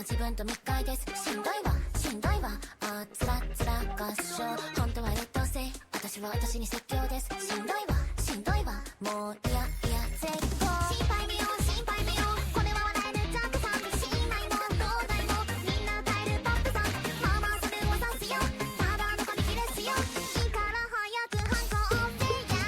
自分と密会です。しんどいわしんどいわあつらつら合唱本当は劣等生私は私に説教です。しんどいわしんどいわもういやいや絶好心配見よう心配見ようこれは笑えるジャンプさん信頼も東大もみんな歌えるポップさんまあまあそれを指すよただの紙切れっすよいいから早く反抗せや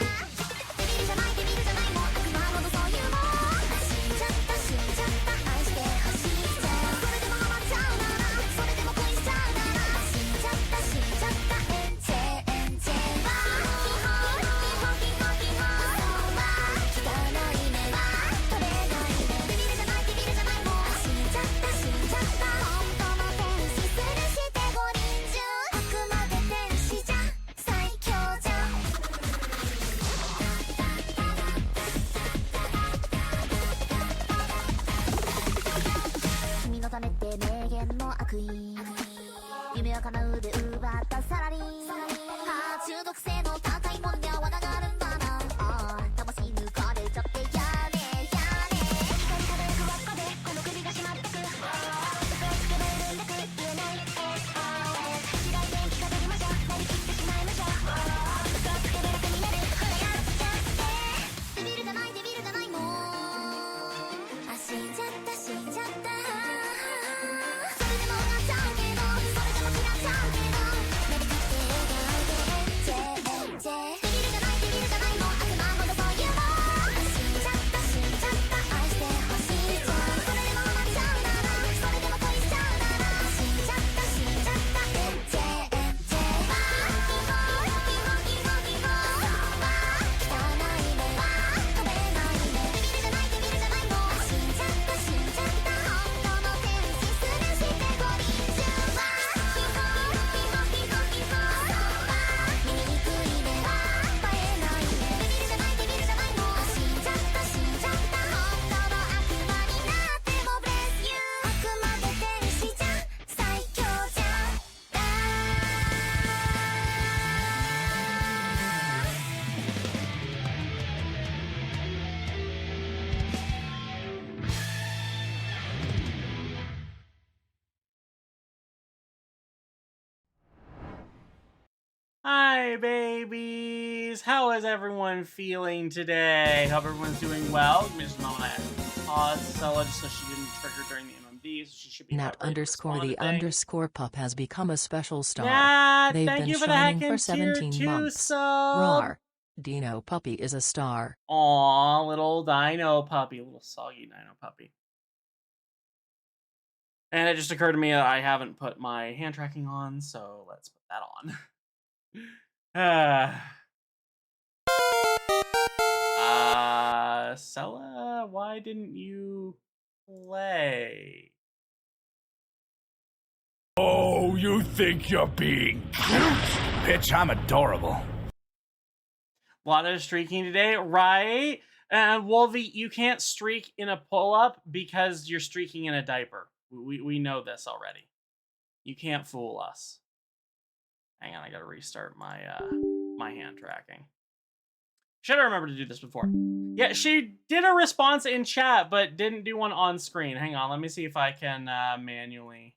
デビルじゃないデビルじゃないもう悪魔ほどそういうもん死んじゃった死んじゃった愛してほしいじゃんそれでもハマっちゃうならそれでも恋しちゃうなら死んじゃった死んじゃったエンチェエンチェはキホキホキホキホそうは汚い目は取れない目デビルじゃないデビルじゃないもう死んじゃった死んじゃった本当の天使するして五輪中あくまで天使じゃ最強じゃ君のためって名言の悪意夢は叶うで奪ったサラリー中毒性の高いもんには罠があるんだなああ魂抜かれちゃってやれやれ光り輝く輪っかでこの首が締まってくつくつくべるんだく言えない SOS 白い電気が飛びましょなりきってしまいましょうつくつくべらくになるこれやっちゃってデビルじゃないデビルじゃないもうあ死んじゃった死んじゃったそれでも笑っちゃうけどそれでも嫌っちゃうけどなりきって笑顔でエンジェエンジェデビルじゃないデビルじゃないもう悪魔ほどそういうもん死んじゃった死んじゃった愛してほしいじゃんそれでもハマっちゃうならそれでも恋しちゃうなら死んじゃった死んじゃったエンジェエンジェキホキホキホキホそうは汚い目は取れない目デビルじゃないデビルじゃないもう死んじゃった死んじゃった本当の天使するして五輪中はキホキホキホキホそうは醜い目は映えない目デビルじゃないデビルじゃないもう死んじゃった死んじゃった本当の悪魔になってもブレスユーあくまで天使じゃ最強じゃだHi, babies. How is everyone feeling today? Hope everyone's doing well. Give me just a moment. I paused Stella just so she didn't trigger during the MMD, so she should be Nat about ready to underscore respond the to things. underscore pup has become a special star. Nat, They've thank been you for the shining heckin' for 17 tier 2 months. sub. Rawr. Dino puppy is a star. Aw, little dino puppy. Little soggy dino puppy. And it just occurred to me that I haven't put my hand tracking on, so let's put that on. Sella, why didn't you play? Oh, you think you're being cute? Bitch, I'm adorable. A lot of streaking today, right? And Wolvie, you can't streak in a pull-up because you're streaking in a diaper. We know this already. You can't fool us. Hang on, I gotta restart my my hand tracking. Should have remembered to do this before. Yeah, she did a response in chat, but didn't do one on screen. Hang on, let me see if I can manually.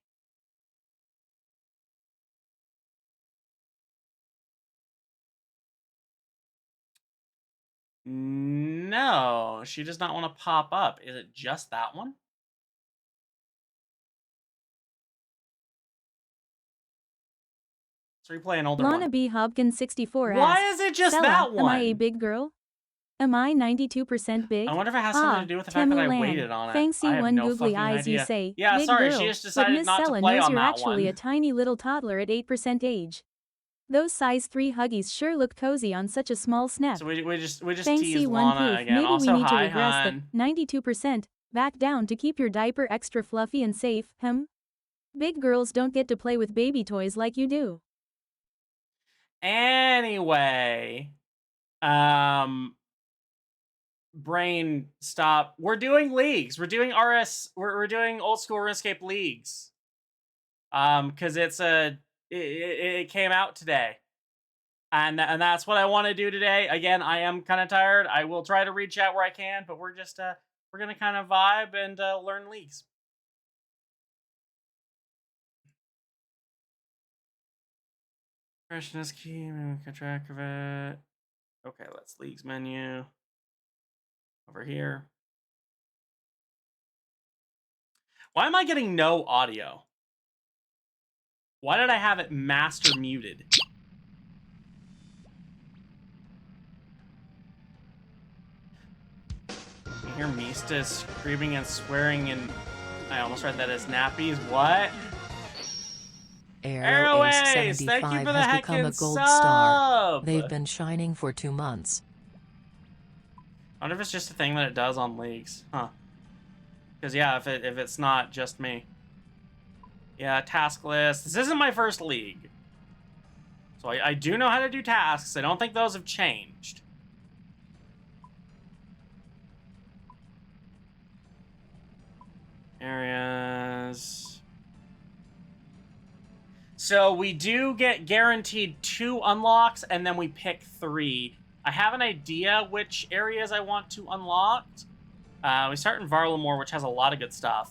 No, she does not want to pop up. Is it just that one? Let's replay an older Lana one. B. Hobkins 64 Why asks, is it just Stella, that one? am I a big girl? Am I 92% big? I wonder if it has something to do with the fact that I waited on it. Fancy I have one no googly fucking eyes idea. you say. Yeah, big sorry, girl. she just But decided Miss not to Stella play knows on you're that actually one. a tiny little toddler at 8% age. Those size 3 huggies sure look cozy on such a small snap. So we just Fancy teased one Lana proof. again. Maybe Also, we need to hi, regress hun. the 92% back down to keep your diaper extra fluffy and safe, Big girls don't get to play with baby toys like you do. Anyway, brain stop. We're doing leagues. We're doing RS. We're doing old school RuneScape leagues. Because it came out today, and that's what I want to do today. Again, I am kind of tired. I will try to reach out where I can, but we're gonna kind of vibe and learn leagues. Freshness key, maybe we can track of it. Okay, let's leagues menu. Over here. Why am I getting no audio? Why did I have it master muted? You hear Mista screaming and swearing, and I almost read that as nappies. What? Airways, thank you for the has become a heckin' gold star. sub. They've been shining for 2 months. I wonder if it's just a thing that it does on leagues, huh? Because yeah, if it's not just me. Yeah, task list. This isn't my first league, so I do know how to do tasks. I don't think those have changed. Areas. So we do get guaranteed 2 unlocks, and then we pick 3. I have an idea which areas I want to unlock. We start in Varlamore, which has a lot of good stuff.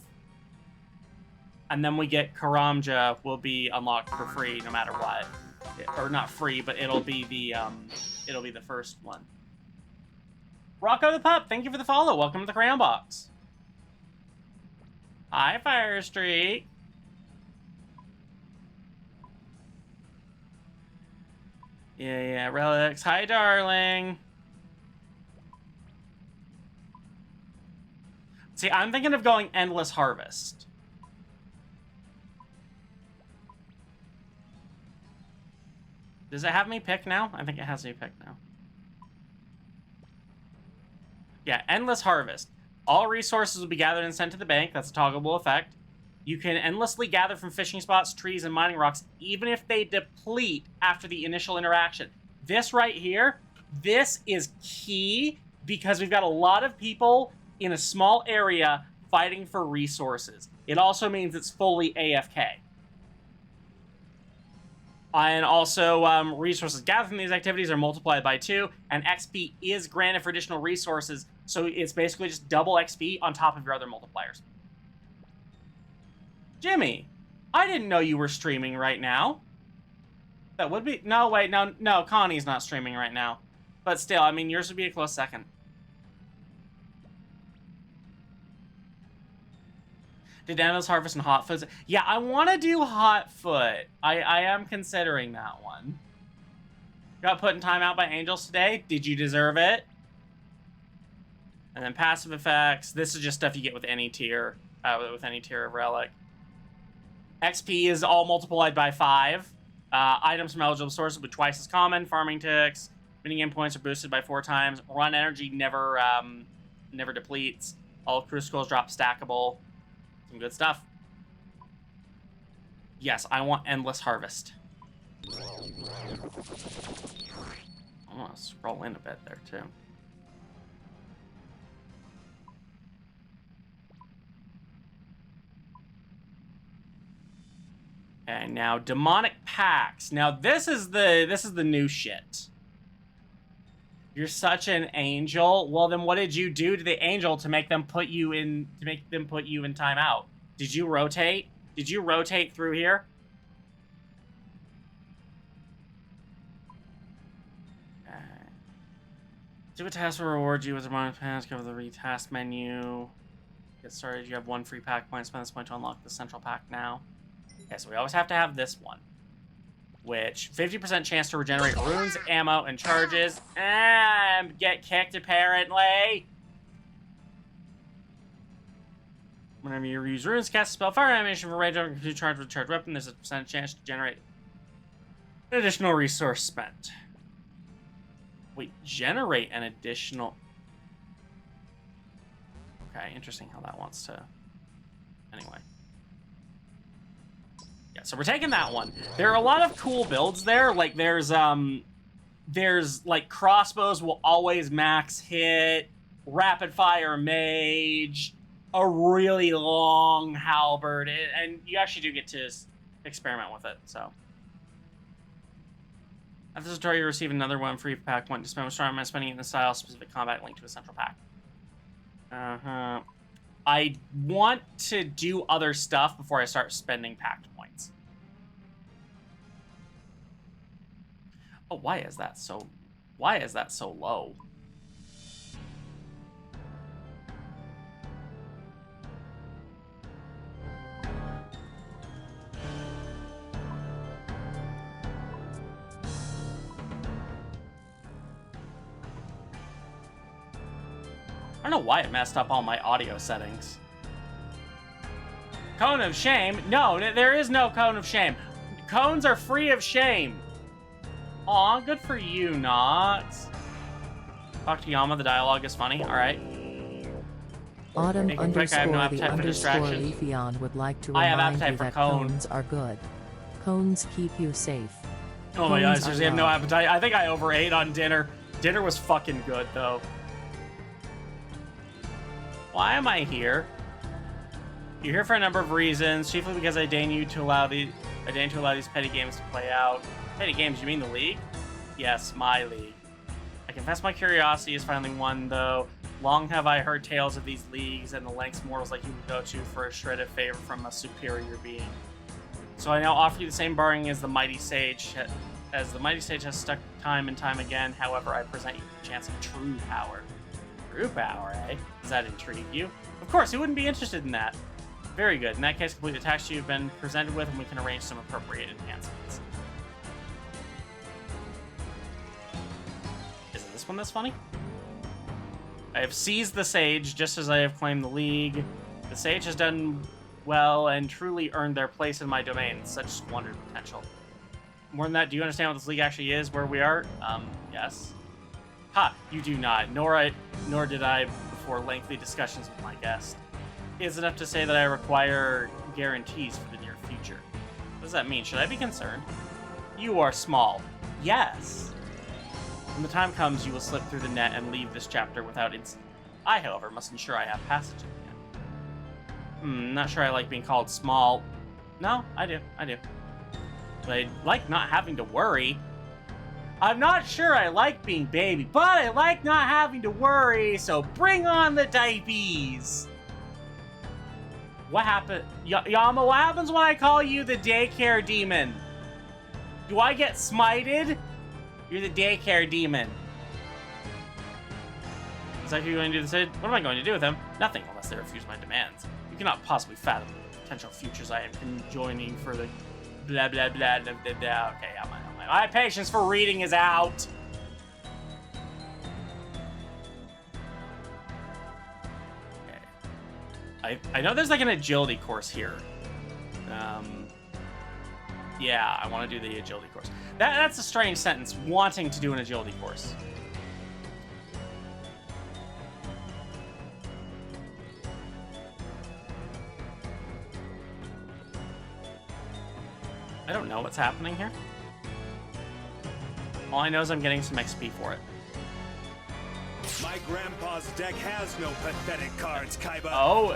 And then we get Karamja will be unlocked for free no matter what. Or not free, but it'll be the first one. Rocco the Pup, thank you for the follow. Welcome to the Crayon Box. Hi, Fire Streak. Yeah, Relics. Hi, darling. See, I'm thinking of going Endless Harvest. Does it have me pick now? I think it has me pick now. Yeah, Endless Harvest. All resources will be gathered and sent to the bank. That's a toggleable effect. You can endlessly gather from fishing spots, trees, and mining rocks, even if they deplete after the initial interaction. This right here, this is key because we've got a lot of people in a small area fighting for resources. It also means it's fully AFK. And also, resources gathered from these activities are multiplied by 2, and XP is granted for additional resources, so it's basically just double XP on top of your other multipliers. Jimmy, I didn't know you were streaming right now. That would be... No, wait, no, Connie's not streaming right now. But still, I mean, yours would be a close second. Did Endless Harvest and Hotfoot? Yeah, I want to do Hotfoot. I am considering that one. Got put in timeout by Angels today. Did you deserve it? And then passive effects. This is just stuff you get with any tier. With any tier of Relic. XP is all multiplied by 5. Items from eligible sources will be twice as common. Farming ticks. Minigame points are boosted by 4 times. Run energy never depletes. All crucicles drop stackable. Some good stuff. Yes, I want Endless Harvest. I want to scroll in a bit there, too. Okay, now demonic pacts. Now this is the new shit. You're such an angel. Well, then what did you do to the angel to make them put you in timeout? Did you rotate? Did you rotate through here? Okay. Do a task will reward you with a demonic pack. Go to the retask menu. Get started. You have 1 free pack point. Spend this point to unlock the central pack now. Okay, so we always have to have this one. Which, 50% chance to regenerate runes, ammo, and charges. And get kicked, apparently. Whenever you use runes, cast a spell, fire animation for range over complete charge with a charged weapon, there's a percentage chance to generate an additional resource spent. Wait, generate an additional... Okay, interesting how that wants to... Anyway. Yeah, so we're taking that one. There are a lot of cool builds there. Like, there's like, crossbows will always max hit, rapid fire mage, a really long halberd, and you actually do get to experiment with it, so. After the tutorial, you receive another 1 free pack point to spend with Starman, spending it in the style specific combat linked to a central pack. I want to do other stuff before I start spending packed points. Oh, why is that so low? I don't know why it messed up all my audio settings. Cone of shame? No, there is no cone of shame. Cones are free of shame. Aw, good for you, Nox. Talk to Yama, the dialogue is funny. Alright. Autumn Make it quick, I have no underscore the appetite for underscore distraction. Leafeon would like to I have remind appetite you for that cone. cones are good. Cones keep you safe. Oh my god, I Cones seriously are have no love. appetite. I think I overate on dinner. Dinner was fucking good, though. Why am I here? You're here for a number of reasons, chiefly because I deign to allow these petty games to play out. Petty games, you mean the league? Yes, my league. I confess my curiosity is finally won, though. Long have I heard tales of these leagues and the lengths mortals like you would go to for a shred of favor from a superior being. So I now offer you the same barring as the mighty sage, has stuck time and time again. However, I present you with a chance of true power. True power, eh? Does that intrigue you? Of course, who wouldn't be interested in that? Very good. In that case, complete the task you've been presented with, and we can arrange some appropriate enhancements. Isn't this one that's funny? I have seized the Sage, just as I have claimed the League. The Sage has done well and truly earned their place in my domain. Such squandered potential. More than that, do you understand what this League actually is, where we are? Yes. Ha! You do not. Nor did I before lengthy discussions with my guest. It's enough to say that I require guarantees for the near future. What does that mean? Should I be concerned? You are small. Yes. When the time comes, you will slip through the net and leave this chapter without incident. I, however, must ensure I have passage again. Not sure I like being called small. No, I do. But I like not having to worry. I'm not sure I like being baby, but I like not having to worry, so bring on the diabetes. What happened? Yama, what happens when I call you the daycare demon? Do I get smited? You're the daycare demon. Is that who you're going to do this? What am I going to do with them? Nothing, unless they refuse my demands. You cannot possibly fathom the potential futures I am conjoining for the blah blah blah blah blah blah. Okay, my patience for reading is out. I know there's like an agility course here. Yeah, I want to do the agility course. That's a strange sentence, wanting to do an agility course. I don't know what's happening here. All I know is I'm getting some XP for it. My grandpa's deck has no pathetic cards, Kaiba. Oh,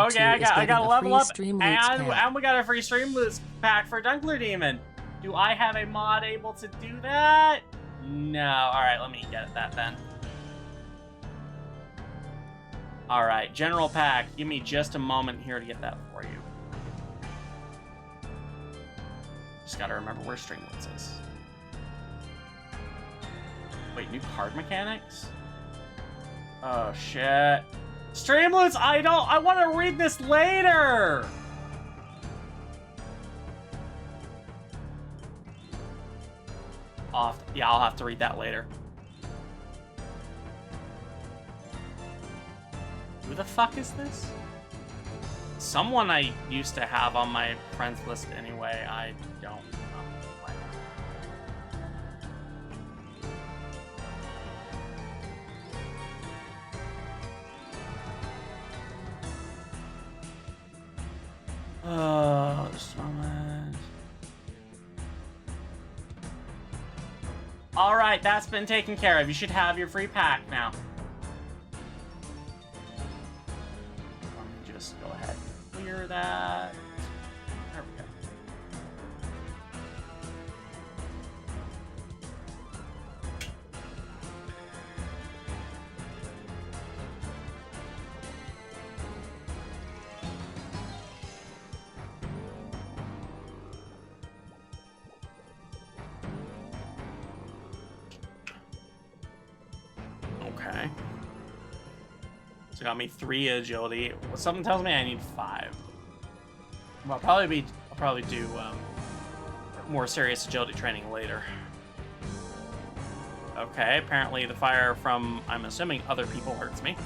okay, I got to level up, and we got a free Streamloots pack for Dunkler Demon. Do I have a mod able to do that? No. All right, let me get that then. All right, General Pack. Give me just a moment here to get that for you. Just got to remember where Streamloots is. Wait, new card mechanics? Oh, shit. Streamloots, I want to read this later! I'll have to read that later. Who the fuck is this? Someone I used to have on my friends list anyway. I don't know. Oh, just a moment. All right, that's been taken care of. You should have your free pack now. Let me just go ahead and clear that. There we go. Okay. So got me 3 agility. Well, something tells me I need 5. Well, I'll probably do more serious agility training later. Okay, apparently the fire from, I'm assuming, other people hurts me.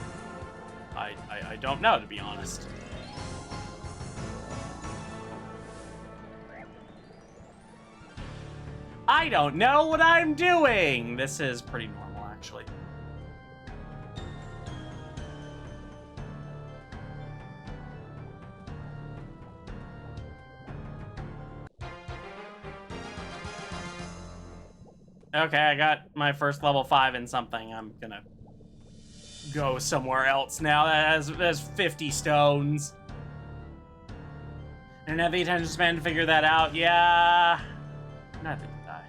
I don't know, to be honest. I don't know what I'm doing! This is pretty normal, actually. Okay, I got my first level 5 in something. I'm gonna go somewhere else now that has 50 stones. And have the attention span to figure that out. Yeah. Nothing to die.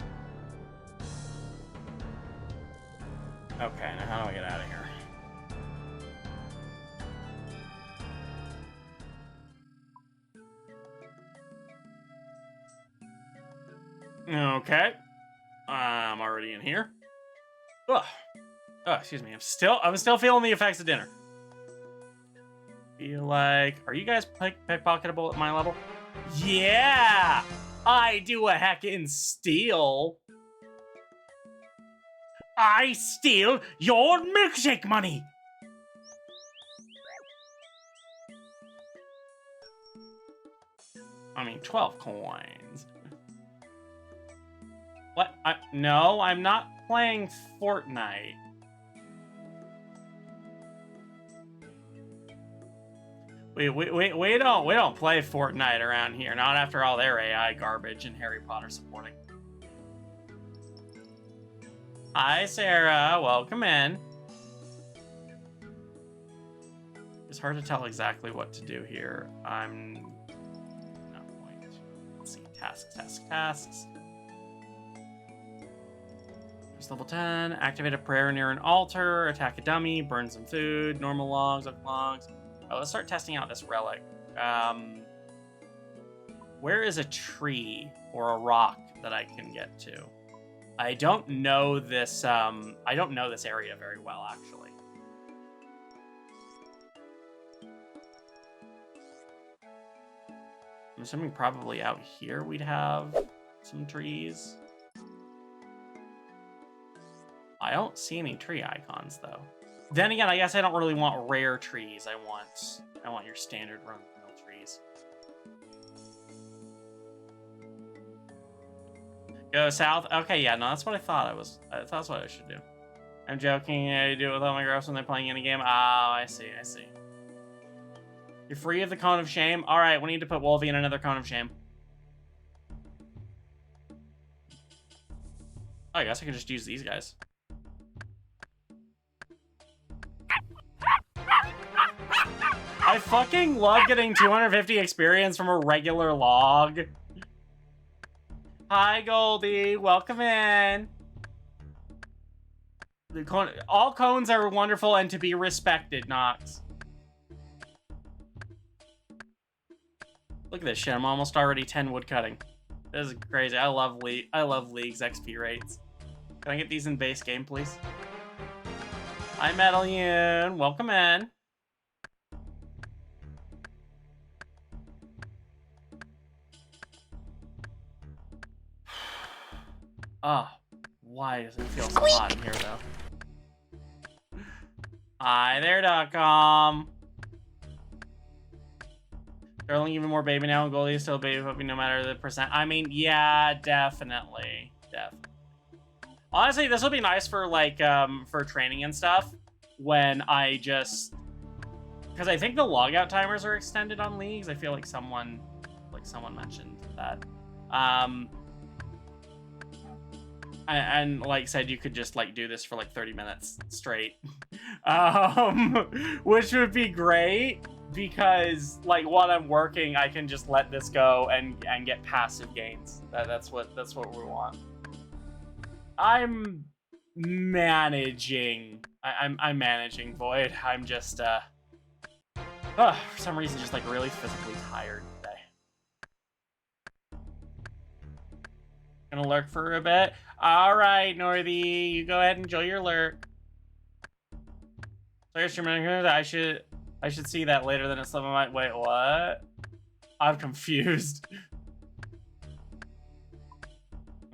Okay, now how do I get out of here? Okay. I'm already in here. Ugh. Oh, excuse me. I'm still feeling the effects of dinner. Feel like, are you guys pickpocketable at my level? Yeah, I do a heckin' steal. I steal your milkshake money. I mean, 12 coins. What? No, I'm not playing Fortnite. We don't play Fortnite around here. Not after all their AI garbage and Harry Potter supporting. Hi, Sarah. Welcome in. It's hard to tell exactly what to do here. I'm not going to. Let's see. Tasks. There's level 10. Activate a prayer near an altar. Attack a dummy. Burn some food. Normal logs. Oak logs. Oh, let's start testing out this relic. Where is a tree or a rock that I can get to? I don't know this. I don't know this area very well, actually. I'm assuming probably out here we'd have some trees. I don't see any tree icons though. Then again, I guess I don't really want rare trees. I want your standard run-of-the-mill trees. Go south. Okay, yeah, no, that's what I thought. That's what I should do. I'm joking. I do it with all my girls when they're playing any game. Oh, I see. You're free of the cone of shame. All right, we need to put Wolvie in another cone of shame. Oh, I guess I can just use these guys. I fucking love getting 250 experience from a regular log. Hi, Goldie. Welcome in. All cones are wonderful and to be respected, Nox. Look at this shit. I'm almost already 10 wood cutting. This is crazy. I love League's XP rates. Can I get these in base game, please? Hi, Medallion. Welcome in. Oh, why does it feel so hot in here, though? Hi there, .com. Sterling even more baby now, and Goldie is still a baby puppy no matter the percent. I mean, yeah, definitely. Honestly, this will be nice for, like, for training and stuff, when I just... Because I think the logout timers are extended on Leagues. I feel like someone mentioned that. And like said, you could just like do this for like 30 minutes straight, which would be great because like while I'm working, I can just let this go and get passive gains. That's what we want. I'm managing Void. I'm just for some reason just like really physically tired today. Gonna lurk for a bit. All right, Northy, you go ahead and enjoy your lurk. Player stream I should see that later than it's some of my wait, what? I'm confused.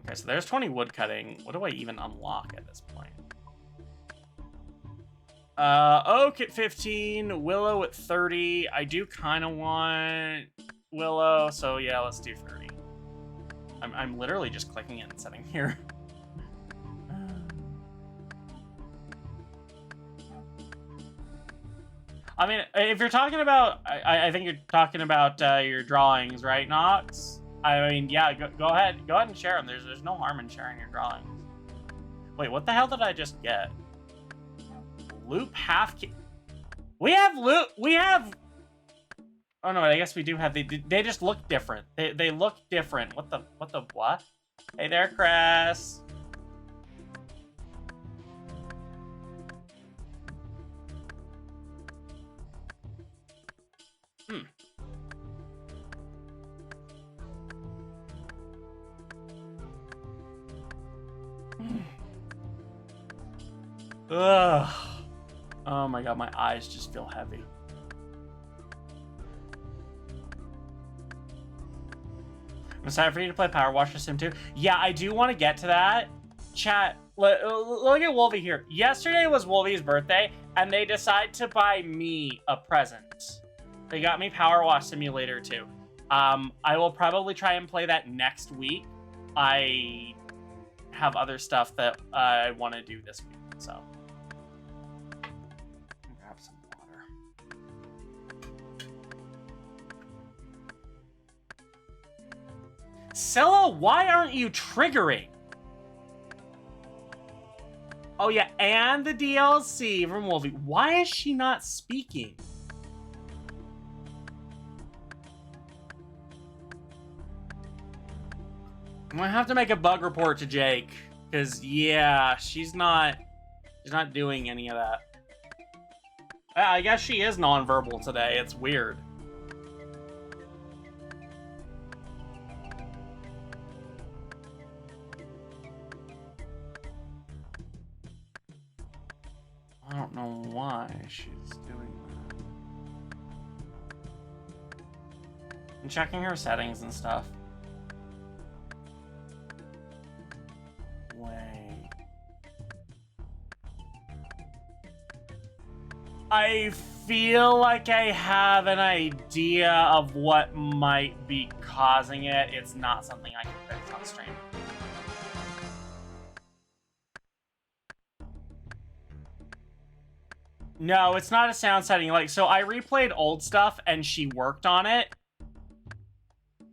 Okay, so there's 20 wood cutting. What do I even unlock at this point? Oak at 15, Willow at 30. I do kind of want Willow, so yeah, let's do 30. I'm literally just clicking it and setting here. I mean, if you're talking about, I think you're talking about your drawings, right, Nox? I mean, yeah, go ahead and share them. There's no harm in sharing your drawings. Wait, what the hell did I just get? Loop half key. We have loop. We have. Oh no, I guess we do have. They just look different. They look different. What the what? Hey there, Cress. Ugh. Oh my god, my eyes just feel heavy. I'm excited for you to play Power Wash Sim 2. Yeah, I do want to get to that. Chat, look at Wolvie here. Yesterday was Wolvie's birthday, and they decided to buy me a present. They got me Power Wash Simulator 2. I will probably try and play that next week. I have other stuff that I want to do this week, so. Grab some water. Scylla, why aren't you triggering? Oh yeah, and the DLC from Wolvie. Why is she not speaking? I'm gonna have to make a bug report to Jake, because yeah, she's not doing any of that. I guess she is nonverbal today. It's weird. I don't know why she's doing that. I'm checking her settings and stuff. Wait. I feel like I have an idea of what might be causing it. It's not something I can fix on stream. No, it's not a sound setting. Like, so I replayed old stuff and she worked on it.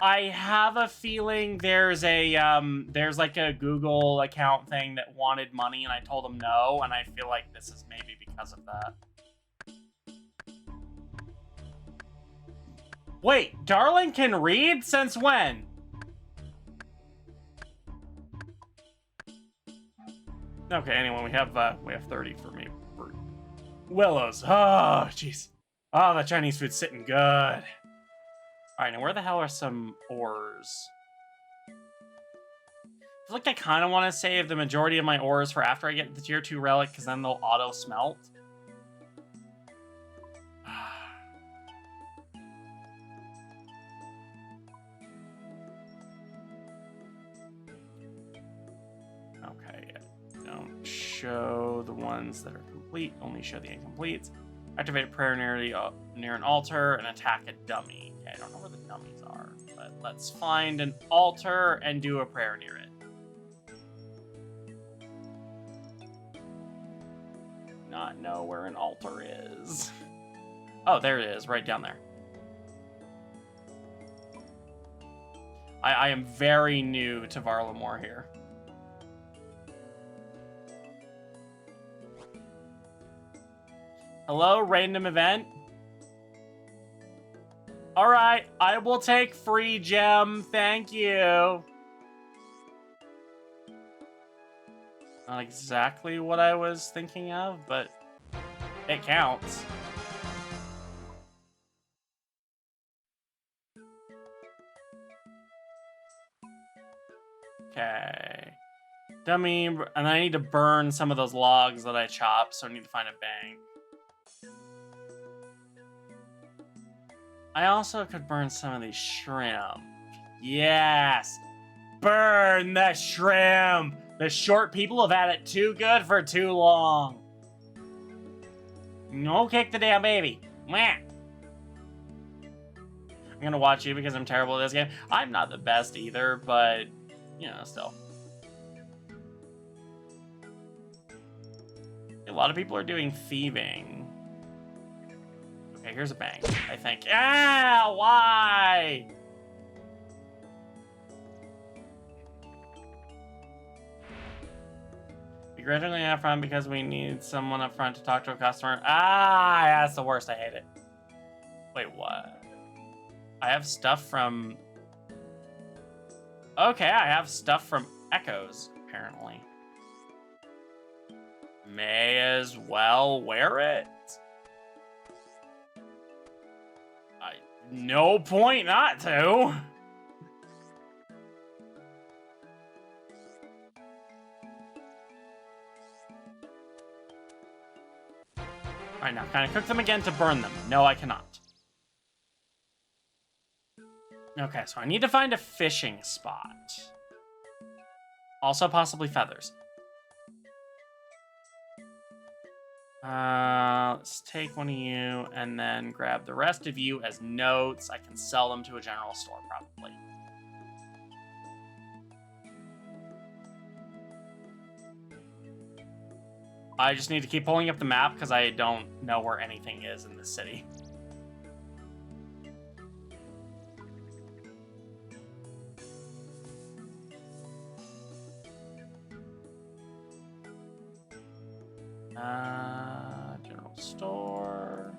I have a feeling there's like a Google account thing that wanted money and I told them no, and I feel like this is maybe because of that. Wait, Darling can read? Since when? Okay, anyway, we have 30 for me. For Willows. Oh, jeez. Oh, the Chinese food's sitting good. Alright, now where the hell are some ores? I feel like I kind of want to save the majority of my ores for after I get the tier 2 relic, because then they'll auto smelt. Okay, don't show the ones that are complete, only show the incompletes. Activate a prayer near an altar and attack a dummy. Okay, I don't know where the dummies are, but let's find an altar and do a prayer near it. Not know where an altar is. Oh, there it is, right down there. I am very new to Varlamore here. Hello, random event. All right, I will take free gem. Thank you. Not exactly what I was thinking of, but it counts. Okay. Dummy, and I need to burn some of those logs that I chopped, so I need to find a bank. I also could burn some of these shrimp. Yes! Burn the shrimp! The short people have had it too good for too long. No, kick the damn baby. Mwah. I'm gonna watch you because I'm terrible at this game. I'm not the best either, but, you know, still. A lot of people are doing thieving. Okay, here's a bank, I think. Ah, why? Begrudgingly up front because we need someone up front to talk to a customer. Ah, that's the worst. I hate it. Wait, what? I have stuff from... Okay, I have stuff from Echoes, apparently. May as well wear it. No point not to. Alright, now can I cook them again to burn them? No, I cannot. Okay, so I need to find a fishing spot. Also possibly feathers. Let's take one of you and then grab the rest of you as notes. I can sell them to a general store, probably. I just need to keep pulling up the map because I don't know where anything is in this city. General store.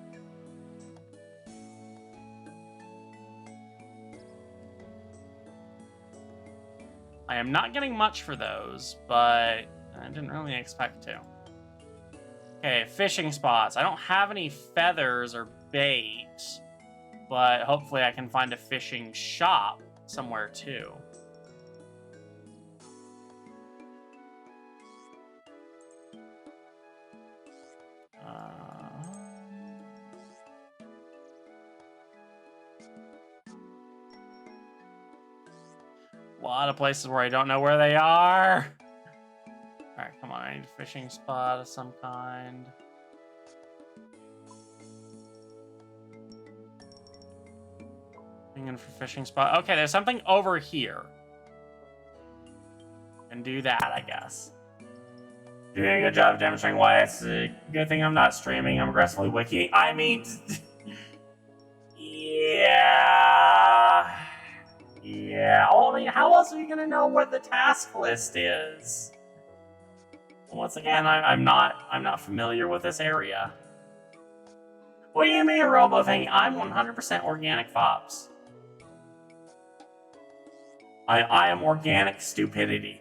I am not getting much for those, but I didn't really expect to. Okay, fishing spots. I don't have any feathers or bait, but hopefully I can find a fishing shop somewhere too. A lot of places where I don't know where they are. Alright, come on, I need a fishing spot of some kind. Looking for fishing spot. Okay, there's something over here. And do that, I guess. Doing a good job demonstrating why it's a good thing I'm not streaming. I'm aggressively wiki. I mean... yeah... Yeah, I mean, how else are you gonna know what the task list is? Once again, I'm not familiar with this area. What do you mean, Robo thing? I'm 100% organic fops. I am organic stupidity.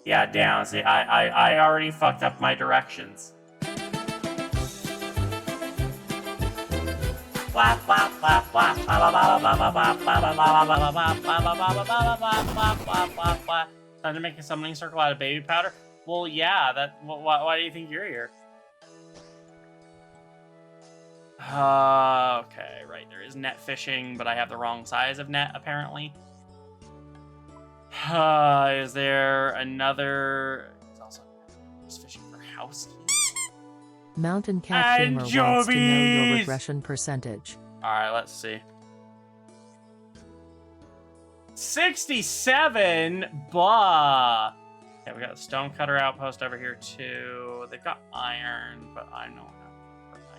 Yeah, damn. See, I already fucked up my directions. Time to make a summoning circle out of baby powder? Well, yeah, why do you think you're here? Okay, right, there is net fishing, but I have the wrong size of net, apparently. Is there another... It's also fishing for house keys? Mountain Cat Gamer wants to know your Anchovies! regression percentage. Alright, let's see. 67? Bah! Okay, we got the stonecutter outpost over here, too. They've got iron, but I don't have iron.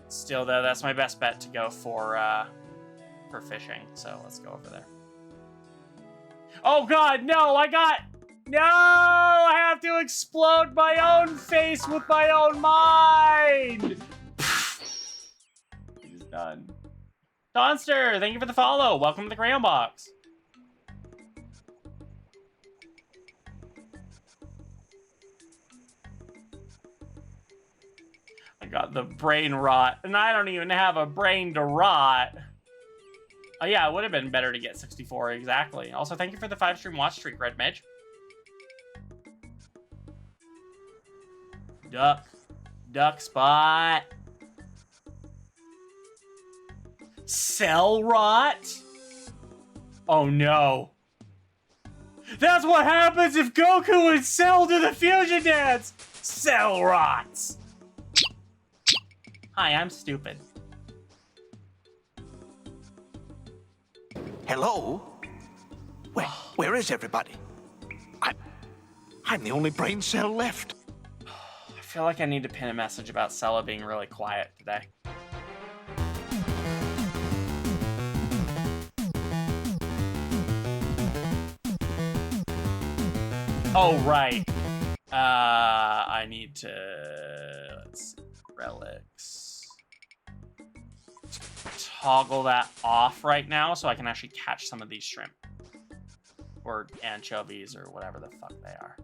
Still, though, that's my best bet to go for fishing, so let's go over there. Oh, God, no! No! I have to explode my own face with my own mind! He's done. Donster, thank you for the follow. Welcome to the Crayon Box. I got the brain rot, and I don't even have a brain to rot. Oh yeah, it would have been better to get 64, exactly. Also, thank you for the 5-stream watch streak, Red Midge. Duck spot. Cell rot? Oh no. That's what happens if Goku and Cell do the fusion dance! Cell rots! Hi, I'm stupid. Hello? Where is everybody? I'm the only brain cell left. I feel like I need to pin a message about Cella being really quiet today. Oh, right. I need to, let's see, relics. Toggle that off right now so I can actually catch some of these shrimp. Or anchovies or whatever the fuck they are.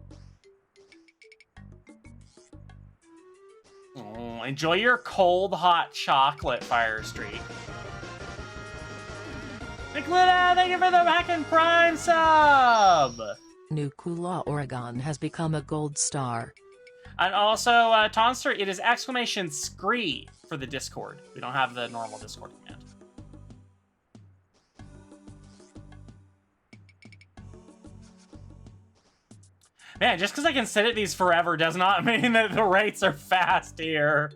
Oh, enjoy your cold, hot chocolate, Fire Streak. Nicolita, thank you for the Hackin' Prime sub! New Kula, Oregon has become a gold star. And also, Tonster, it is exclamation scree for the Discord. We don't have the normal Discord command. Man, just because I can sit at these forever does not mean that the rates are fast here.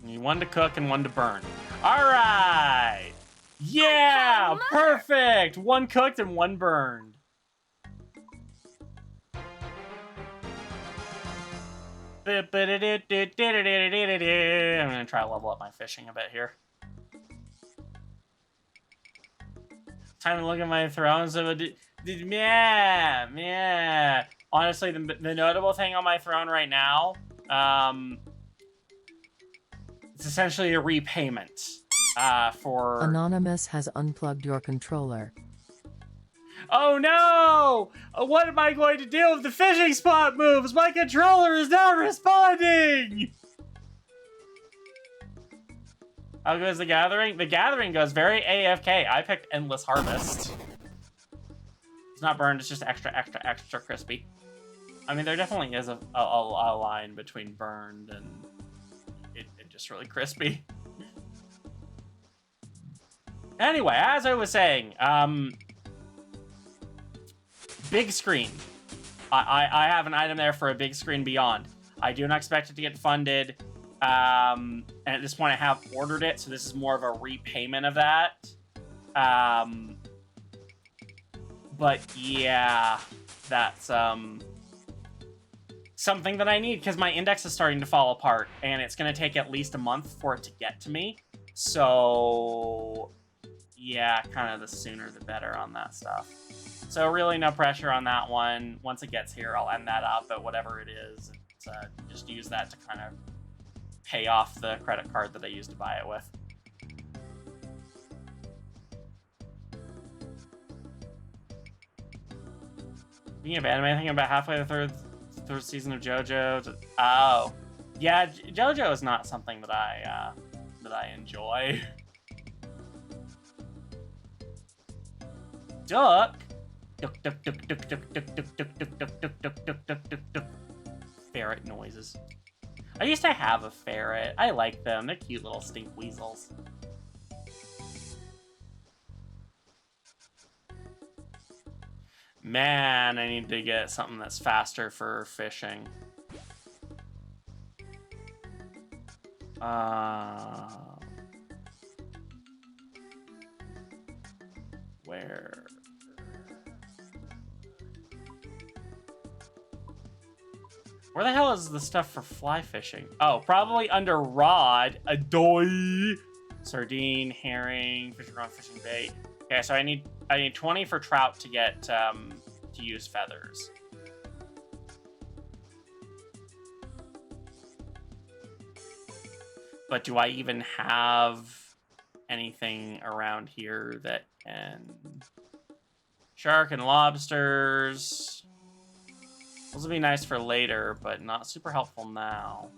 You need one to cook and one to burn. All right. Yeah, perfect. One cooked and one burned. I'm gonna try to level up my fishing a bit here. Time to look at my thrones of a... Yeah. Honestly, the notable thing on my throne right now, it's essentially a repayment for... Anonymous has unplugged your controller. Oh no! What am I going to do if the fishing spot moves? My controller is not responding! How goes the gathering? The gathering goes very AFK. I picked Endless Harvest. It's not burned, it's just extra crispy. I mean, there definitely is a line between burned and it just really crispy. Anyway, as I was saying, big screen. I have an item there for a big screen beyond. I do not expect it to get funded. And at this point I have ordered it, so this is more of a repayment of that. But yeah, that's something that I need because my index is starting to fall apart and it's going to take at least a month for it to get to me. So yeah, kind of the sooner the better on that stuff. So really no pressure on that one. Once it gets here, I'll end that up, but whatever it is, just use that to kind of pay off the credit card that I used to buy it with. Speaking of anime, I think I'm about halfway the third season of JoJo. Oh, yeah, JoJo is not something that I enjoy. Duck. Duck, duck, duck, duck, duck, duck, duck, duck, duck, duck, duck, duck, duck, duck, duck, duck. Ferret noises. I used to have a ferret. I like them. They're cute little stink weasels. Man, I need to get something that's faster for fishing. Where? Where the hell is the stuff for fly fishing? Oh, probably under rod. Adoy. Sardine, herring, fishing rod, fishing bait. Okay, so I need 20 for trout to get to use feathers. But do I even have anything around here that can... Shark and lobsters. Those will be nice for later, but not super helpful now.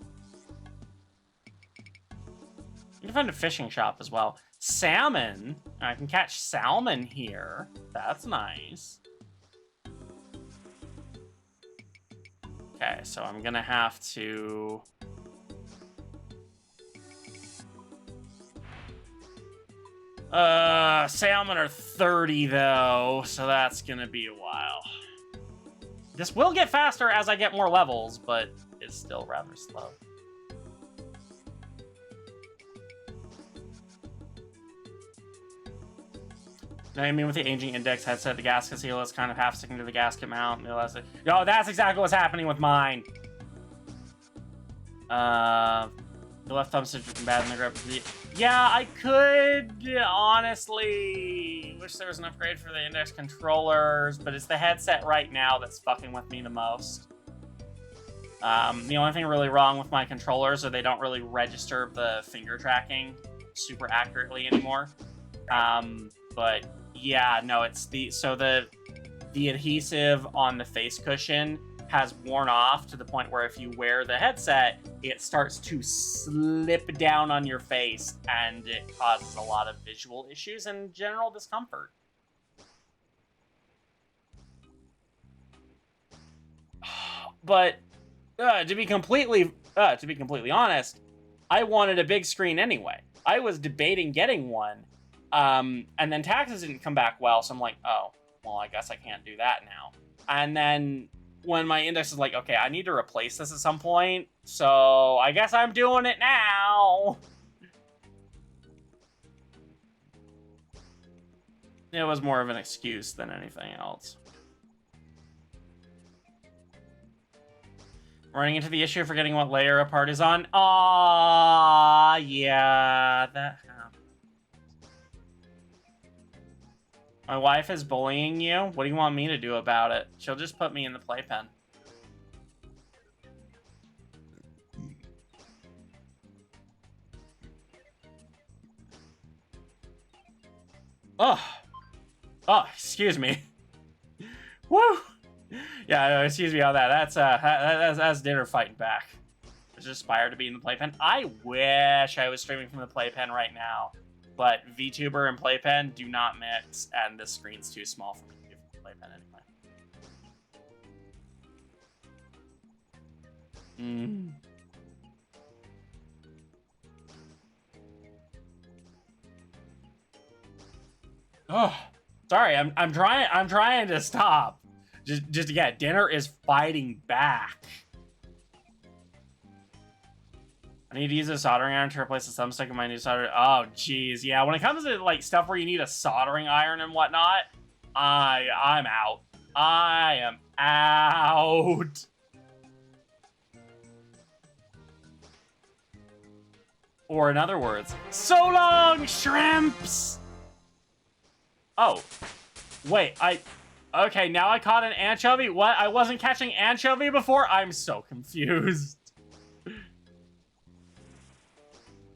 You can find a fishing shop as well. Salmon. I can catch salmon here. That's nice. Okay, so I'm gonna have to... Salmon are 30 though, so that's gonna be a while. This will get faster as I get more levels, but it's still rather slow. I mean, with the aging index headset, the gasket seal is kind of half sticking to the gasket mount. No, that's exactly what's happening with mine. The left thumb situation bad in the grip. Yeah, I could honestly wish there was an upgrade for the index controllers, but it's the headset right now that's fucking with me the most. The only thing really wrong with my controllers are they don't really register the finger tracking super accurately anymore. But yeah, no, it's the adhesive on the face cushion has worn off to the point where if you wear the headset, it starts to slip down on your face and it causes a lot of visual issues and general discomfort. But to be completely honest, I wanted a big screen anyway. I was debating getting one. And then taxes didn't come back well, so I'm like, oh, well, I guess I can't do that now. And then when my index is like, okay, I need to replace this at some point, so I guess I'm doing it now. It was more of an excuse than anything else. Running into the issue of forgetting what layer a part is on. Ah, yeah, that happened. My wife is bullying you? What do you want me to do about it? She'll just put me in the playpen. Oh, excuse me. Woo! Yeah, excuse me on that. That's dinner fighting back. I just aspire to be in the playpen. I wish I was streaming from the playpen right now. But VTuber and Playpen do not mix, and the screen's too small for me to do from Playpen anyway. Oh, sorry. I'm trying to stop. Just again, dinner is fighting back. I need to use a soldering iron to replace the thumbstick in my new solder. Oh, jeez. Yeah, when it comes to, like, stuff where you need a soldering iron and whatnot, I'm out. I am out. Or in other words, so long, shrimps! Oh. Wait, okay, now I caught an anchovy? What? I wasn't catching anchovy before? I'm so confused.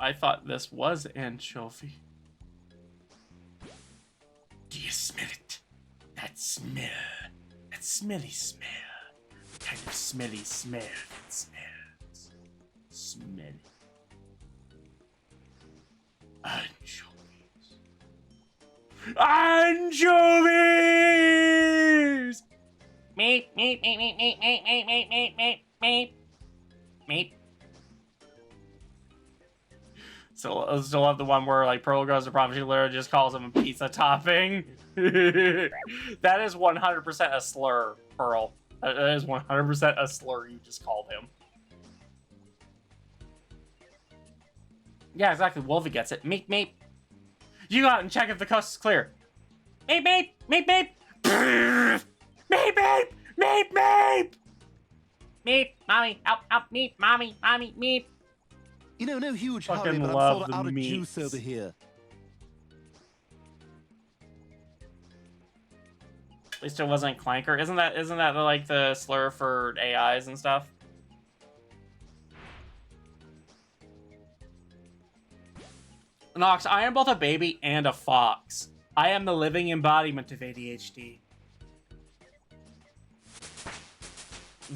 I thought this was anchovy. Do you smell it? That smell. That smelly smell. What kind of smelly smell it smells? Smelly. Anchovies. Anchovies! Meep, meep, meep, meep, meep, meep, meep, meep, meep, meep, meep. Meep. Still have the one where, like, Pearl goes to prom, she literally just calls him a pizza topping. That is 100% a slur, Pearl. That is 100% a slur you just called him. Yeah, exactly. Wolfie gets it. Meep, meep. You go out and check if the coast is clear. Meep, meep, meep, meep. Meep, meep, meep, meep. Meep, mommy, out, meep, mommy, meep. You know, no huge Fucking hurry, but I'm love sort of the out of meats. juice over here. At least it wasn't Clanker. Isn't that like the slur for AIs and stuff? Nox, I am both a baby and a fox. I am the living embodiment of ADHD.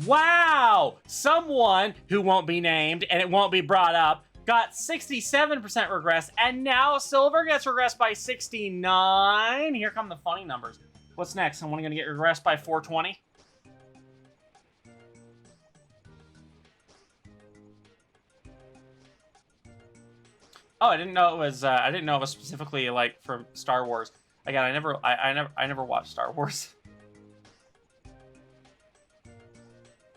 Wow! Someone who won't be named and it won't be brought up got 67% regress, and now Silver gets regressed by 69. Here come the funny numbers. What's next? Someone gonna get regressed by 420? Oh, I didn't know it was. I didn't know it was specifically like from Star Wars. Again, I never watched Star Wars.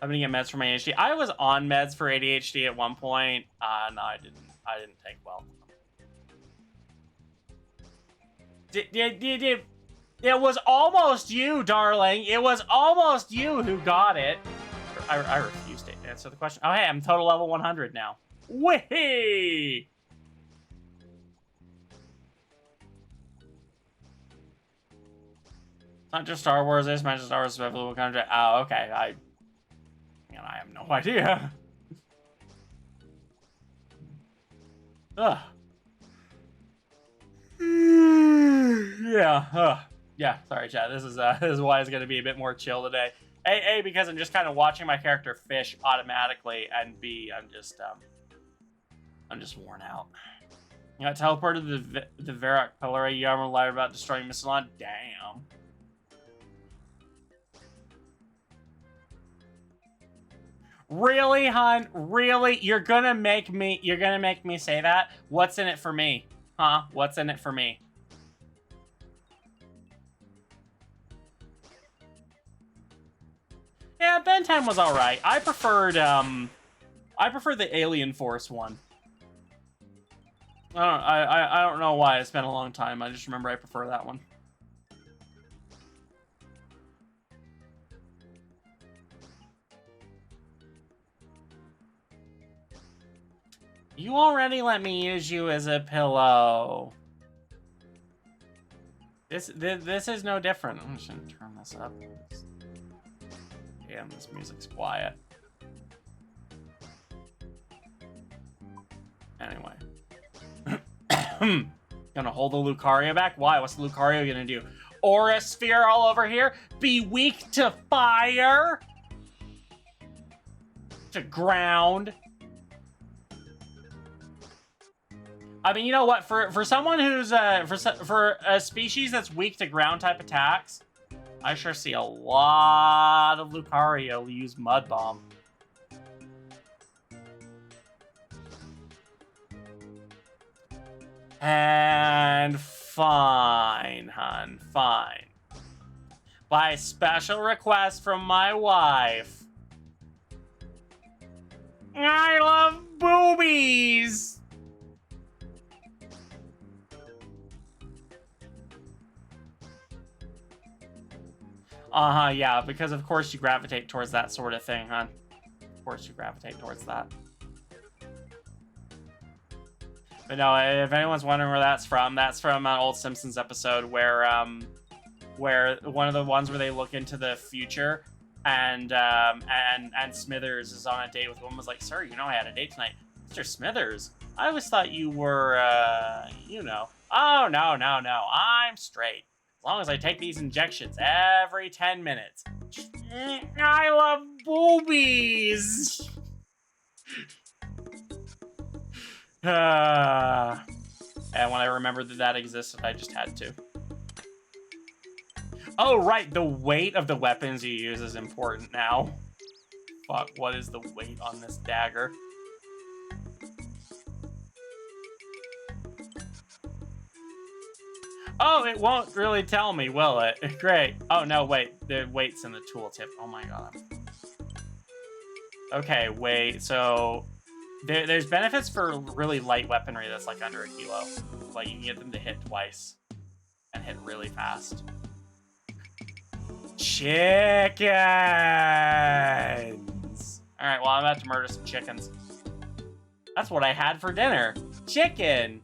I'm gonna get meds for my ADHD. I was on meds for ADHD at one point. No, I didn't. I didn't take well. It was almost you, darling. It was almost you who got it. I refuse to answer the question. Oh, hey, I'm total level 100 now. Whee! Not just Star Wars. This mentioned Star Wars Survival Country. Oh, okay. I have no idea. Ugh. Yeah. Yeah. Sorry, chat. This is why it's gonna be a bit more chill today. A, because I'm just kind of watching my character fish automatically, and B, I'm just worn out. You got teleported to the Varrock pillar. You ever lied about destroying Missalon? Damn. Really, hun? Really? You're gonna make me say that? What's in it for me? Huh? What's in it for me? Yeah, Bedtime was alright. I preferred the Alien Force one. I don't know why. It's been a long time. I just remember I prefer that one. You already let me use you as a pillow. This is no different. I'm just gonna turn this up. Damn, this music's quiet. Anyway. Gonna hold the Lucario back? Why? What's the Lucario gonna do? Aura Sphere all over here? Be weak to fire? To ground? I mean, you know what? For someone who's for a species that's weak to ground type attacks, I sure see a lot of Lucario use Mud Bomb. And fine, hun, fine. By special request from my wife, I love boobies. Yeah, because of course you gravitate towards that sort of thing, huh? Of course you gravitate towards that. But no, if anyone's wondering where that's from an old Simpsons episode where one of the ones where they look into the future and Smithers is on a date with one was like, "Sir, you know I had a date tonight." "Mr. Smithers, I always thought you were, you know." "Oh, no, I'm straight. As long as I take these injections every 10 minutes. I love boobies. And when I remembered that existed, I just had to. Oh, right. The weight of the weapons you use is important now. Fuck, what is the weight on this dagger? Oh, it won't really tell me, will it? Great. Oh, no, wait. The weight's in the tooltip. Oh, my God. Okay, wait. So, there's benefits for really light weaponry that's like under a kilo. Like, you can get them to hit twice and hit really fast. Chickens! All right, well, I'm about to murder some chickens. That's what I had for dinner. Chicken!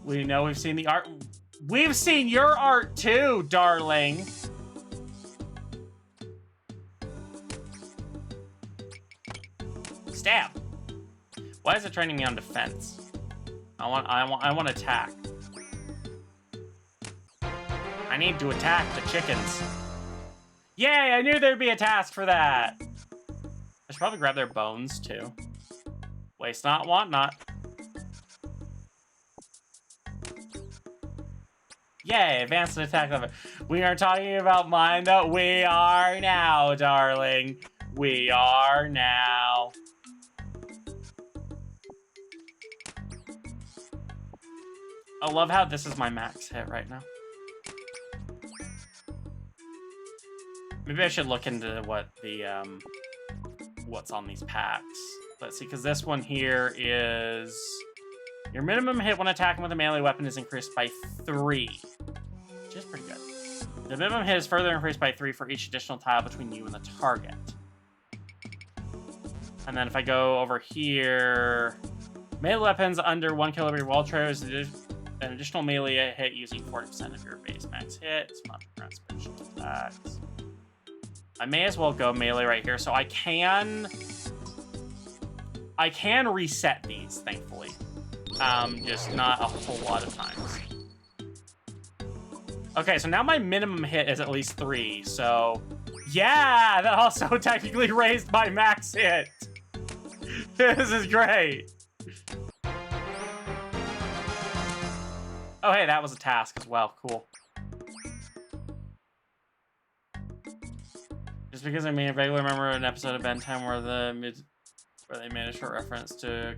We know we've seen the art. We've seen your art too, darling. Stab. Why is it training me on defense? I want attack. I need to attack the chickens. Yay, I knew there'd be a task for that. I should probably grab their bones too. Waste not, want not. Yay, advanced attack level. We are talking about mine, though. We are now, darling. We are now. I love how this is my max hit right now. Maybe I should look into what the what's on these packs. Let's see, because this one here is your minimum hit when attacking with a melee weapon is increased by 3, which is pretty good. The minimum hit is further increased by 3 for each additional tile between you and the target. And then if I go over here, melee weapons under 1 kilometer wall trigger is an additional melee hit using 40% of your base max hit. It's not around special attacks. I may as well go melee right here, so I can reset these, thankfully. Just not a whole lot of times. Okay, so now my minimum hit is at least 3, so... Yeah, that also technically raised my max hit. This is great. Oh, hey, that was a task as well. Cool. Just because I made a regular remember an episode of Ben 10 where they made a short reference to...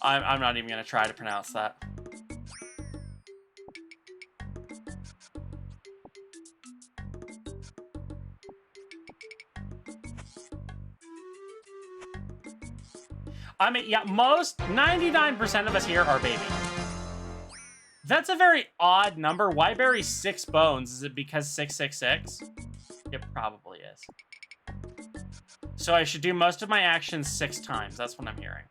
I'm not even going to try to pronounce that. I mean, yeah, 99% of us here are baby. That's a very odd number. Why bury 6 bones? Is it because 666? It probably is. So I should do most of my actions 6 times. That's what I'm hearing.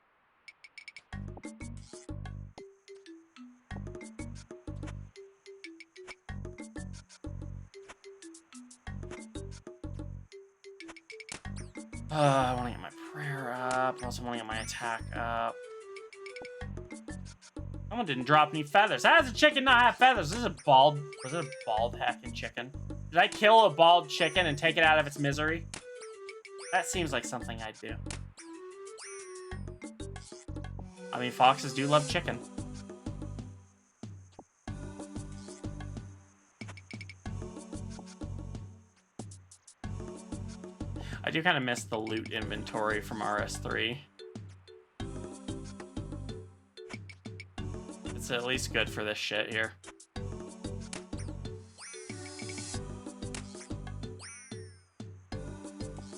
I want to get my prayer up. I also want to get my attack up. Someone didn't drop any feathers. How does a chicken not have feathers? Was it a bald heckin' chicken? Did I kill a bald chicken and take it out of its misery? That seems like something I'd do. I mean, foxes do love chicken. I do kind of miss the loot inventory from RS3. It's at least good for this shit here.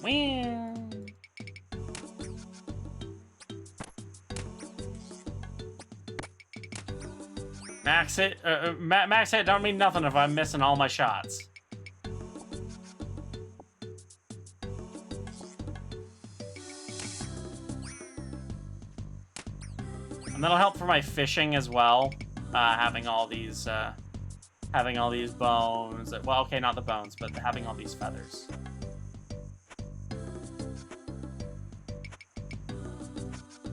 Whee! Max hit, max hit don't mean nothing if I'm missing all my shots. And that'll help for my fishing as well, having all these bones. Well, okay, not the bones, but having all these feathers.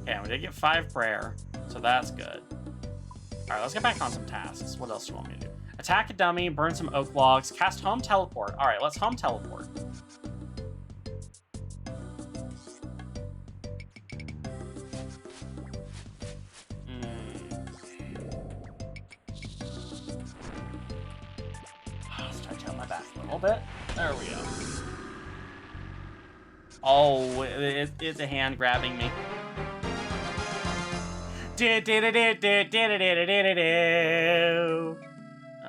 Okay, we did get 5 prayer, so that's good. All right, let's get back on some tasks. What else do you want me to do? Attack a dummy, burn some oak logs, cast home teleport. All right, let's home teleport. Let's try to tilt my back a little bit. There we go. Oh, it's a hand grabbing me.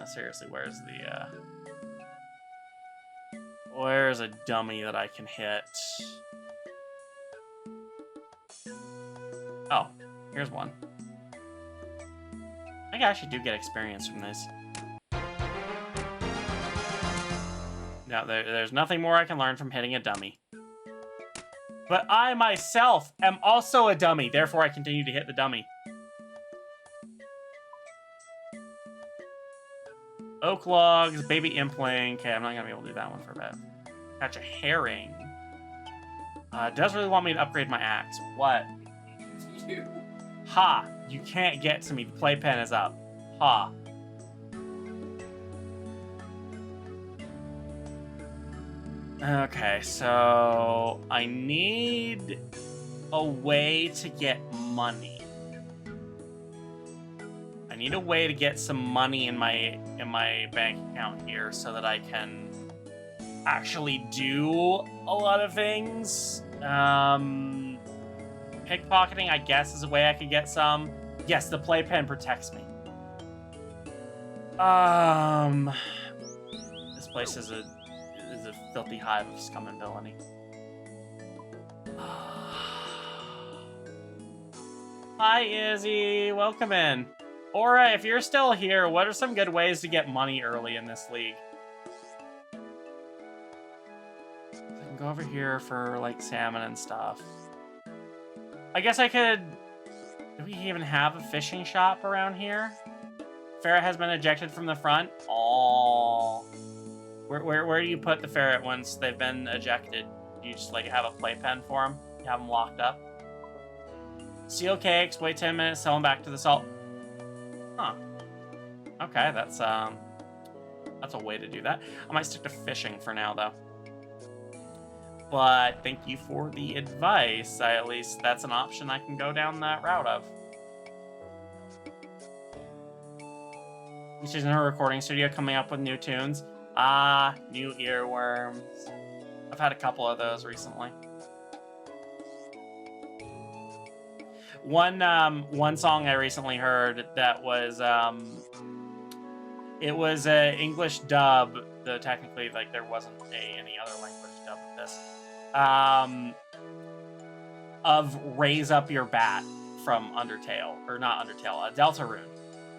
Seriously, where's a dummy that I can hit? Oh, here's one. I think I actually do get experience from this. No, there's nothing more I can learn from hitting a dummy. But I myself am also a dummy, therefore I continue to hit the dummy. Oak logs, baby impling. Okay, I'm not gonna be able to do that one for a bit. Catch a herring. It does really want me to upgrade my axe. What? Ha! You can't get to me. The playpen is up. Ha. Okay, so I need a way to get money. I need a way to get some money in my bank account here so that I can actually do a lot of things. Pickpocketing, I guess, is a way I could get some. Yes, the playpen protects me. This place is a filthy hive of scum and villainy. Hi, Izzy. Welcome in. Aura, if you're still here, what are some good ways to get money early in this league? I can go over here for, like, salmon and stuff. I guess I could... Do we even have a fishing shop around here? Ferret has been ejected from the front. Oh. Where do you put the ferret once they've been ejected? Do you just, like, have a playpen for them? You have them locked up? Seal cakes, wait 10 minutes, sell them back to the salt. Huh. Okay, that's a way to do that. I might stick to fishing for now, though. But thank you for the advice. At least that's an option I can go down that route of. She's in her recording studio coming up with new tunes. Ah, new earworms. I've had a couple of those recently. One song I recently heard that was it was a English dub, though technically like there wasn't any other language dub of this. Of Raise Up Your Bat from Undertale, or not Undertale, Deltarune.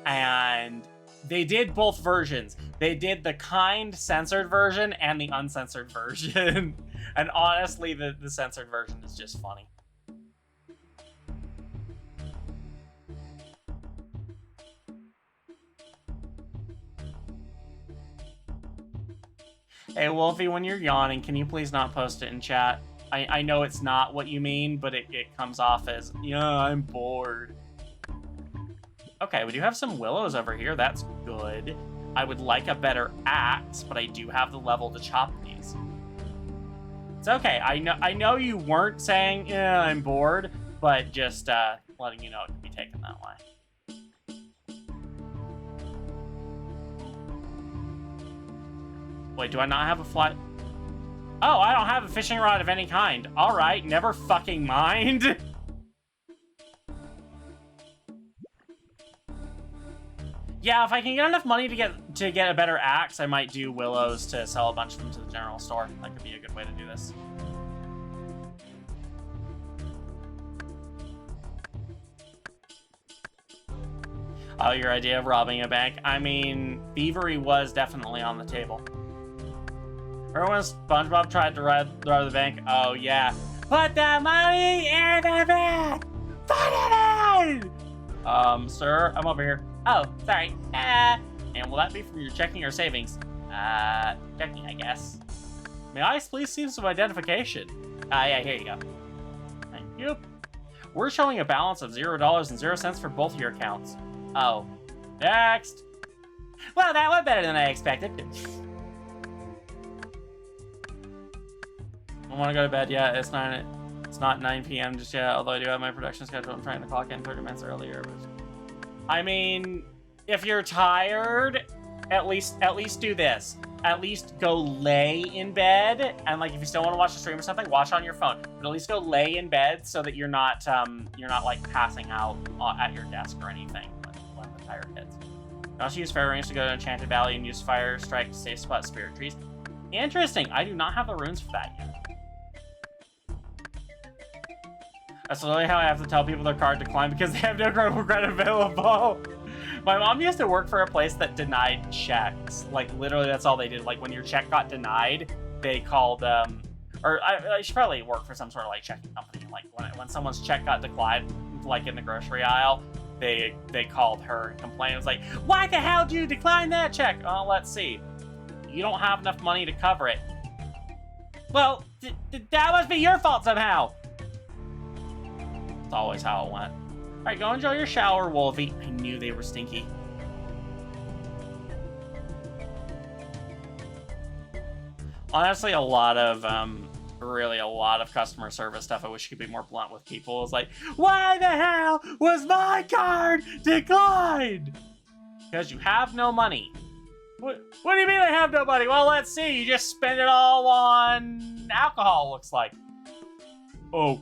And they did both versions. They did the kind censored version and the uncensored version. And honestly, the censored version is just funny. Hey, Wolfie, when you're yawning, can you please not post it in chat? I know it's not what you mean, but it comes off as, yeah, I'm bored. Okay, we do have some willows over here. That's good. I would like a better axe, but I do have the level to chop these. It's okay. I know you weren't saying, yeah, I'm bored, but just letting you know it can be taken that way. Wait, do I not have a fly? Oh, I don't have a fishing rod of any kind. All right, never fucking mind. Yeah, if I can get enough money to get a better axe, I might do willows to sell a bunch of them to the general store. That could be a good way to do this. Oh, your idea of robbing a bank? I mean, thievery was definitely on the table. Remember when SpongeBob tried to rob the bank? Oh, yeah. Put the money in the bank! Put it in! Sir, I'm over here. Oh, sorry. And will that be from your checking or savings? Checking, I guess. May I please see some identification? Yeah, here you go. Thank you. We're showing a balance of $0.00 for both of your accounts. Oh. Next! Well, that went better than I expected. I want to go to bed yet. It's not 9 p.m. just yet, although I do have my production schedule. I'm trying to clock in 30 minutes earlier. But... I mean, if you're tired, at least do this. At least go lay in bed, and like if you still want to watch the stream or something, watch on your phone. But at least go lay in bed so that you're not like passing out at your desk or anything when the tired hits. You also use fire rings to go to Enchanted Valley and use fire strike to safe spot spirit trees. Interesting. I do not have the runes for that yet. That's literally how I have to tell people their card declined because they have no global credit available. My mom used to work for a place that denied checks. Like, literally, that's all they did. Like, when your check got denied, they called, or I should probably work for some sort of, like, checking company. Like, when someone's check got declined, like, in the grocery aisle, they called her and complained. It was like, why the hell did you decline that check? Oh, let's see. You don't have enough money to cover it. Well, that must be your fault somehow. That's always how it went. All right, go enjoy your shower, Wolfie. I knew they were stinky. Honestly, really a lot of customer service stuff. I wish you could be more blunt with people. It's like, why the hell was my card declined? Because you have no money. What do you mean I have no money? Well, let's see. You just spend it all on alcohol, looks like. Oh.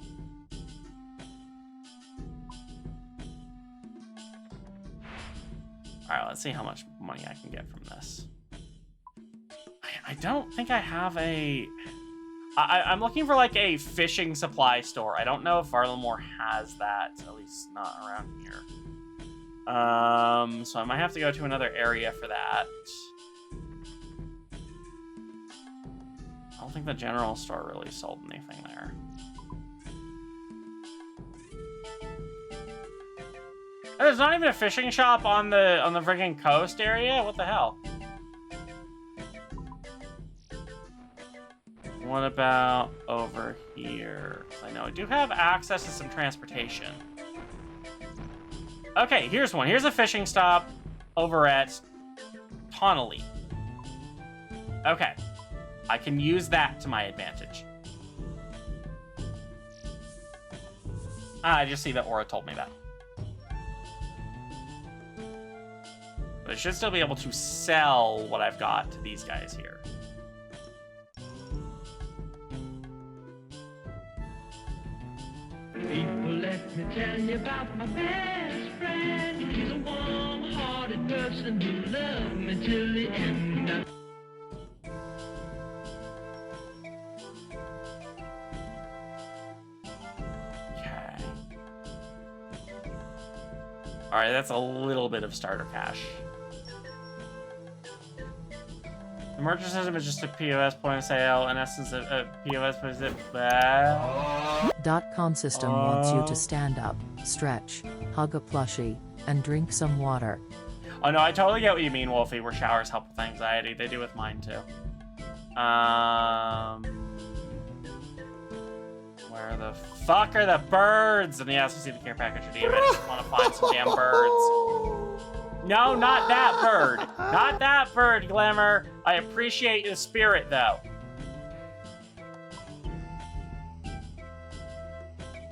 Alright, let's see how much money I can get from this. I don't think I have a... I'm looking for like a fishing supply store. I don't know if Varlamore has that, at least not around here. So I might have to go to another area for that. I don't think the general store really sold anything there. There's not even a fishing shop on the friggin' coast area? What the hell? What about over here? I know I do have access to some transportation. Okay, here's one. Here's a fishing stop over at Tonally. Okay. I can use that to my advantage. I just see that Aura told me that. But I should still be able to sell what I've got to these guys here. People, let me tell you about my best friend. He's a warm-hearted person who loved me till the end. Okay. Alright, that's a little bit of starter cash. The merchant system is just a POS point of sale. In essence, a POS point of sale. .com system wants you to stand up, stretch, hug a plushie, and drink some water. Oh no, I totally get what you mean, Wolfie, where showers help with anxiety. They do with mine too. Where the fuck are the birds? And yes, I see the care package redeemed. I just want to find some damn birds. No, not that bird. Not that bird, Glimmer. I appreciate the spirit, though.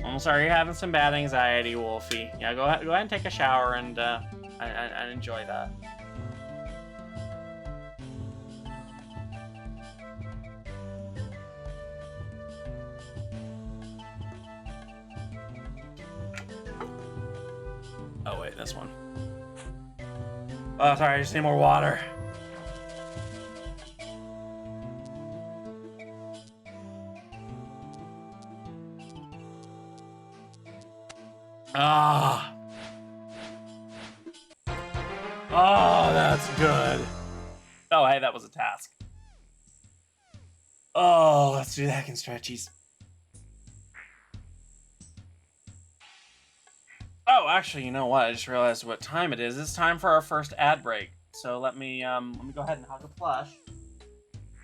I'm sorry you're having some bad anxiety, Wolfie. Yeah, go ahead and take a shower and enjoy that. Oh wait, this one. Oh, sorry, I just need more water. Ah. Oh, that's good. Oh, hey, that was a task. Oh, let's do that in stretchies. Oh, actually, you know what? I just realized what time it is. It's time for our first ad break. So let me go ahead and hug a plush.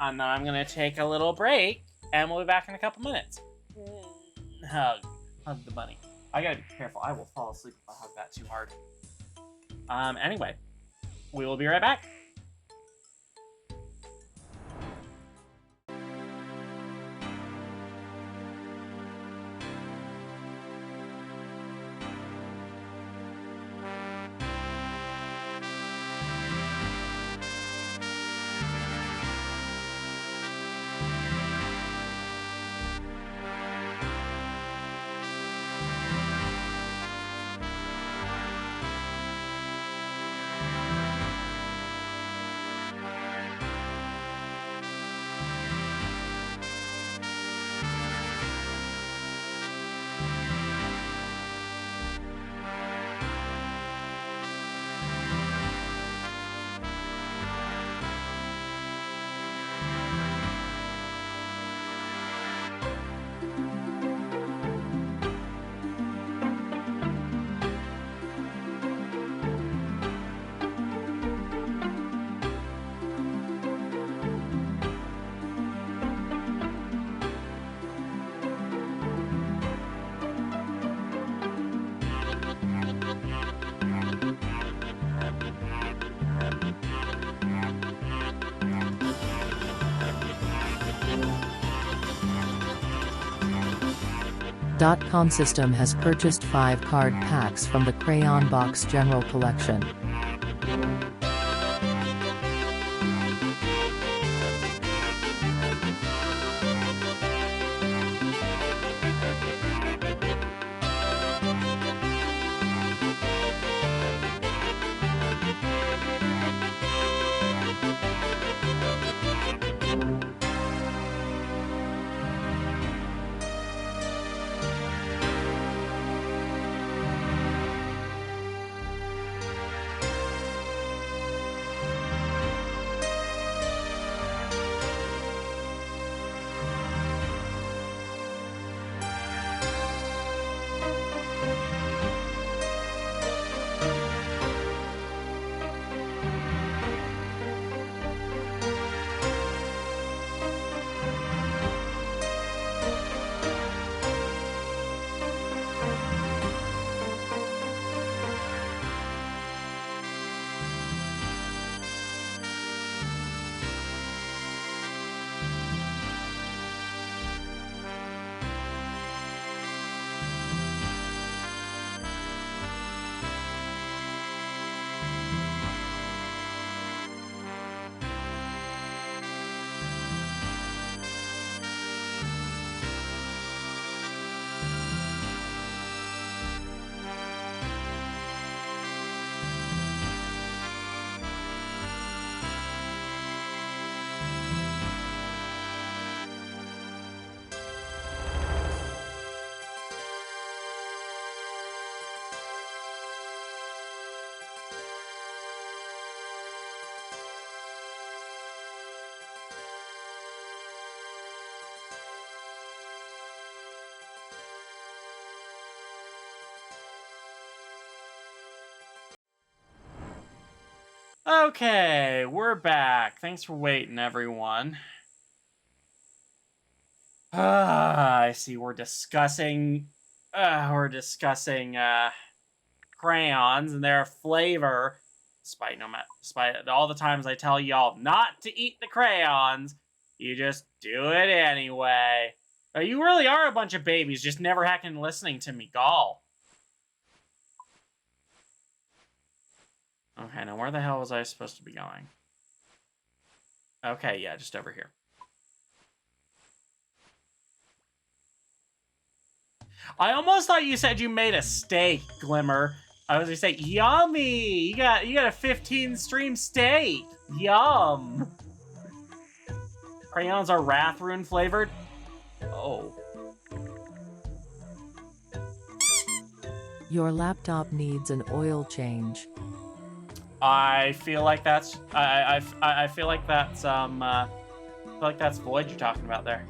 And then I'm gonna take a little break, and we'll be back in a couple minutes. Hug the bunny. I gotta be careful. I will fall asleep if I hug that too hard. Anyway, we will be right back. .com system has purchased 5 card packs from the Crayon Box General Collection. Okay, we're back. Thanks for waiting, everyone. I see we're discussing crayons and their flavor. Despite all the times I tell y'all not to eat the crayons, you just do it anyway. You really are a bunch of babies, just never heckin' listening to me, gall. Okay, now where the hell was I supposed to be going? Okay, yeah, just over here. I almost thought you said you made a steak, Glimmer. I was gonna say, yummy! You got a 15 stream steak. Yum. Crayons are Wrath Rune flavored. Oh. Your laptop needs an oil change. I feel like that's I feel like that's Void you're talking about there.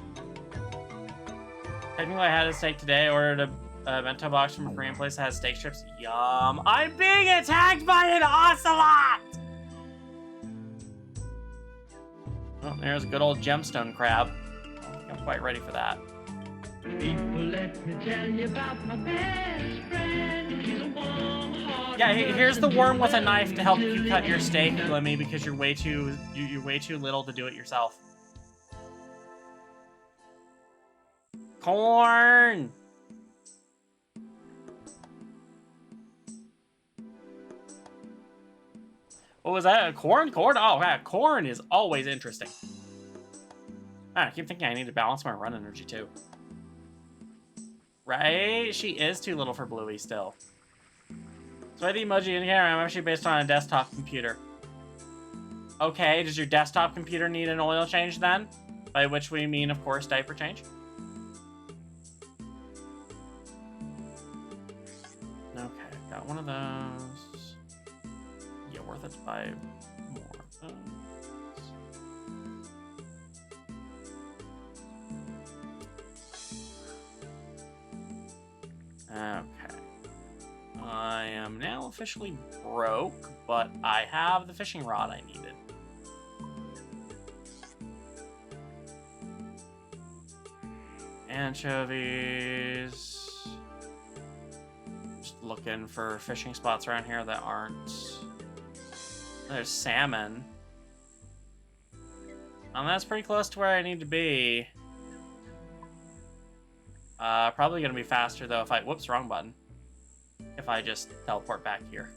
Technically, I had a steak today. Ordered a bento box from a Korean place that has steak strips. Yum! I'm being attacked by an ocelot. Oh, there's a good old gemstone crab. I don't think I'm quite ready for that. Well, let me tell you about my best friend. He's a warm-hearted Yeah, here's the person worm who with a knife to help loves you to cut your the steak, end. Glimmy, because you're way too little to do it yourself. Corn. What was that? Corn? Corn? Oh, yeah, corn is always interesting. I keep thinking I need to balance my run energy too. Right? She is too little for Bluey still. So the emoji in here, I'm actually based on a desktop computer. Okay, does your desktop computer need an oil change then? By which we mean, of course, diaper change. Okay, got one of those. Yeah, worth it to buy more of those. Okay. I am now officially broke, but I have the fishing rod I needed. Anchovies. Just looking for fishing spots around here that aren't... There's salmon. That's pretty close to where I need to be. Probably gonna be faster though if I... Whoops, wrong button. If I just teleport back here.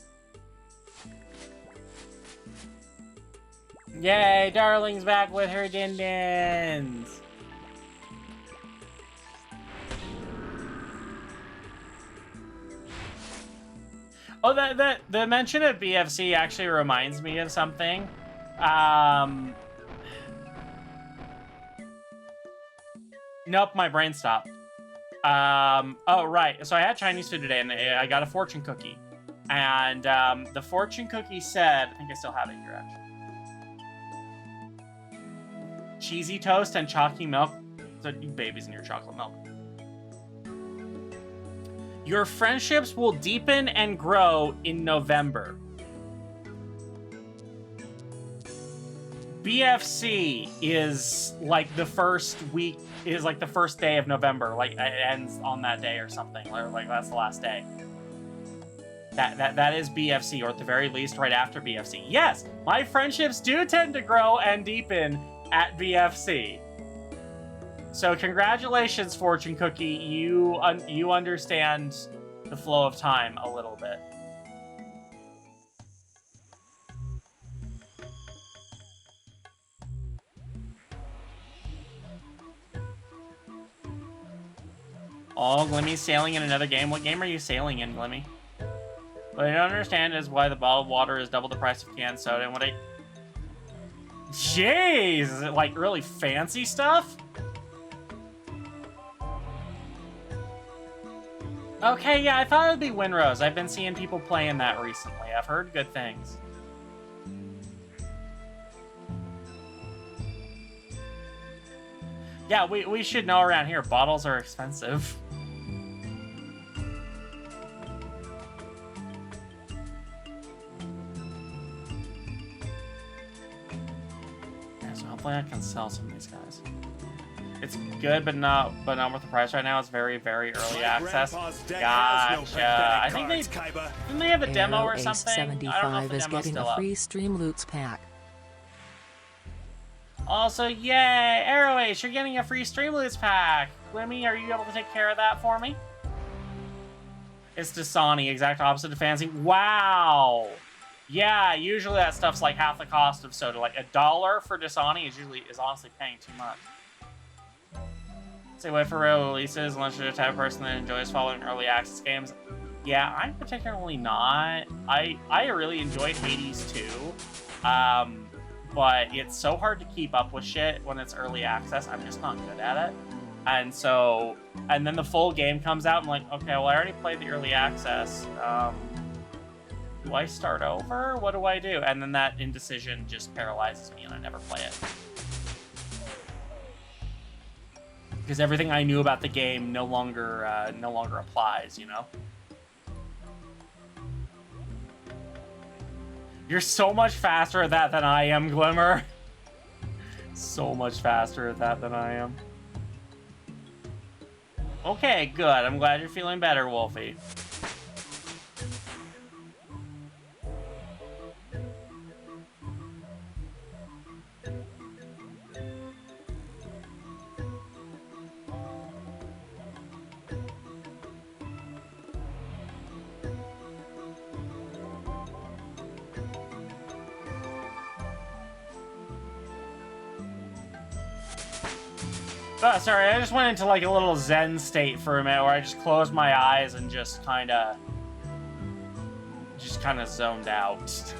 Yay, Darling's back with her din-dins! Oh, the mention of BFC actually reminds me of something. Nope, my brain stopped. Oh, right. So I had Chinese food today, and I got a fortune cookie. And the fortune cookie said... I think I still have it here, actually. Cheesy toast and chalky milk. So you babies in your chocolate milk. Your friendships will deepen and grow in November. BFC is like the first week, is like the first day of November. Like it ends on that day or something. Or like that's the last day. That is BFC, or at the very least right after BFC. Yes, my friendships do tend to grow and deepen at BFC. So congratulations, Fortune Cookie. You understand the flow of time a little bit. Oh, Glimmy's sailing in another game. What game are you sailing in, Glimmy? What I don't understand is why the bottled water is double the price of canned soda. And what I... Jeez! Is it like really fancy stuff? Okay, yeah, I thought it would be Winrose. I've been seeing people playing that recently. I've heard good things. Yeah, we should know around here. Bottles are expensive. Hopefully I can sell some of these guys. It's good, but not worth the price right now. It's very, very early access. Gotcha. I think didn't they have a demo or something? I don't know if Ace75 the is demo's getting still a up. free Streamloots pack. Also, yay! Arrow Ace, you're getting a free Streamloots pack. Glimmy, are you able to take care of that for me? It's Dasani, exact opposite of Fancy. Wow! Yeah, usually that stuff's like half the cost of Soda. Like $1 for Dasani is honestly paying too much. Say wait for real releases unless you're the type of person that enjoys following early access games. Yeah, I'm particularly not. I really enjoyed Hades too. But it's so hard to keep up with shit when it's early access. I'm just not good at it. And so, and then the full game comes out. I'm like, okay, well, I already played the early access. Do I start over? What do I do? And then that indecision just paralyzes me and I never play it. Because everything I knew about the game no longer applies, you know? You're so much faster at that than I am, Glimmer. So much faster at that than I am. Okay, good. I'm glad you're feeling better, Wolfie. Oh, sorry, I just went into like a little zen state for a minute where I just closed my eyes and just kind of zoned out.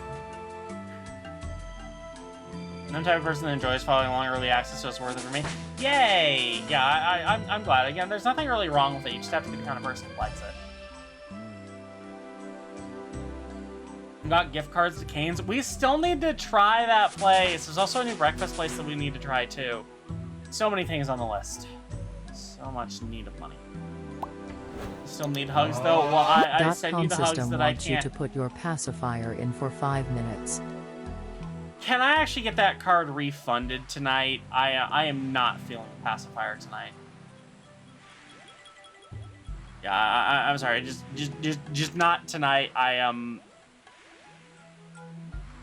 I'm the type of person that enjoys following along early access, so it's worth it for me. Yay! Yeah, I'm glad. Again, there's nothing really wrong with it. You just have to be the kind of person who likes it. We got gift cards to Cane's. We still need to try that place. There's also a new breakfast place that we need to try too. So many things on the list. So much need of money. Still need hugs though. Well, I send you the hugs that I can't. You to put your pacifier in for 5 minutes. Can I actually get that card refunded tonight? I am not feeling a pacifier tonight. Yeah, I'm sorry. Just not tonight. I am.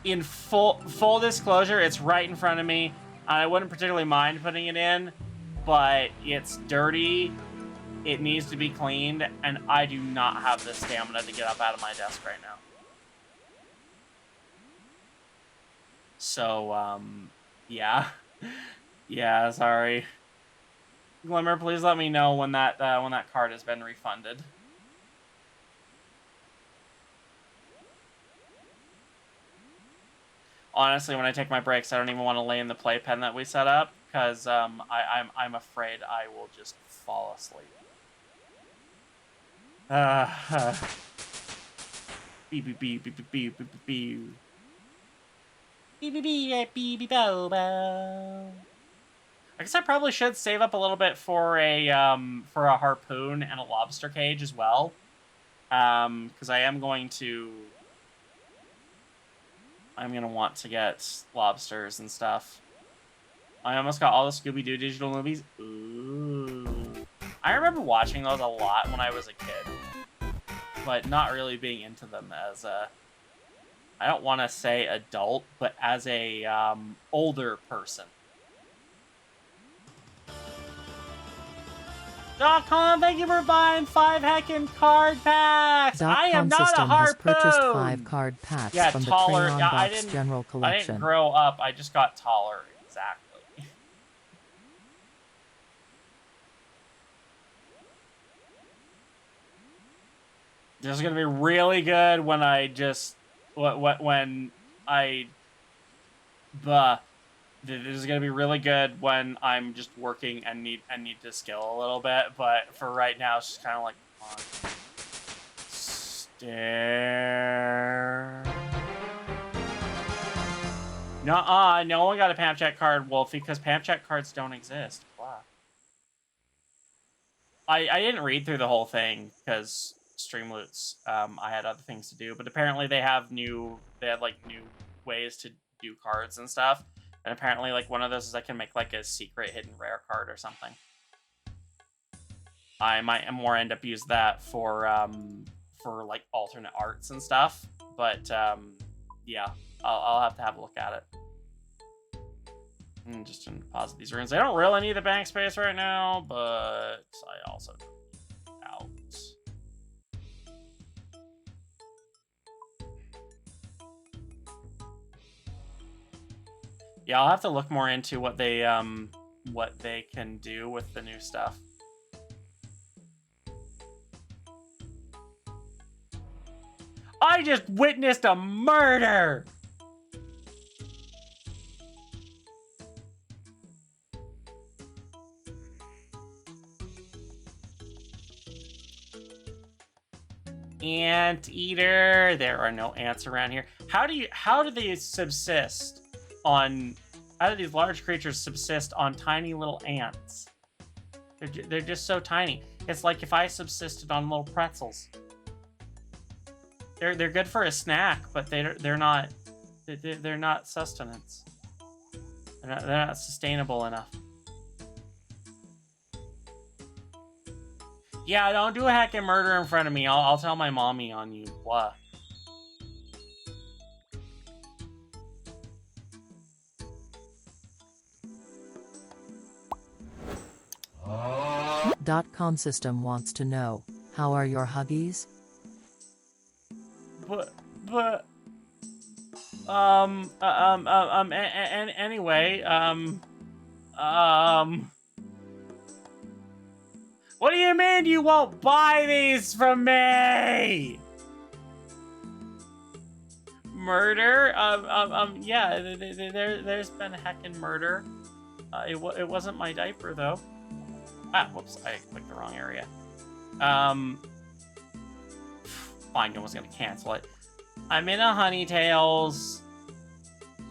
In full disclosure, it's right in front of me. I wouldn't particularly mind putting it in, but it's dirty, it needs to be cleaned, and I do not have the stamina to get up out of my desk right now. So, yeah. Yeah, sorry. Glimmer, please let me know when that card has been refunded. Honestly, when I take my breaks, I don't even want to lay in the playpen that we set up, because I'm afraid I will just fall asleep. Beep beep beep beep beep beep beep beep. Beep beep beep beep beep bow bow. I guess I probably should save up a little bit for a harpoon and a lobster cage as well, because I'm gonna want to get lobsters and stuff. I almost got all the Scooby-Doo digital movies. Ooh. I remember watching those a lot when I was a kid, but not really being into them as a, I don't want to say adult, but as a older person. .com, thank you for buying 5 heckin' card packs. I am not a harpoon. Has purchased 5 card packs from the Crayon Box General Collection. I didn't grow up. I just got taller. Exactly. This is gonna be really good when I just This is gonna be really good when I'm just working and need to skill a little bit, but for right now, it's just kind of like, come on. Stare. Nuh-uh, no one got a Pamp Check card, Wolfie, because Pamp Check cards don't exist. Wow. I didn't read through the whole thing because Streamloots. I had other things to do, but apparently they had new ways to do cards and stuff. And apparently, like, one of those is I can make, like, a secret hidden rare card or something. I might more end up use that for like, alternate arts and stuff. But, yeah, I'll have to have a look at it. And just to deposit these runes. I don't really need the bank space right now, but I also don't need it out. Yeah, I'll have to look more into what they can do with the new stuff. I just witnessed a murder! Anteater. There are no ants around here. How do they subsist on? How do these large creatures subsist on tiny little ants? They're just so tiny. It's like if I subsisted on little pretzels. They're good for a snack, but they're not sustenance. They're not sustainable enough. Yeah, don't do a heckin' murder in front of me. I'll tell my mommy on you. What? .com system wants to know, how are your huggies? Anyway, what do you mean you won't buy these from me? Murder? Yeah, there's been a heckin' murder. It wasn't my diaper, though. Ah, whoops, I clicked the wrong area. Fine, no one's gonna cancel it. I'm in a Honeytails,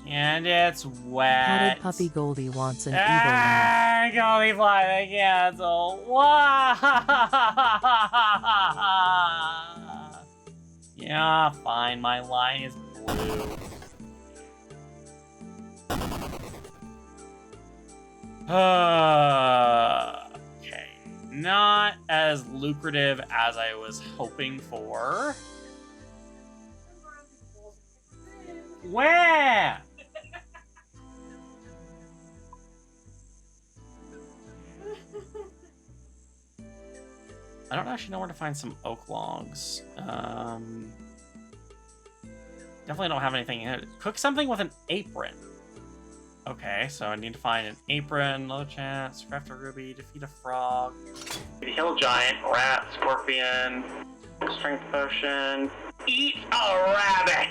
and it's wet. Potted Puppy Goldie wants an evil laugh. Goldie fly, they cancel. Wah! Yeah, fine, my line is blue. Okay, not as lucrative as I was hoping for. Where? I don't actually know where to find some oak logs. Definitely don't have anything in it. Cook something with an apron. Okay, so I need to find an apron, low chance, craft a ruby, defeat a frog. Hill giant, rat, scorpion, strength potion, eat a rabbit!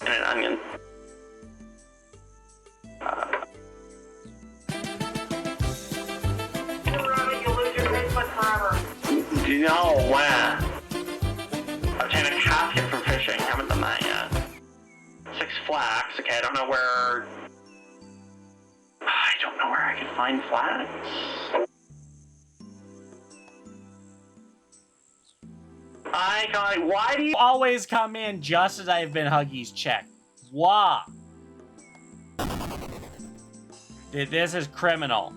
And an onion. No way. Obtain a casket from fishing. Haven't done that yet. 6 flax. Okay, I don't know where I can find flax. Why do you always come in just as I've been Huggies checked? Why? This is criminal.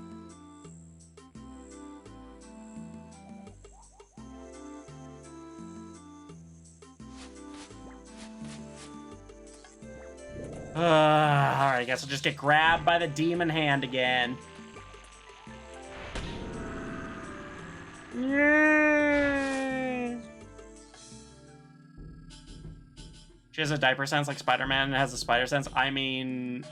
Alright, I guess I'll just get grabbed by the demon hand again. Yay! She has a diaper sense like Spider-Man and has a spider sense. I mean...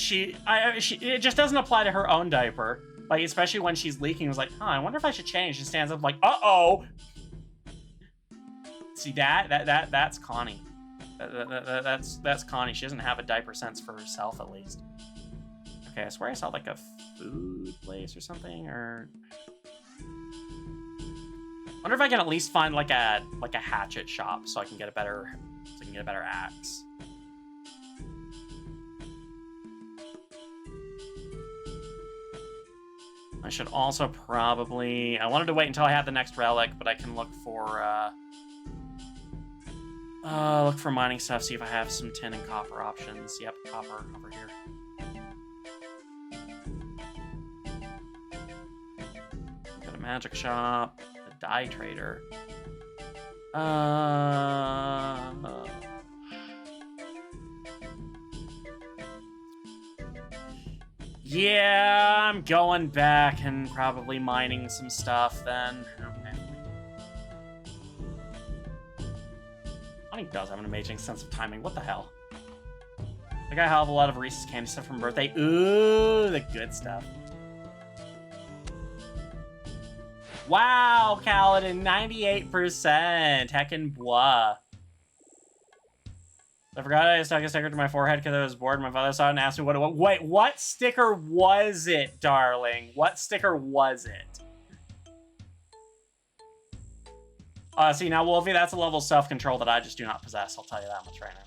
it just doesn't apply to her own diaper. Like, especially when she's leaking. It was like, huh, I wonder if I should change. She stands up like, uh-oh! See, that's Connie. That's Connie. She doesn't have a diaper sense for herself, at least. Okay, I swear I saw like a food place or something, or wonder if I can at least find like a hatchet shop so I can get a better axe. I should also probably. I wanted to wait until I had the next relic, but I can look for. Look for mining stuff, see if I have some tin and copper options. Yep, copper over here. Got a magic shop, a dye trader. Yeah, I'm going back and probably mining some stuff then. Okay. Honey does have an amazing sense of timing. What the hell? I got a hell of a lot of Reese's candy stuff from birthday. Ooh, the good stuff. Wow, Kaladin, 98%. Heckin' blah. I forgot I stuck a sticker to my forehead because I was bored. My father saw it and asked me what it was. Wait, what sticker was it, darling? What sticker was it? See, now, Wolfie, that's a level of self-control that I just do not possess. I'll tell you that much right now.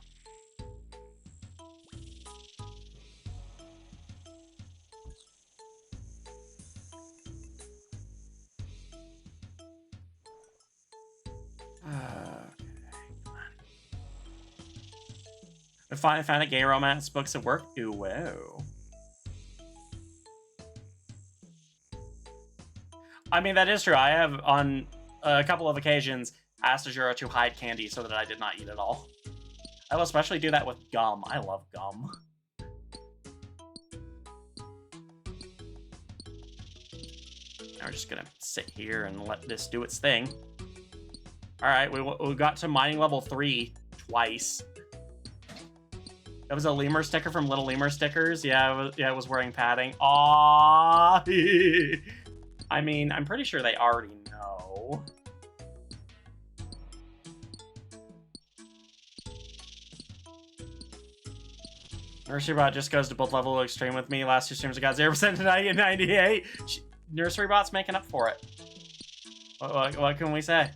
I finally found a gay romance books at work. Ooh, whoa. I mean, that is true. I have, on a couple of occasions, asked Ajura to hide candy so that I did not eat it all. I will especially do that with gum. I love gum. Now we're just gonna sit here and let this do its thing. Alright, we got to mining level 3 twice. That was a lemur sticker from Little Lemur Stickers. Yeah, it was wearing padding. Aww. I mean, I'm pretty sure they already know. Nursery Bot just goes to both level extreme with me. Last two streams I got 0% tonight at 98. Nursery Bot's making up for it. What can we say?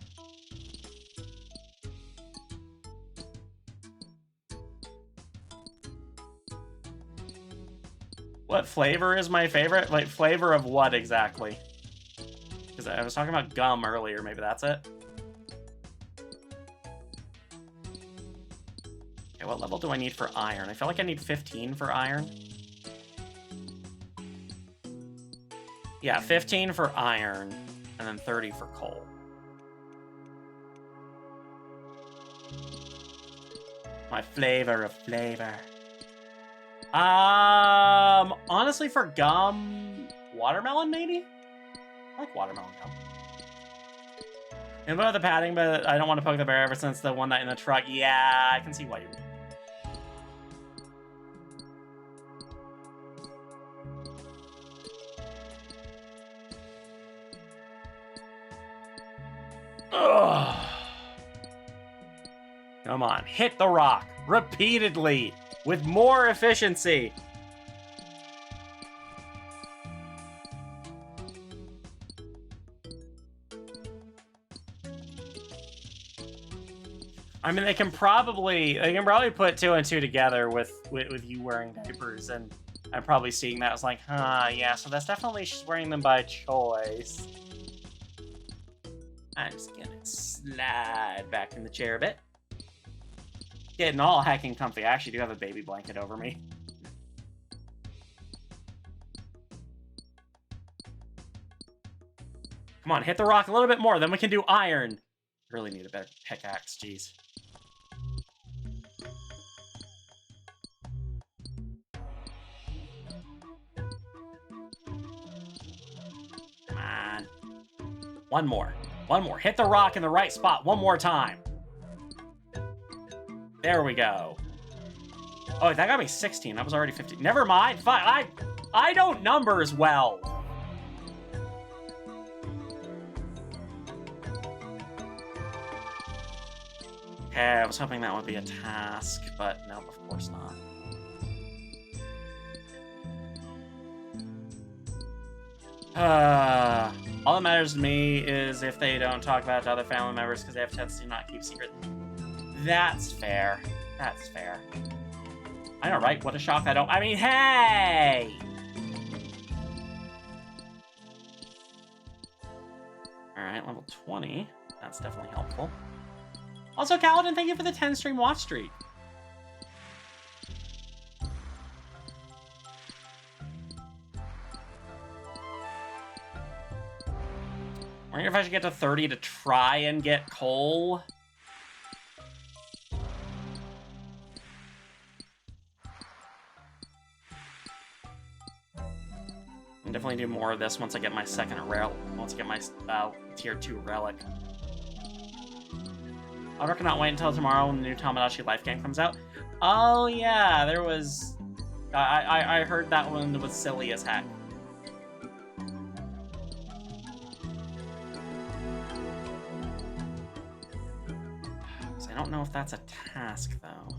What flavor is my favorite? Like, flavor of what exactly? Because I was talking about gum earlier. Maybe that's it. Okay, what level do I need for iron? I feel like I need 15 for iron. Yeah, 15 for iron, and then 30 for coal. My flavor of flavor. Honestly, for gum, watermelon maybe? I like watermelon gum. And about the padding, but I don't want to poke the bear ever since the one night in the truck. Yeah, I can see why you would. Ugh. Come on, hit the rock repeatedly with more efficiency. I mean, they can probably put 2 and 2 together with you wearing diapers, and I'm probably seeing that as like, huh, yeah, so that's definitely she's wearing them by choice. I'm just gonna slide back in the chair a bit. Getting all heckin' comfy. I actually do have a baby blanket over me. Come on, hit the rock a little bit more, then we can do iron. Really need a better pickaxe, jeez. Come on. One more. One more. Hit the rock in the right spot one more time. There we go. Oh, that got me 16. That was already 15. Never mind. Fine. I don't numbers well. Okay, I was hoping that would be a task, but no, of course not. All that matters to me is if they don't talk about it to other family members because they have tendency to not keep secret. That's fair. That's fair. I know, right? What a shock I don't... I mean, hey! Alright, level 20. That's definitely helpful. Also, Kaladin, thank you for the 10 stream watch streak. I wonder if I should get to 30 to try and get coal. I'll definitely do more of this once I get my second once I get my tier 2 relic. I cannot wait until tomorrow when the new Tamagotchi Life game comes out. Oh yeah, there was... I heard that one was silly as heck. I don't know if that's a task, though.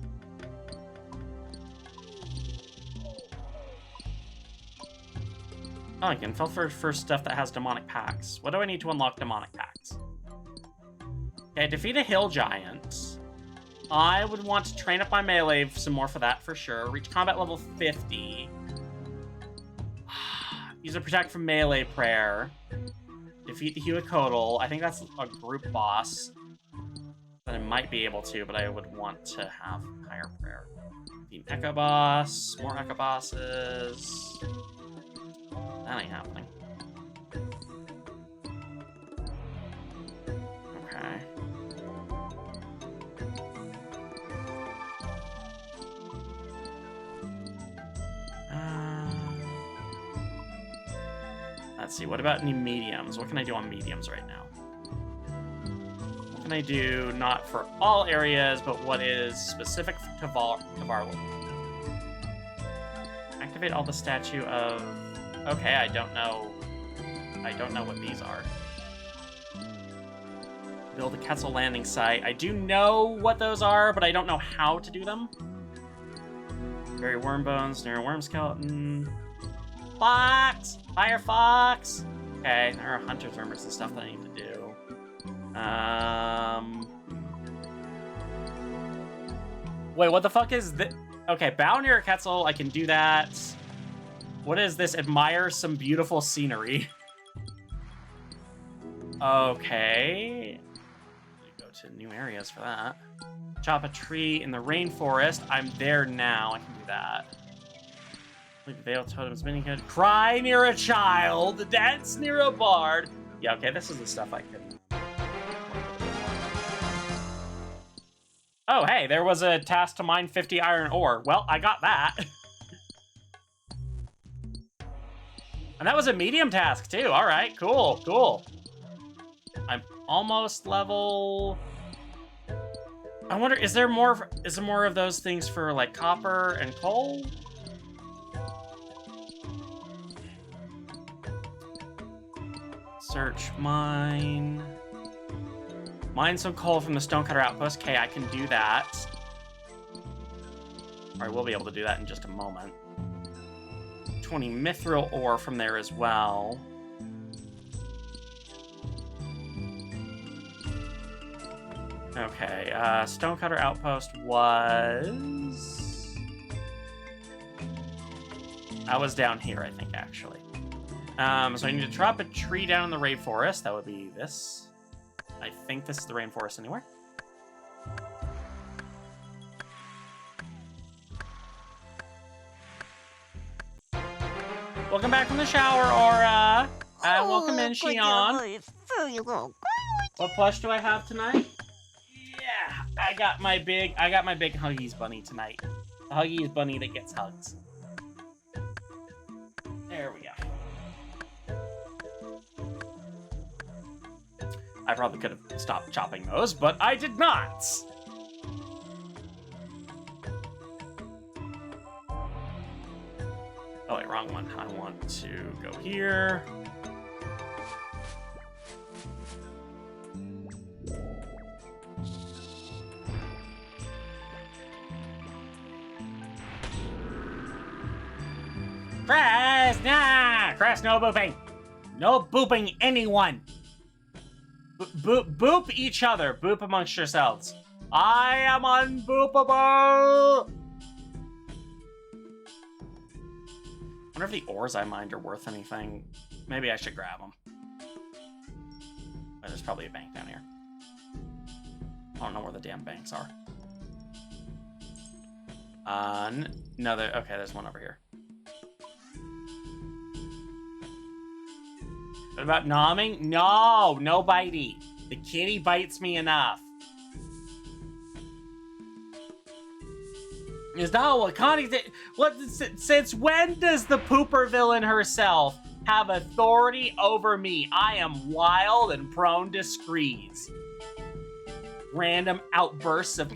Oh, I can filter for stuff that has demonic packs. What do I need to unlock demonic packs? Okay, defeat a hill giant. I would want to train up my melee some more for that, for sure. Reach combat level 50. Use a protect from melee prayer. Defeat the Huacoatl. I think that's a group boss. That I might be able to, but I would want to have higher prayer. Defeat Echo Boss. More Echo Bosses. That ain't happening. Okay. Let's see, what about any mediums? What can I do on mediums right now? What can I do, not for all areas, but what is specific to Varlo? Activate all the statue of... Okay, I don't know what these are. Build a Quetzal landing site. I do know what those are, but I don't know how to do them. Bury worm bones, snare worm skeleton. Fox! Fire fox! Okay, there are hunter's rumors and stuff that I need to do. Wait, what the fuck is this? Okay, bow near a Quetzal, I can do that. What is this? Admire some beautiful scenery. Okay. Go to new areas for that. Chop a tree in the rainforest. I'm there now. I can do that. Leave the veil totems mini good. Cry near a child. Dance near a bard. Yeah, okay, this is the stuff I could. Oh, hey, there was a task to mine 50 iron ore. Well, I got that. And that was a medium task, too. All right, cool, cool. I'm almost level... I wonder, is there more of those things for, like, copper and coal? Search mine. Mine some coal from the Stonecutter Outpost. Okay, I can do that. Or I will be able to do that in just a moment. 20 mithril ore from there as well. Okay, Stonecutter Outpost was... I was down here, I think, actually. So I need to drop a tree down in the rainforest. That would be this. I think this is the rainforest anywhere. Welcome back from the shower, Aura. Welcome in, Shion. What plush do I have tonight? Yeah, I got my big Huggies bunny tonight. The Huggies bunny that gets hugs. There we go. I probably could have stopped chopping those, but I did not. Oh wait, wrong one. I want to go here. Crash! Nah! Crash, no booping! No booping anyone! Boop each other. Boop amongst yourselves. I am unboopable! I wonder if the ores I mined are worth anything. Maybe I should grab them. Oh, there's probably a bank down here. I don't know where the damn banks are. No, okay, there's one over here. What about nomming? No, no bitey. The kitty bites me enough. Is that what Connie did? Since when does the pooper villain herself have authority over me? I am wild and prone to screeds. Random outbursts of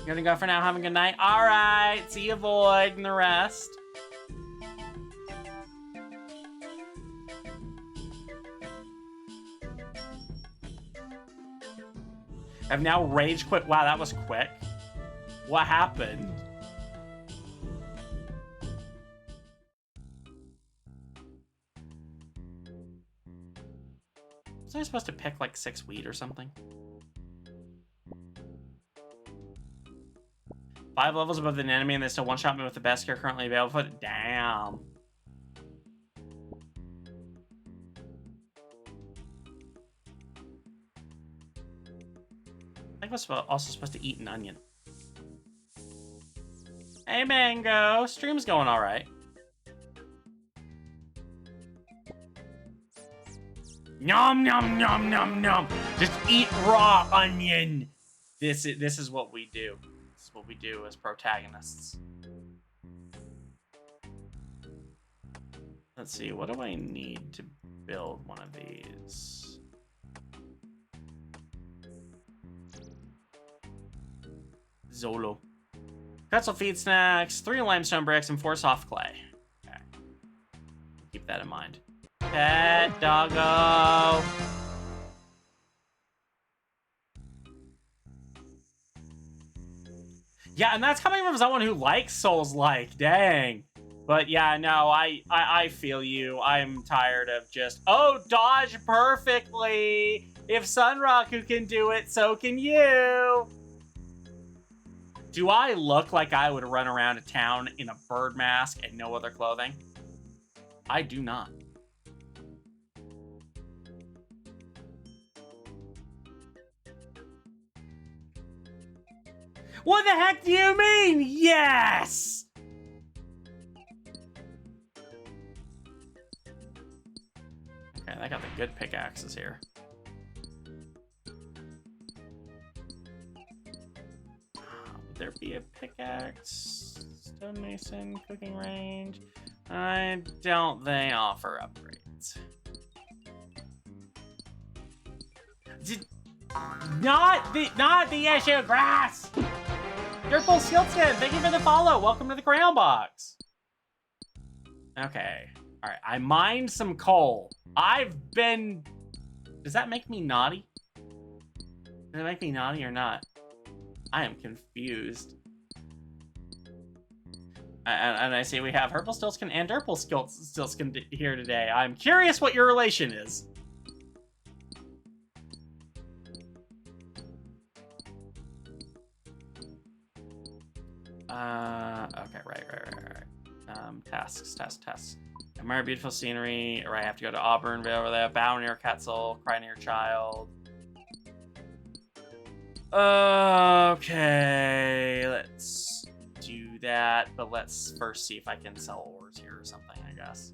Gonna go for now. Have a good night. All right. See you, Void, and the rest. I've now rage quit. Wow, that was quick. What happened? Was I supposed to pick like 6 wheat or something? 5 levels above the enemy, and they still one-shot me with the best gear currently available. Damn. I think I was also supposed to eat an onion. Hey, Mango. Stream's going all right. Nom, nom, nom, nom, nom. Just eat raw onion. This is what we do. What we do as protagonists. Let's see, what do I need to build one of these? Zolo. Pretzel feed snacks, 3 limestone bricks, and 4 soft clay. Okay. Keep that in mind. Pet doggo. Yeah, and that's coming from someone who likes Souls-like. Dang. But yeah, no, I feel you. I'm tired of just, oh, dodge perfectly. If Sunraku can do it, so can you. Do I look like I would run around a town in a bird mask and no other clothing? I do not. What the heck do you mean? Yes! Okay, I got the good pickaxes here. Would there be a pickaxe? Stonemason, cooking range? I don't. They offer upgrades. Not the issue, grass! Dirtbull Skilton, thank you for the follow. Welcome to the Crayon Box. Okay. Alright, I mined some coal. Does that make me naughty? Does it make me naughty or not? I am confused. And I see we have Herbal Stiltskin and Dirtbull Stiltskin here today. I'm curious what your relation is. Okay, right. Tasks. Admire beautiful scenery, or I have to go to Auburnville, where they have bow near Quetzal, cry near child. Okay, let's do that, but let's first see if I can sell ores here or something, I guess.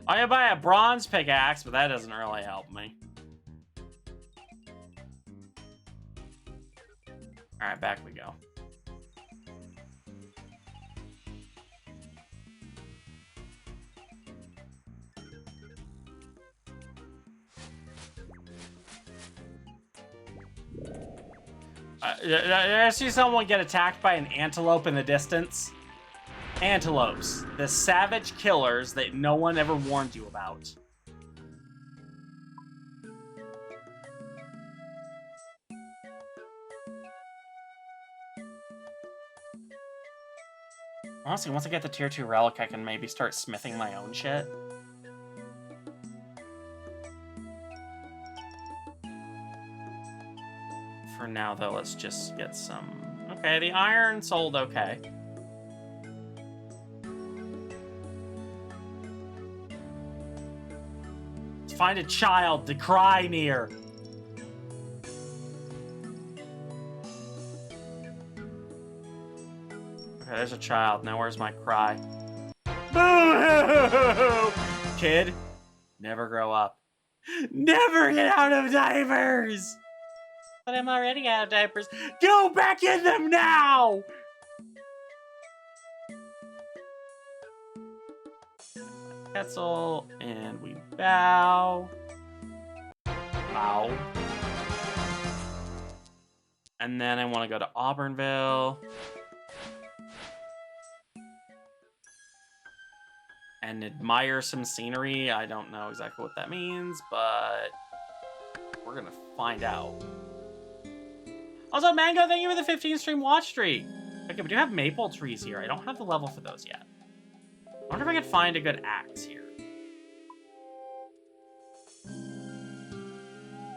I can buy a bronze pickaxe, but that doesn't really help me. Alright, back we go. I see someone get attacked by an antelope in the distance. Antelopes, the savage killers that no one ever warned you about. Honestly, once I get the tier 2 relic, I can maybe start smithing my own shit. For now, though, let's just get some... Okay, the iron sold okay. Find a child to cry near. Okay, there's a child. Now where's my cry? Boo! Kid, never grow up. Never get out of diapers! But I'm already out of diapers. Go back in them now! Quetzal, and we bow. Bow. And then I want to go to Auburnville. And admire some scenery. I don't know exactly what that means, but we're gonna find out. Also, Mango, thank you for the 15 stream watch streak. Okay, we do have maple trees here. I don't have the level for those yet. I wonder if I could find a good axe here.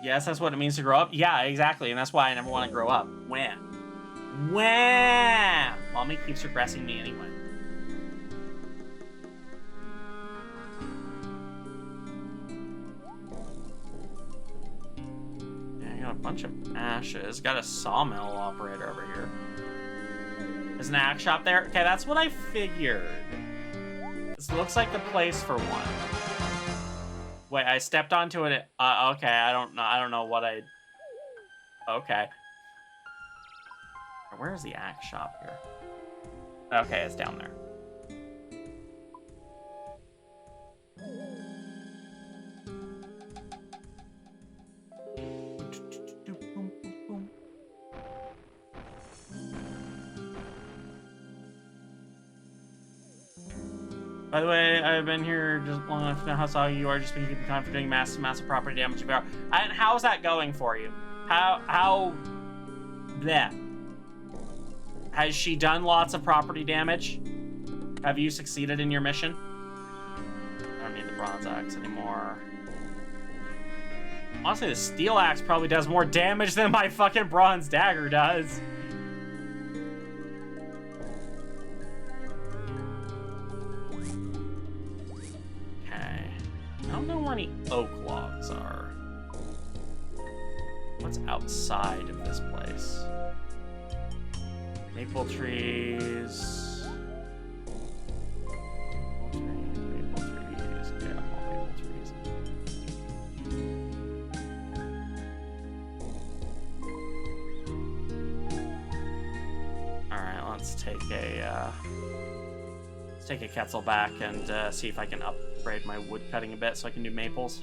Yes, that's what it means to grow up. Yeah, exactly, and that's why I never want to grow up. When? Mommy keeps regressing me anyway. A bunch of ashes. Got a sawmill operator over here. There's an axe shop there. Okay, that's what I figured. This looks like the place for one. Wait, I stepped onto it. Okay, I don't know what I. Okay. Where is the axe shop here? Okay, it's down there. By the way, I've been here just long enough to know how soggy you are. Just been keeping time for doing massive property damage. And how's that going for you? How? Bleh. Has she done lots of property damage? Have you succeeded in your mission? I don't need the bronze axe anymore. Honestly, the steel axe probably does more damage than my fucking bronze dagger does. I don't know where any oak logs are. What's outside of this place? Maple trees. Maple trees. Yeah, more maple trees. Alright, let's take a Quetzal back and see if I can upgrade my wood cutting a bit so I can do maples.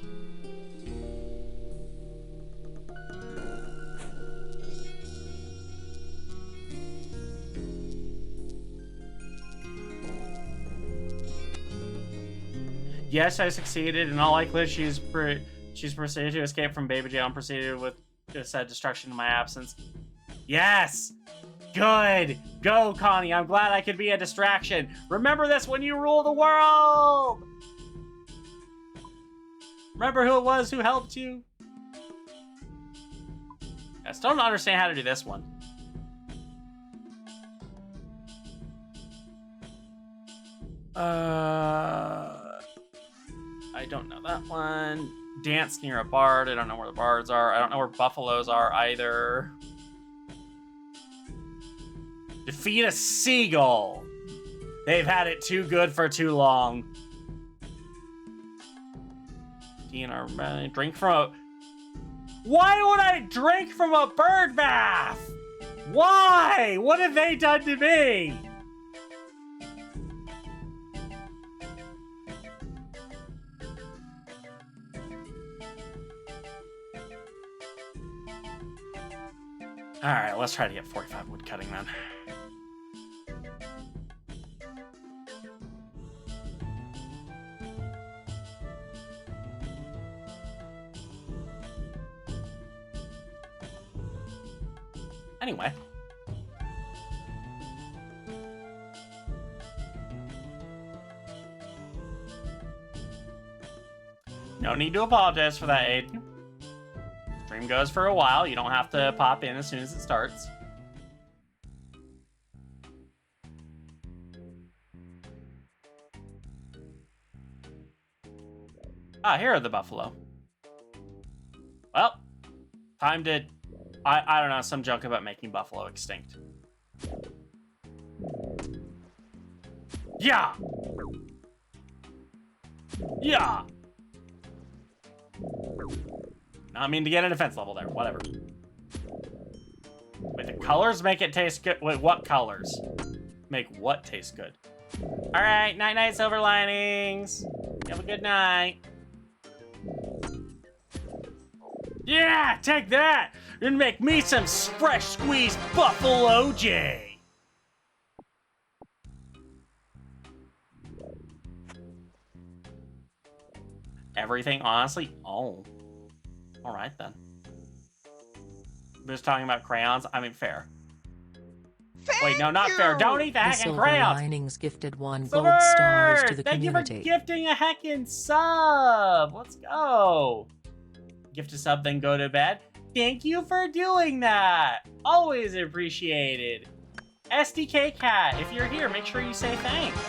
Yes, I succeeded. In all likelihood, she's proceeded to escape from baby jail and proceeded with said destruction in my absence. Yes! Good! Go, Connie! I'm glad I could be a distraction. Remember this when you rule the world! Remember who it was who helped you? I still don't understand how to do this one. I don't know that one. Dance near a bard. I don't know where the bards are. I don't know where buffaloes are either. Defeat a seagull. They've had it too good for too long. Drink from a... Why would I drink from a bird bath? Why? What have they done to me? Alright, let's try to get 45 wood cutting then. Anyway. No need to apologize for that, Aiden. Stream goes for a while. You don't have to pop in as soon as it starts. Ah, here are the buffalo. Well, time to... I don't know, some joke about making buffalo extinct. Yeah! Yeah! Not mean to get a defense level there, whatever. Wait, the colors make it taste good? Wait, what colors? Make what taste good? Alright, night-night, silver linings. Have a good night. Yeah, take that! And make me some fresh squeezed buffalo J. Everything, honestly? Oh. Alright then. We're just talking about crayons? I mean, fair. Wait, no, not fair. Don't eat the The heckin' Silver crayons! Linings gifted 1 Silver! gold stars to the Thank community. you for gifting a heckin' sub! Let's go! Gift a sub, then go to bed. Thank you for doing that! Always appreciated. SDK Cat, if you're here, make sure you say thanks.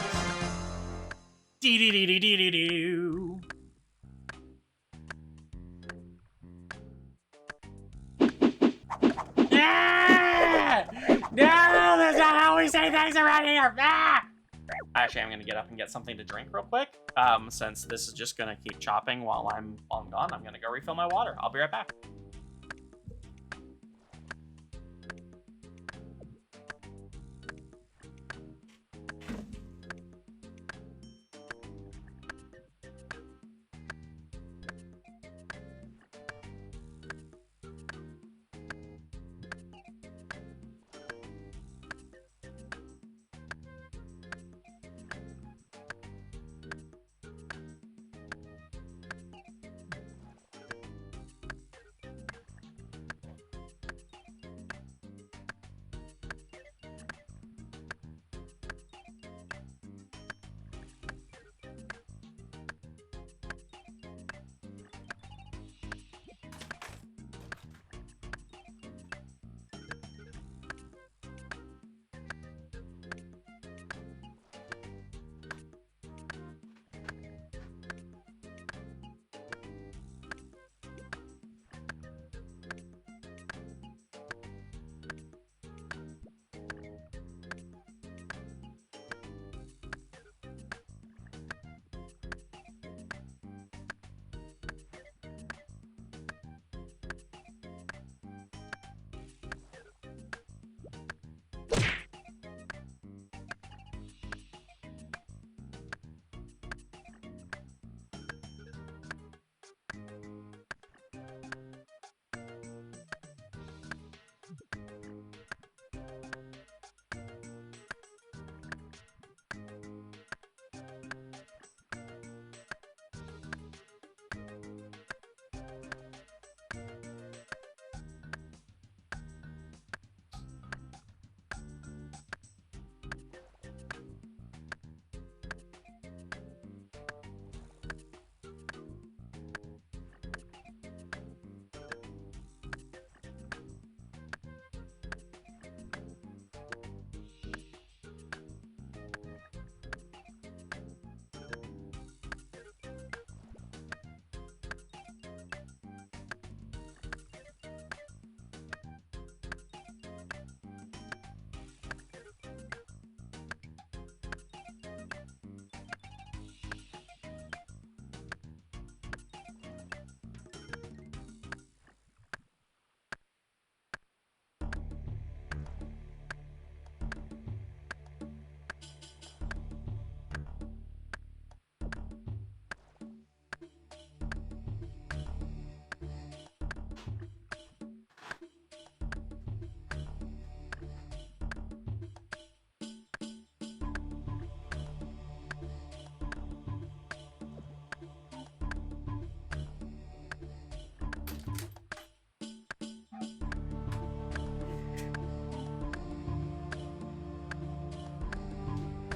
Dee-dee-dee-dee-dee-dee-doo. Ah! No, that's not how we say things around here. Ah! Actually, I'm gonna get up and get something to drink real quick. Since this is just gonna keep chopping while I'm gone, I'm gonna go refill my water. I'll be right back.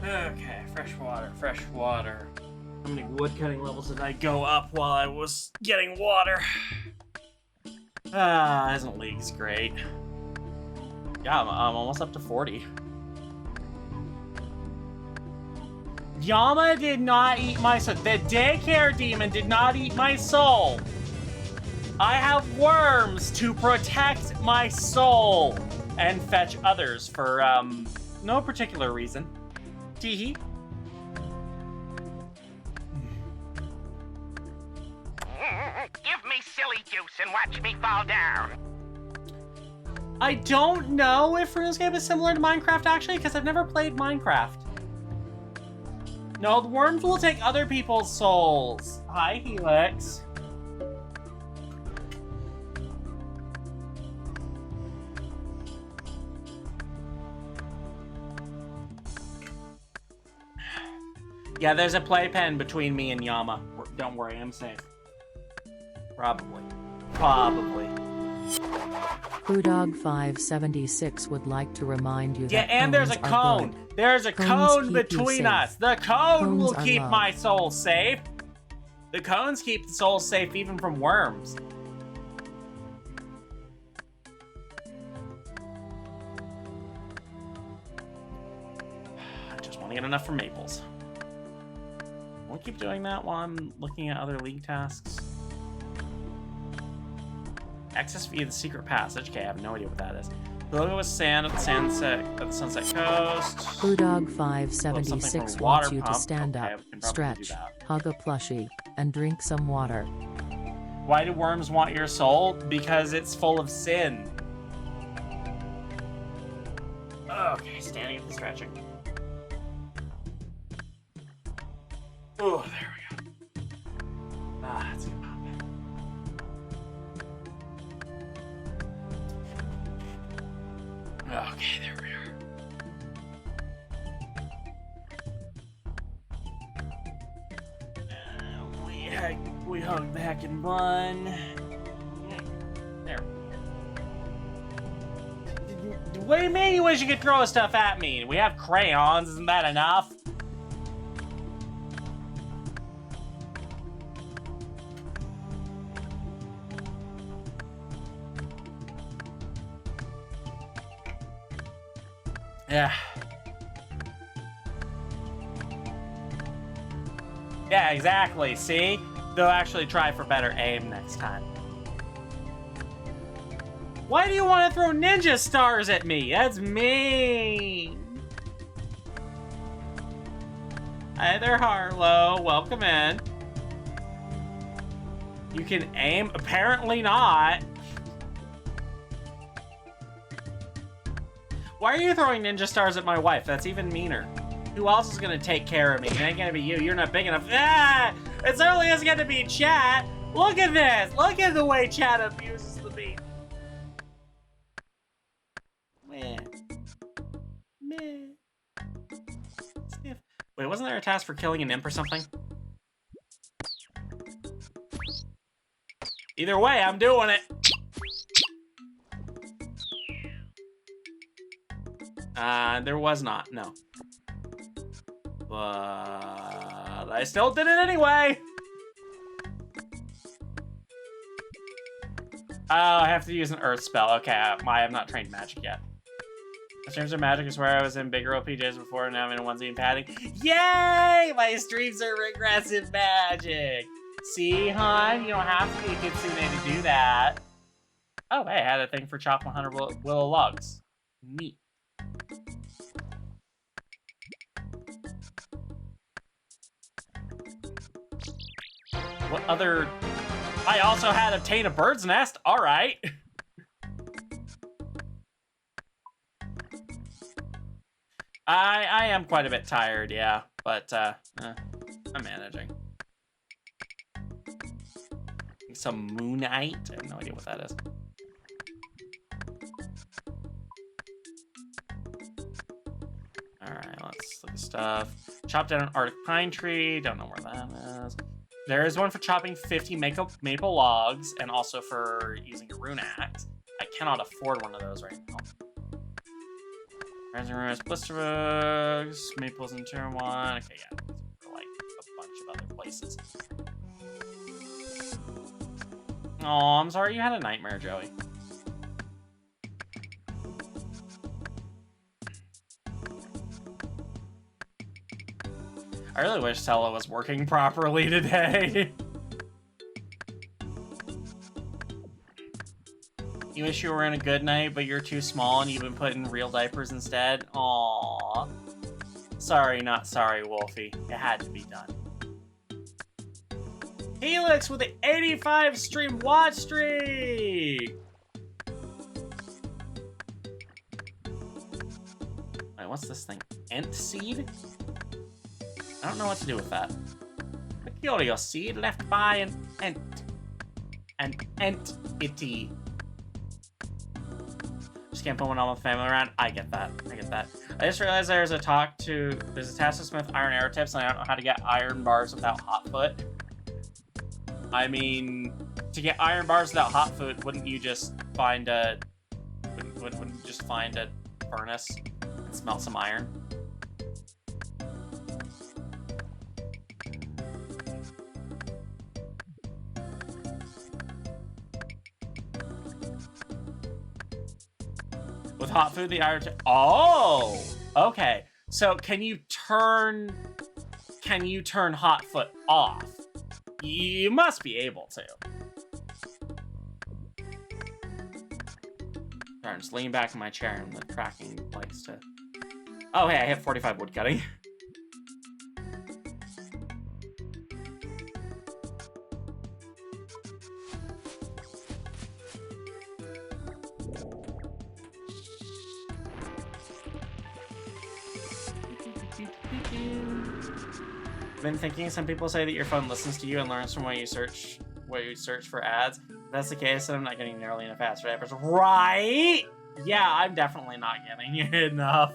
Okay, fresh water, fresh water. How many woodcutting levels did I go up while I was getting water? Ah, isn't leagues great? Yeah, I'm almost up to 40. Yama did not eat my soul. The daycare demon did not eat my soul. I have worms to protect my soul and fetch others for no particular reason. Teehee. Give me silly juice and watch me fall down. I don't know if RuneScape is similar to Minecraft actually, because I've never played Minecraft. No, the worms will take other people's souls. Hi, Helix. Yeah, there's a playpen between me and Yama. Don't worry, I'm safe. Probably. Brewdog576 would like to remind you that yeah, and there's a cones are cone. good. There's a Cones cone keep you between safe. us. The cone Cones will are keep love. my soul safe. The cones keep the soul safe even from worms. I just want to get enough for maples. We'll keep doing that while I'm looking at other league tasks. Access via the secret passage. Okay, I have no idea what that is. Logo with sand at the sunset coast. Brewdog576 wants you to stand Okay, up, we can probably do stretch, that. hug a plushie, and drink some water. Why do worms want your soul? Because it's full of sin. Okay, standing up and stretching. Oh, there we go. Ah, that's good. Okay, there we are. We hug the heckin' bun. There. What do you mean you wish you could throw stuff at me? We have crayons, isn't that enough? Yeah. Yeah, exactly. See? They'll actually try for better aim next time. Why do you want to throw ninja stars at me? That's mean. Hi there, Harlow. Welcome in. You can aim? Apparently not. Why are you throwing ninja stars at my wife? That's even meaner. Who else is gonna take care of me? It ain't gonna be you. You're not big enough. Ah! It certainly isn't gonna be chat. Look at this. Look at the way chat abuses the beat. Meh. Meh. Sniff. Wait, wasn't there a task for killing an imp or something? Either way, I'm doing it. There was not, no. But I still did it anyway! Oh, I have to use an earth spell. Okay, I have not trained magic yet. In terms of magic, is where I was in bigger OPJs before, and now I'm in onesie and padding. Yay! My streams are regressive magic! See, hon? You don't have to be a kitsune to do that. Oh, hey, I had a thing for chop 100 willow logs. Neat. What other... I also had obtain a bird's nest. All right. I am quite a bit tired, yeah. But, I'm managing. Some moonite. I have no idea what that is. Alright, let's look at stuff. Chop down an Arctic pine tree. Don't know where that is. There is one for chopping 50 maple logs, and also for using a rune axe. I cannot afford one of those right now. Rising runes, blister bugs, maples and tier 1. Okay, yeah. For like a bunch of other places. Oh, I'm sorry you had a nightmare, Joey. I really wish Tella was working properly today. You wish you were in a good night, but you're too small and you've been put in real diapers instead? Aww. Sorry, not sorry, Wolfie. It had to be done. Helix with the 85 stream watch streak! Wait, what's this thing? Ent seed? I don't know what to do with that. A curious seed left by an ent. An entity. Just can't put one on with family around. I get that. I get that. I just realized there's a task to smith iron arrow tips, and I don't know how to get iron bars without hot foot. I mean, to get iron bars without hot foot, wouldn't you just find a wouldn't you just find a furnace and smelt some iron? With hot food, the iron. Oh, okay. So can you turn hot foot off? You must be able to. Sorry, I'm just leaning back in my chair and the tracking likes to. Oh, hey, I have 45 wood cutting. Been thinking some people say that your phone listens to you and learns from what you search for ads. If that's the case, then I'm not getting nearly enough ads for diapers. Right? Yeah, I'm definitely not getting enough.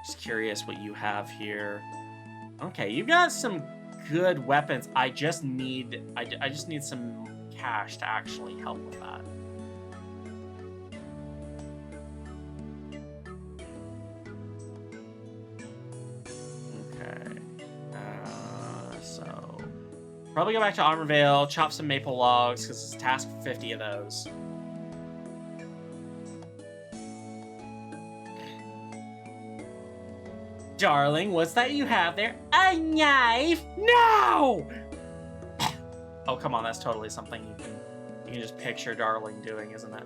Just curious what you have here. Okay, you got some good weapons. I just need some cash to actually help with that. Okay. So probably go back to Armorvale, chop some maple logs because it's a task for 50 of those. Darling, what's that you have there? A knife? No! Oh, come on, that's totally something you can just picture Darling doing, isn't it?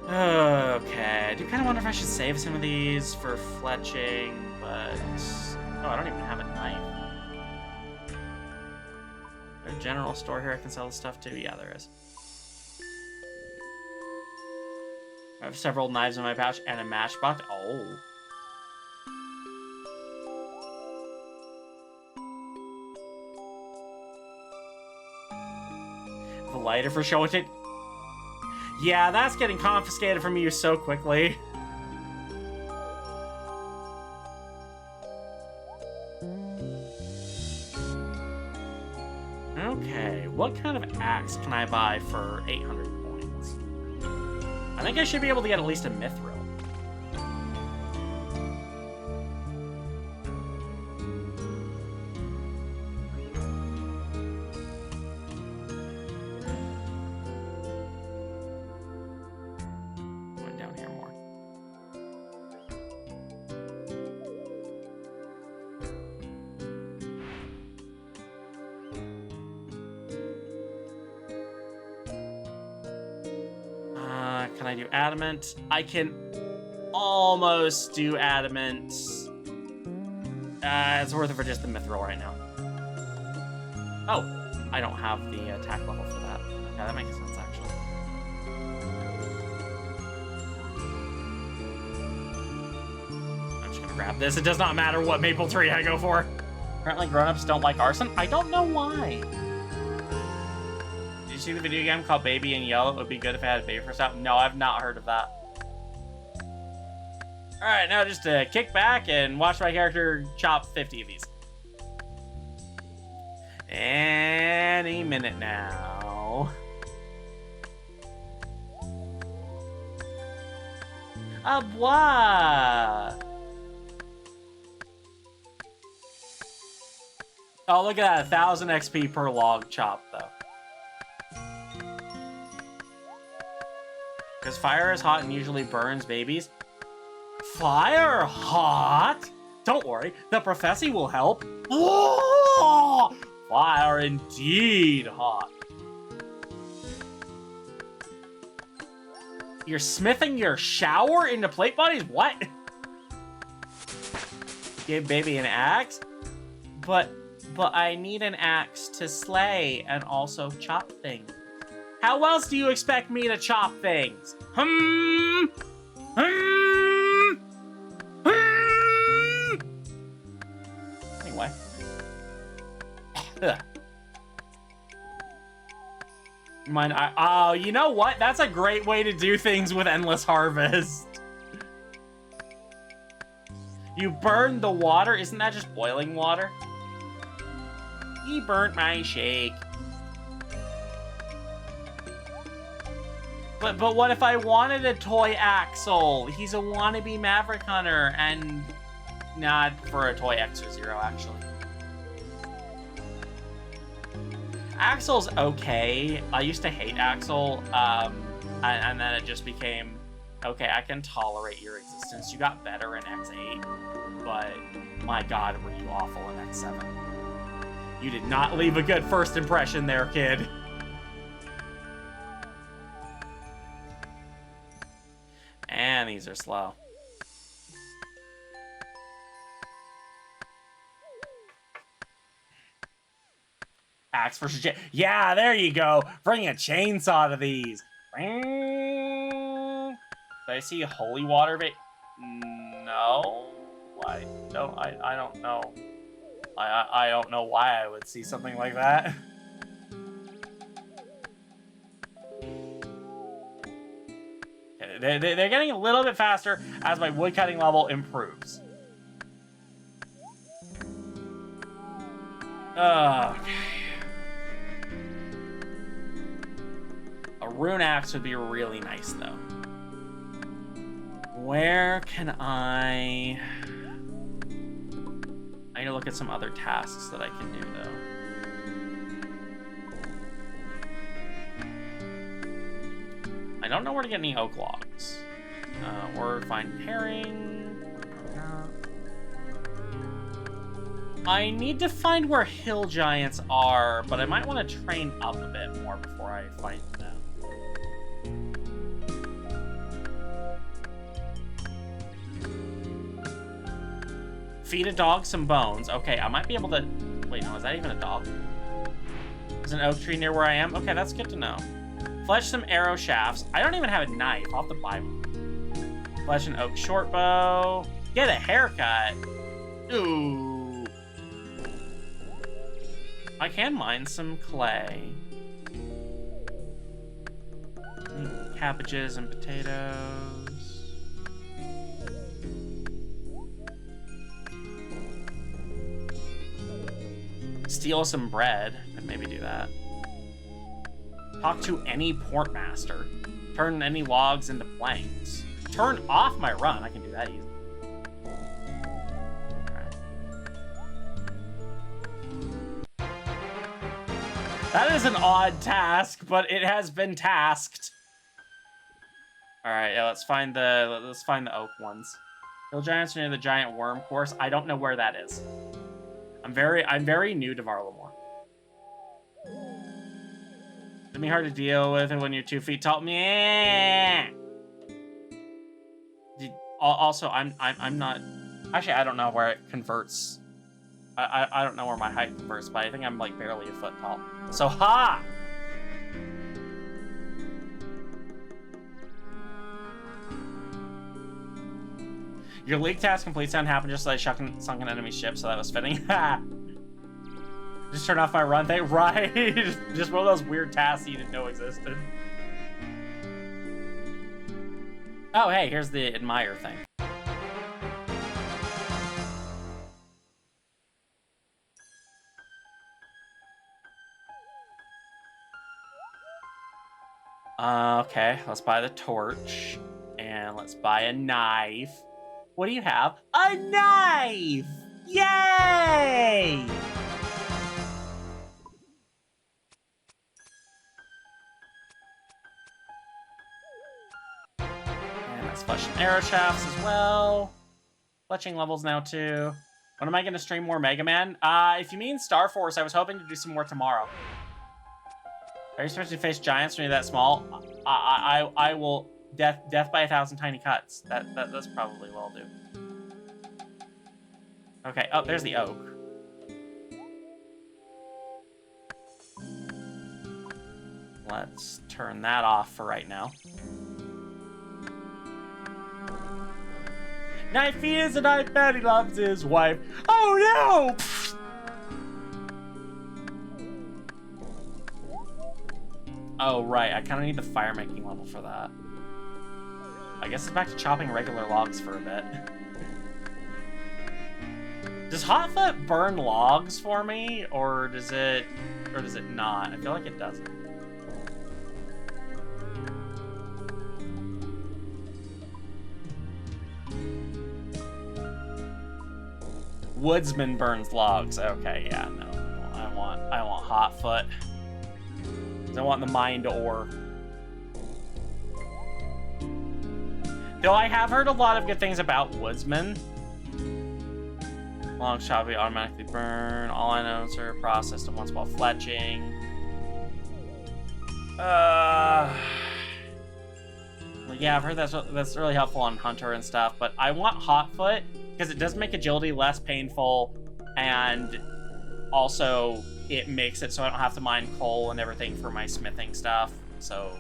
Okay, I do kind of wonder if I should save some of these for fletching, but... Oh, I don't even have a knife. There's a general store here I can sell the stuff to? Yeah, there is. I have several knives in my pouch and a matchbox. Oh. The lighter for showing it. Yeah, that's getting confiscated from you so quickly. Okay, what kind of axe can I buy for 800 coins? I think I should be able to get at least a mithril. Going down here more. Can I do adamant? I can almost do adamant. It's worth it for just the mithril right now. Oh, I don't have the attack level for that. Okay, that makes sense, actually. I'm just gonna grab this. It does not matter what maple tree I go for. Apparently grown-ups don't like arson. I don't know why. Did you see the video game called Baby in Yellow? It would be good if I had a baby first out. No, I've not heard of that. Alright, now just to kick back and watch my character chop 50 of these. Any minute now. Au revoir! Oh, look at that. 1,000 XP per log chop, though. Because fire is hot and usually burns babies. Fire hot? Don't worry, the prophecy will help. Oh, fire indeed hot. You're smithing your shower into plate bodies? What? Give baby an axe? But I need an axe to slay and also chop things. How else do you expect me to chop things? Anyway. Mine, oh, you know what? That's a great way to do things with Endless Harvest. You burn the water. Isn't that just boiling water? He burnt my shake. But what if I wanted a toy Axel? He's a wannabe Maverick Hunter, and nah, I'd prefer a toy Extra Zero, actually. Axel's okay. I used to hate Axel, and then it just became, okay, I can tolerate your existence. You got better in X8, but my god, were you awful in X7. You did not leave a good first impression there, kid. And these are slow. Axe versus chain. Yeah, there you go. Bring a chainsaw to these. Did I see holy water bait? No. I don't know. I don't know why I would see something like that. They're getting a little bit faster as my woodcutting level improves. Okay. A rune axe would be really nice, though. Where can I need to look at some other tasks that I can do, though. I don't know where to get any oak logs. Or find herring. I need to find where hill giants are, but I might want to train up a bit more before I find them. Feed a dog some bones. Okay, I might be able to... Wait, no, is that even a dog? There's an oak tree near where I am? Okay, that's good to know. Flesh some arrow shafts. I don't even have a knife. I'll have to buy one. Flesh an oak short bow. Get a haircut. Ooh. I can mine some clay. Cabbages and potatoes. Steal some bread and maybe do that. Talk to any port master. Turn any logs into planks. Turn off my run. I can do that easily. That is an odd task, but it has been tasked. All right, yeah, let's find the oak ones. Hill giants are near the giant worm course. I don't know where that is. I'm very new to Varlamore. It'd be hard to deal with it when you're 2 feet tall. Meh. Also, I'm not. Actually, I don't know where it converts. I don't know where my height converts, but I think I'm like barely a foot tall. So ha! Your league task complete sound happened just as I sunk an enemy ship, so that was fitting. Just turn off my run thing. Right. Just one of those weird tasks you didn't know existed. Oh, hey, here's the admire thing. Okay, let's buy the torch. And let's buy a knife. What do you have? A knife! Yay! arrow shafts as well. Fletching levels now too. When am I going to stream more Mega Man? If you mean Star Force, I was hoping to do some more tomorrow. Are you supposed to face giants when you're that small? I will death by 1,000 tiny cuts. That's probably what I'll do. Okay. Oh, there's the oak. Let's turn that off for right now. Knife he is a knife man, he loves his wife. Oh no! Oh right, I kind of need the fire making level for that. I guess it's back to chopping regular logs for a bit. Does Hotfoot burn logs for me, or does it not? I feel like it doesn't. Woodsman burns logs. Okay, yeah, no. I want Hotfoot. I want the mind ore. Though I have heard a lot of good things about Woodsman. Long shot, we automatically burn. All I know is they're processed at once while fletching. Yeah, I've heard that's really helpful on Hunter and stuff, but I want Hotfoot because it does make agility less painful, and also it makes it so I don't have to mine coal and everything for my smithing stuff. So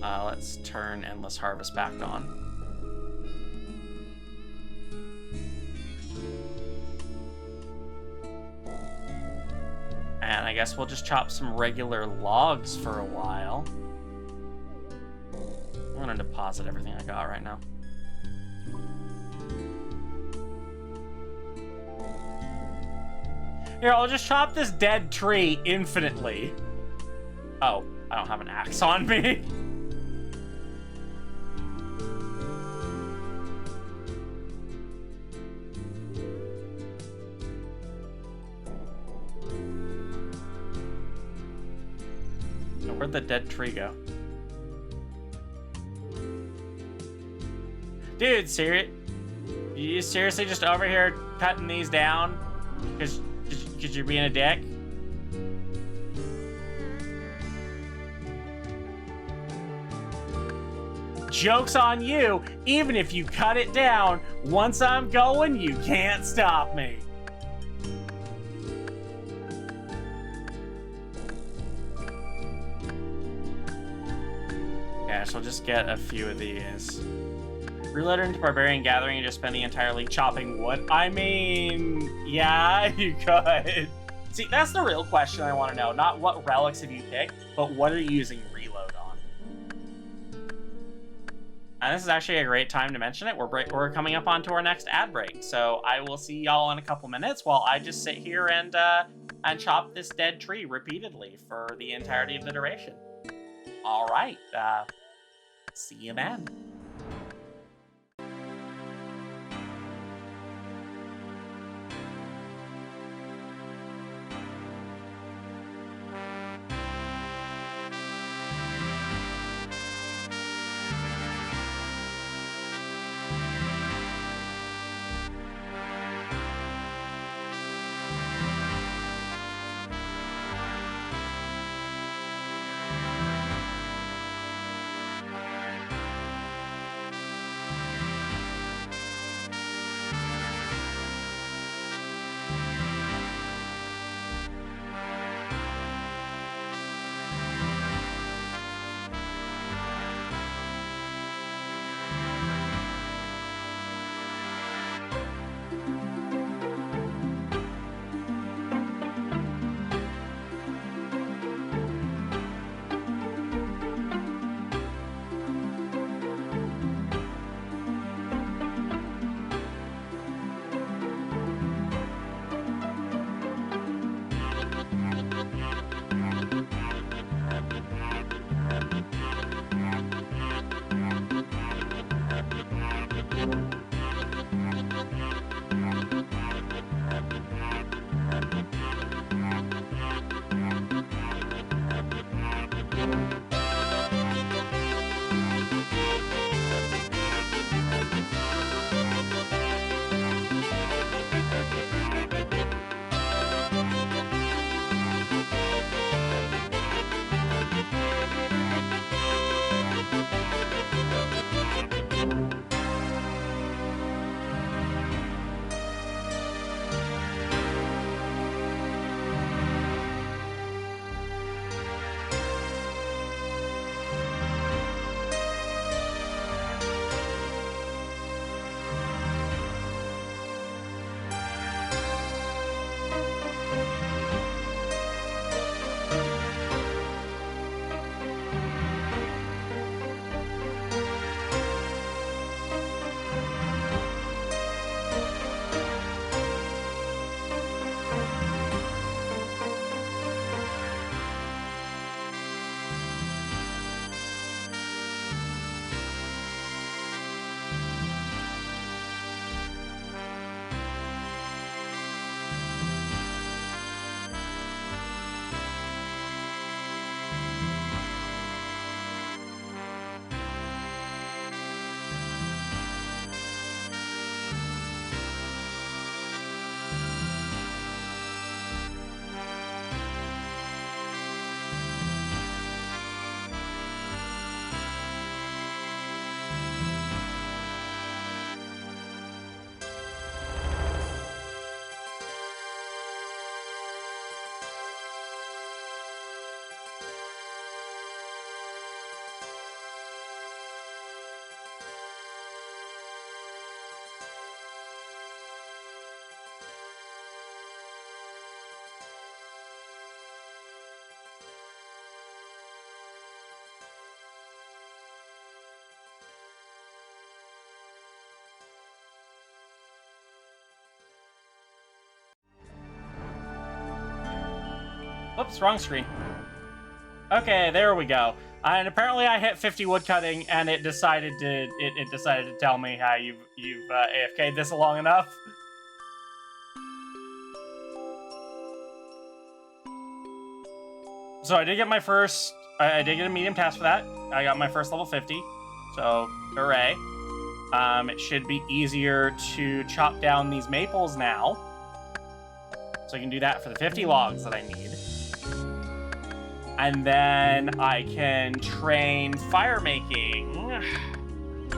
yeah. Let's turn Endless Harvest back on. And I guess we'll just chop some regular logs for a while. I'm gonna deposit everything I got right now. Here, I'll just chop this dead tree infinitely. Oh, I don't have an axe on me. Where'd the dead tree go? Dude, you seriously just over here cutting these down? Because you're being a dick? Joke's on you. Even if you cut it down, once I'm going, you can't stop me. Yeah, so I'll just get a few of these. Reload into Barbarian Gathering and just spend the entire league chopping wood? I mean, yeah, you could. See, that's the real question I want to know. Not what relics have you picked, but what are you using reload on? And this is actually a great time to mention it. We're coming up onto our next ad break, so I will see y'all in a couple minutes while I just sit here and chop this dead tree repeatedly for the entirety of the duration. All right, see you then. Oops, wrong screen. Okay, there we go. And apparently I hit 50 woodcutting, and it decided to tell me how you've AFK'd this long enough. So I did get my first. I did get a medium task for that. I got my first level 50. So hooray! It should be easier to chop down these maples now. So I can do that for the 50 logs that I need. And then I can train fire making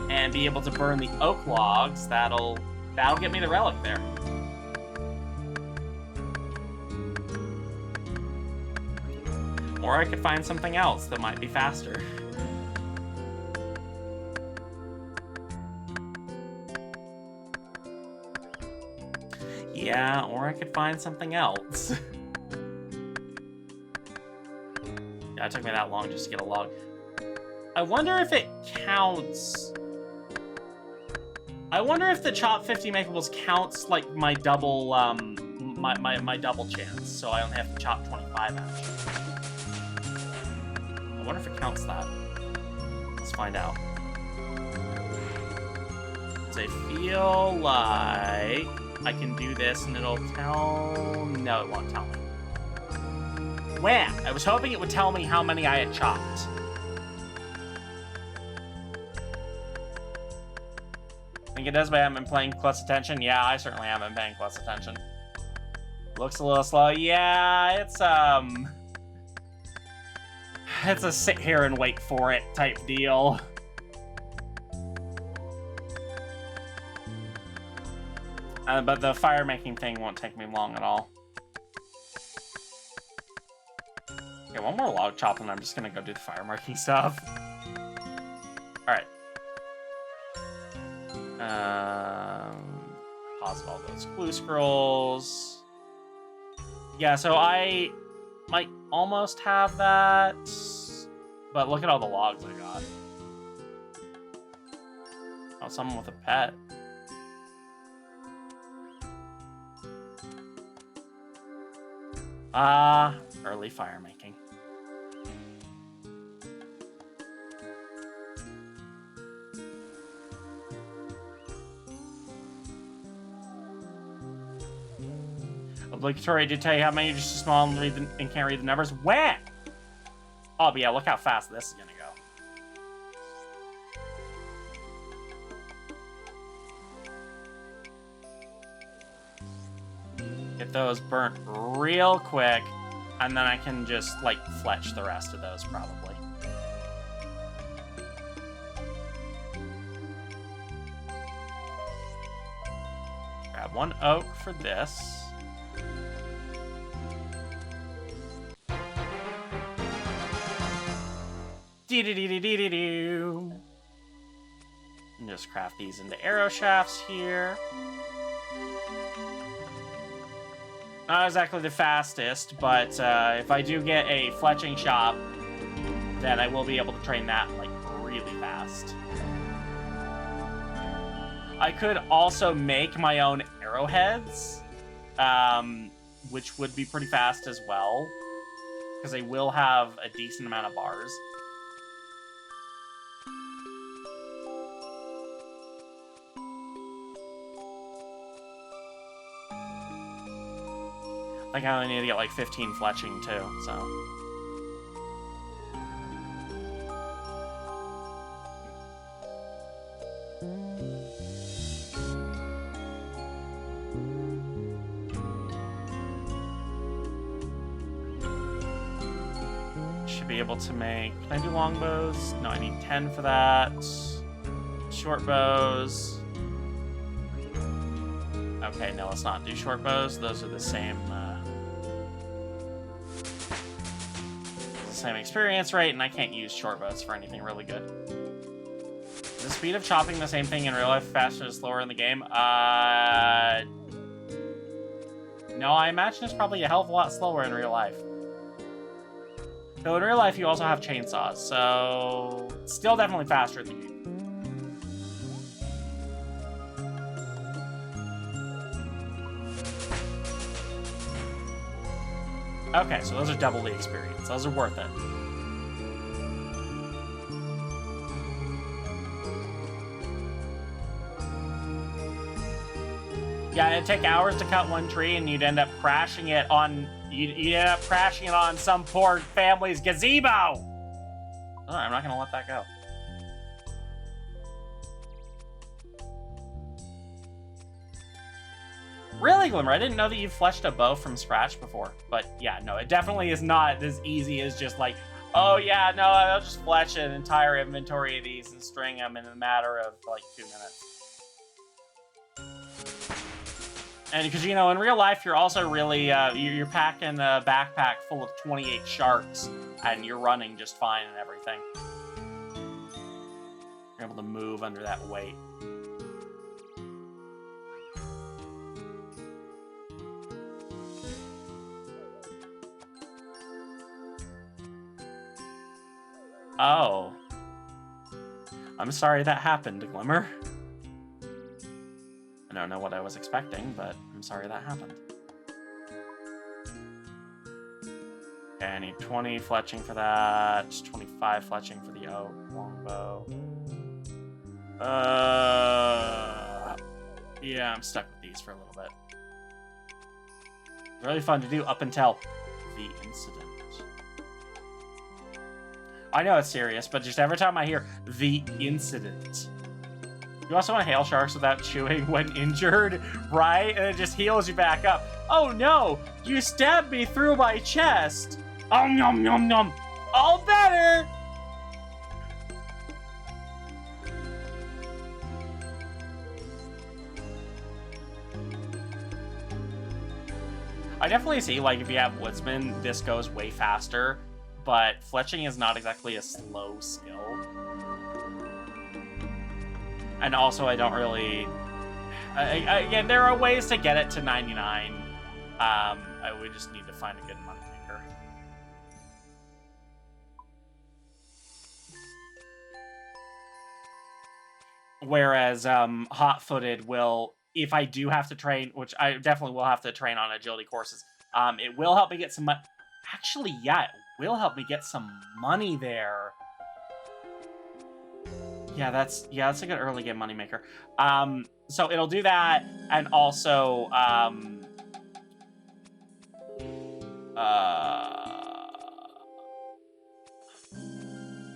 and be able to burn the oak logs. That'll get me the relic there. Or I could find something else that might be faster. Yeah, or I could find something else. Yeah, it took me that long just to get a log. I wonder if it counts. I wonder if the chop 50 makeables counts like my double, my double chance. So I only have to chop 25 actually. I wonder if it counts that. Let's find out. So I feel like I can do this and it'll tell... No, it won't tell me. Where? I was hoping it would tell me how many I had chopped. Think it does, but I haven't been paying close attention. Yeah, I certainly haven't been paying close attention. Looks a little slow. Yeah, it's a sit here and wait for it type deal. But the fire making thing won't take me long at all. Okay, one more log chop and I'm just gonna go do the fire marking stuff. Alright. Pause all those clue scrolls. Yeah, so I might almost have that. But look at all the logs I got. Oh, someone with a pet. Early fire making. Obligatory to tell you how many you're just too small and can't read the numbers. When? Oh, but yeah, look how fast this is gonna go. Get those burnt real quick, and then I can just, like, fletch the rest of those, probably. Grab one oak for this. Dee-dee-dee-dee-dee-dee-doo. And just craft these into arrow shafts here. Not exactly the fastest, but if I do get a fletching shop, then I will be able to train that, like, really fast. I could also make my own arrowheads, which would be pretty fast as well, because they will have a decent amount of bars. I think I only need to get like 15 fletching too, so. Should be able to make, can I do longbows? No, I need 10 for that. Short bows. Okay, no, let's not do short bows. Those are the same, same experience rate, and I can't use short bows for anything really good. Is the speed of chopping the same thing in real life, faster or slower in the game? No, I imagine it's probably a hell of a lot slower in real life. Though in real life, you also have chainsaws, so it's still definitely faster in the game. Okay, so those are double the experience. Those are worth it. Yeah, it'd take hours to cut one tree, and you'd end up crashing it on. You'd end up crashing it on some poor family's gazebo. Oh, I'm not gonna let that go. Really, Glimmer? I didn't know that you fleshed a bow from scratch before. But yeah, no, it definitely is not as easy as just like, oh yeah, no, I'll just flesh an entire inventory of these and string them in a matter of like 2 minutes. And because, you know, in real life, you're also really, you're packing a backpack full of 28 sharks, and you're running just fine and everything. You're able to move under that weight. Oh. I'm sorry that happened, Glimmer. I don't know what I was expecting, but I'm sorry that happened. Okay, I need 20 fletching for that, 25 fletching for the oak longbow. Yeah, I'm stuck with these for a little bit. It's really fun to do up until the incident. I know it's serious, but just every time I hear the incident. You also want to hail sharks without chewing when injured, right? And it just heals you back up. Oh no! You stabbed me through my chest! Oh, nom nom nom! All better! I definitely see, like, if you have woodsman, this goes way faster, but fletching is not exactly a slow skill. And also, I don't really... again, there are ways to get it to 99. We just need to find a good money maker. Whereas hot-footed will, if I do have to train, which I definitely will have to train on agility courses, it will help me get some money. Actually, yeah, it will help me get some money there. Yeah, that's a good early game moneymaker. So it'll do that, and also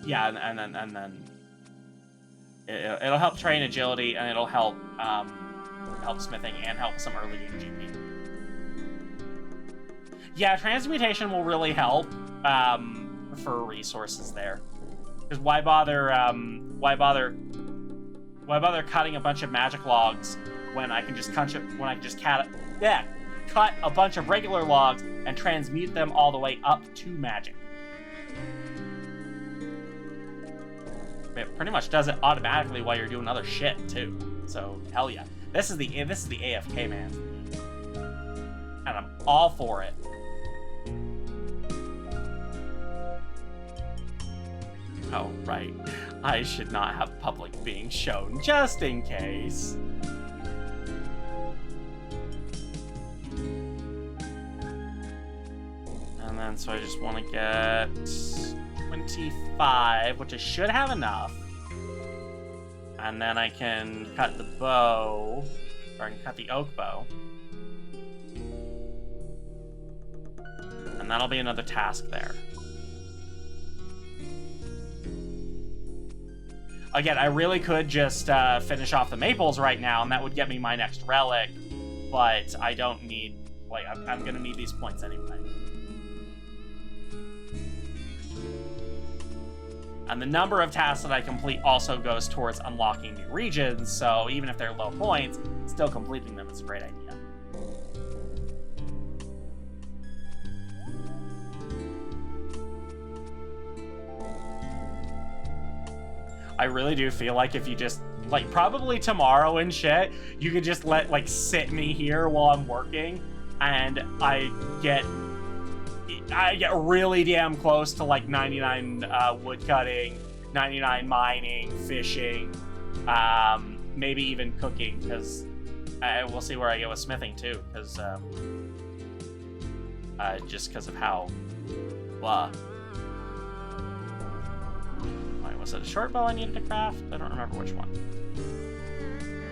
yeah, and then it'll help train agility, and it'll help help smithing and help some early game GP. Yeah, transmutation will really help for resources there. Because why bother cutting a bunch of magic logs when I can just cut a bunch of regular logs and transmute them all the way up to magic. It pretty much does it automatically while you're doing other shit too. So hell yeah, this is the AFK man, and I'm all for it. Oh, right. I should not have public being shown, just in case. And then, so I just want to get 25, which I should have enough. And then I can cut the bow, or I can cut the oak bow. And that'll be another task there. Again, I really could just finish off the maples right now, and that would get me my next relic, but I don't need, like, I'm gonna need these points anyway. And the number of tasks that I complete also goes towards unlocking new regions, so even if they're low points, still completing them is a great idea. I really do feel like if you just, like, probably tomorrow and shit, you could just sit me here while I'm working, and I get really damn close to, like, 99 wood cutting, 99 mining, fishing, maybe even cooking, because we'll see where I get with smithing, too, because just because of how, blah. Wait, was it a short bow I needed to craft? I don't remember which one.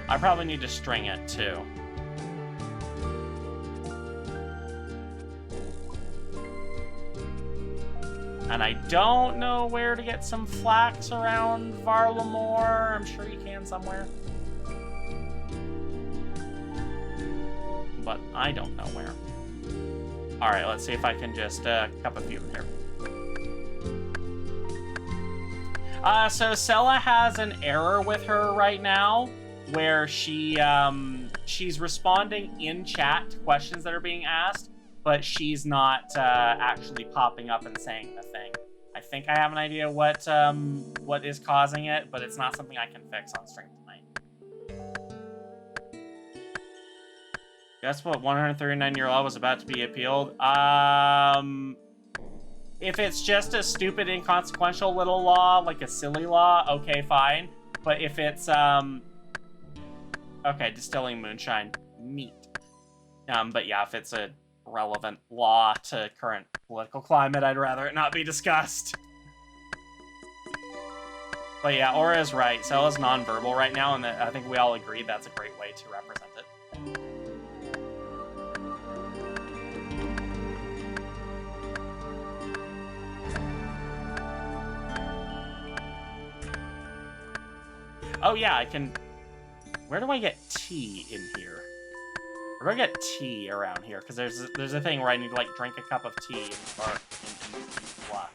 I probably need to string it too. And I don't know where to get some flax around Varlamore. I'm sure you can somewhere. But I don't know where. Alright, let's see if I can just cup a few here. So Sella has an error with her right now where she's responding in chat to questions that are being asked, but she's not actually popping up and saying the thing. I think I have an idea what is causing it, but it's not something I can fix on stream tonight. Guess what 139-year law was about to be appealed? If it's just a stupid, inconsequential little law, like a silly law, okay, fine. But if it's, okay, distilling moonshine, neat. But yeah, if it's a relevant law to current political climate, I'd rather it not be discussed. But yeah, Aura is right. Sella's nonverbal right now, and I think we all agree that's a great way to represent it. Oh yeah, I can... Where do I get tea in here? Where do I get tea around here? Because there's a thing where I need to, like, drink a cup of tea and blah.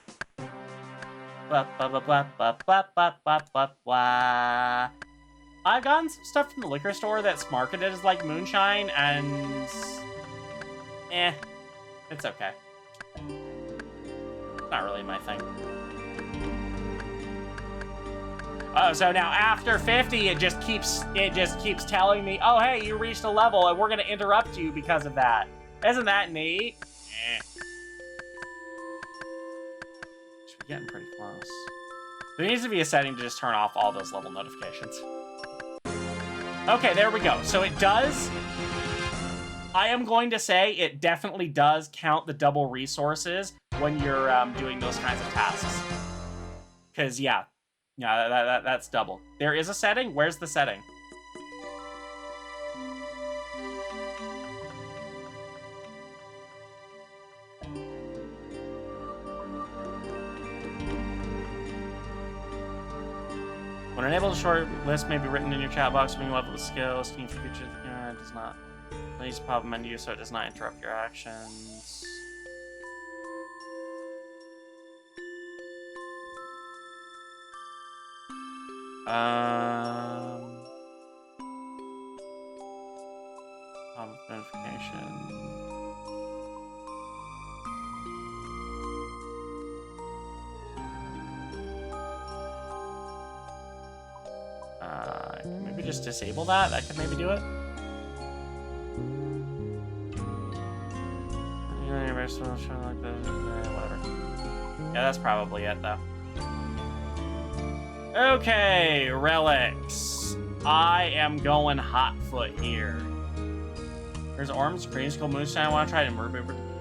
Blah, blah, blah, blah, blah, blah, blah, blah, blah, blah. I've gotten some stuff from the liquor store that's marketed as, like, moonshine, and... it's okay. It's not really my thing. Oh, so now after 50, it just keeps telling me, oh, hey, you reached a level, and we're going to interrupt you because of that. Isn't that neat? Should be getting pretty close. There needs to be a setting to just turn off all those level notifications. Okay, there we go. So it does... I am going to say it definitely does count the double resources when you're doing those kinds of tasks. Because, yeah. Yeah, that's double. There is a setting? Where's the setting? When enabled, a short list may be written in your chat box when you level the skill. Steam features does not please pop menu so it does not interrupt your actions. Notification. Maybe just disable that. That could maybe do it. Whatever. Yeah, that's probably it, though. Okay, relics. I am going hot foot here. There's Orm's Creamsicle Moonshine. I want to try it.